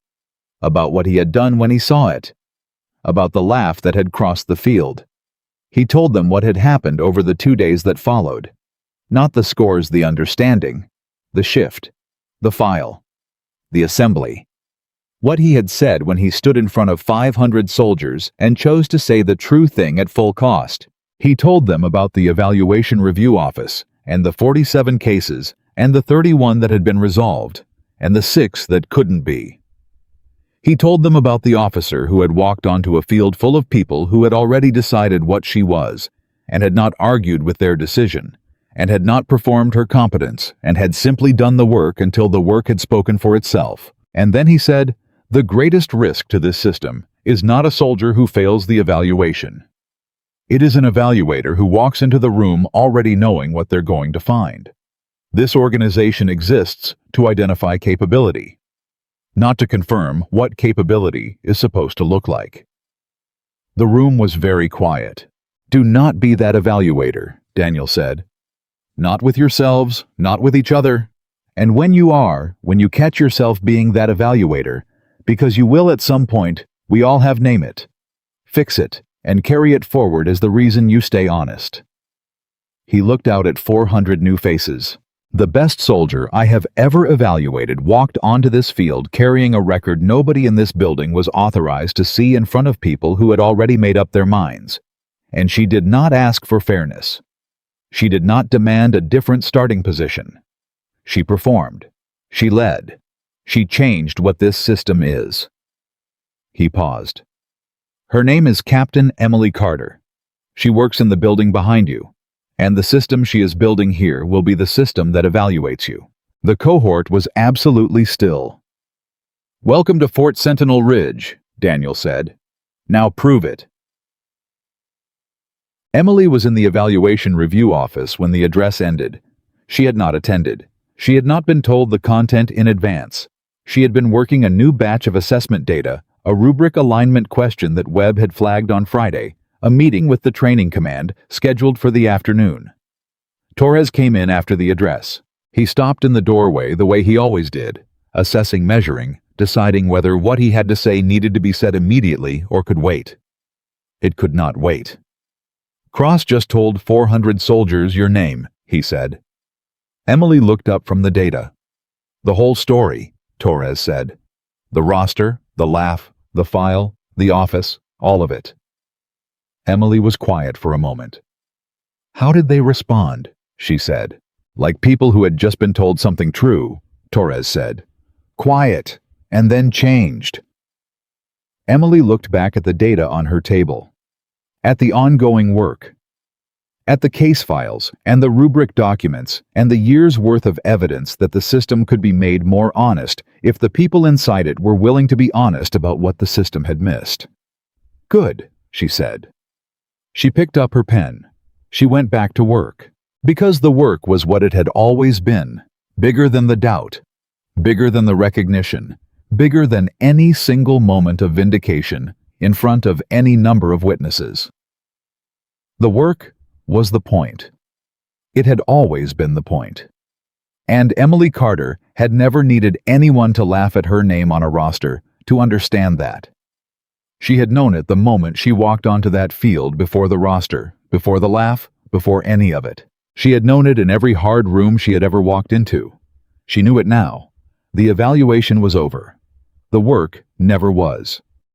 about what he had done when he saw it, about the laugh that had crossed the field. He told them what had happened over the 2 days that followed. Not the scores, the understanding, the shift, the file, the assembly. What he had said when he stood in front of 500 soldiers and chose to say the true thing at full cost. He told them about the Evaluation Review Office and the 47 cases and the 31 that had been resolved and the 6 that couldn't be. He told them about the officer who had walked onto a field full of people who had already decided what she was and had not argued with their decision and had not performed her competence and had simply done the work until the work had spoken for itself. And then he said, "The greatest risk to this system is not a soldier who fails the evaluation. It is an evaluator who walks into the room already knowing what they're going to find. This organization exists to identify capability, not to confirm what capability is supposed to look like." The room was very quiet. "Do not be that evaluator," Daniel said. "Not with yourselves, not with each other. And when you catch yourself being that evaluator, because you will at some point, we all have name it. Fix it and carry it forward as the reason you stay honest." He looked out at 400 new faces. "The best soldier I have ever evaluated walked onto this field carrying a record nobody in this building was authorized to see in front of people who had already made up their minds. And she did not ask for fairness. She did not demand a different starting position. She performed. She led. She changed what this system is." He paused. "Her name is Captain Emily Carter. She works in the building behind you. And the system she is building here will be the system that evaluates you." The cohort was absolutely still. "Welcome to Fort Sentinel Ridge," Daniel said. "Now prove it." Emily was in the Evaluation Review Office when the address ended. She had not attended. She had not been told the content in advance. She had been working a new batch of assessment data, a rubric alignment question that Webb had flagged on Friday, a meeting with the training command scheduled for the afternoon. Torres came in after the address. He stopped in the doorway the way he always did, assessing, measuring, deciding whether what he had to say needed to be said immediately or could wait. It could not wait. "Cross just told 400 soldiers your name," he said. Emily looked up from the data. "The whole story," Torres said. "The roster, the laugh, the file, the office, all of it." Emily was quiet for a moment. "How did they respond?" she said. "Like people who had just been told something true," Torres said. "Quiet, and then changed." Emily looked back at the data on her table. At the ongoing work. At the case files and the rubric documents and the year's worth of evidence that the system could be made more honest if the people inside it were willing to be honest about what the system had missed. "Good," she said. She picked up her pen. She went back to work. Because the work was what it had always been, bigger than the doubt, bigger than the recognition, bigger than any single moment of vindication in front of any number of witnesses. The work was the point. It had always been the point. And Emily Carter had never needed anyone to laugh at her name on a roster to understand that. She had known it the moment she walked onto that field, before the roster, before the laugh, before any of it. She had known it in every hard room she had ever walked into. She knew it now. The evaluation was over. The work never was.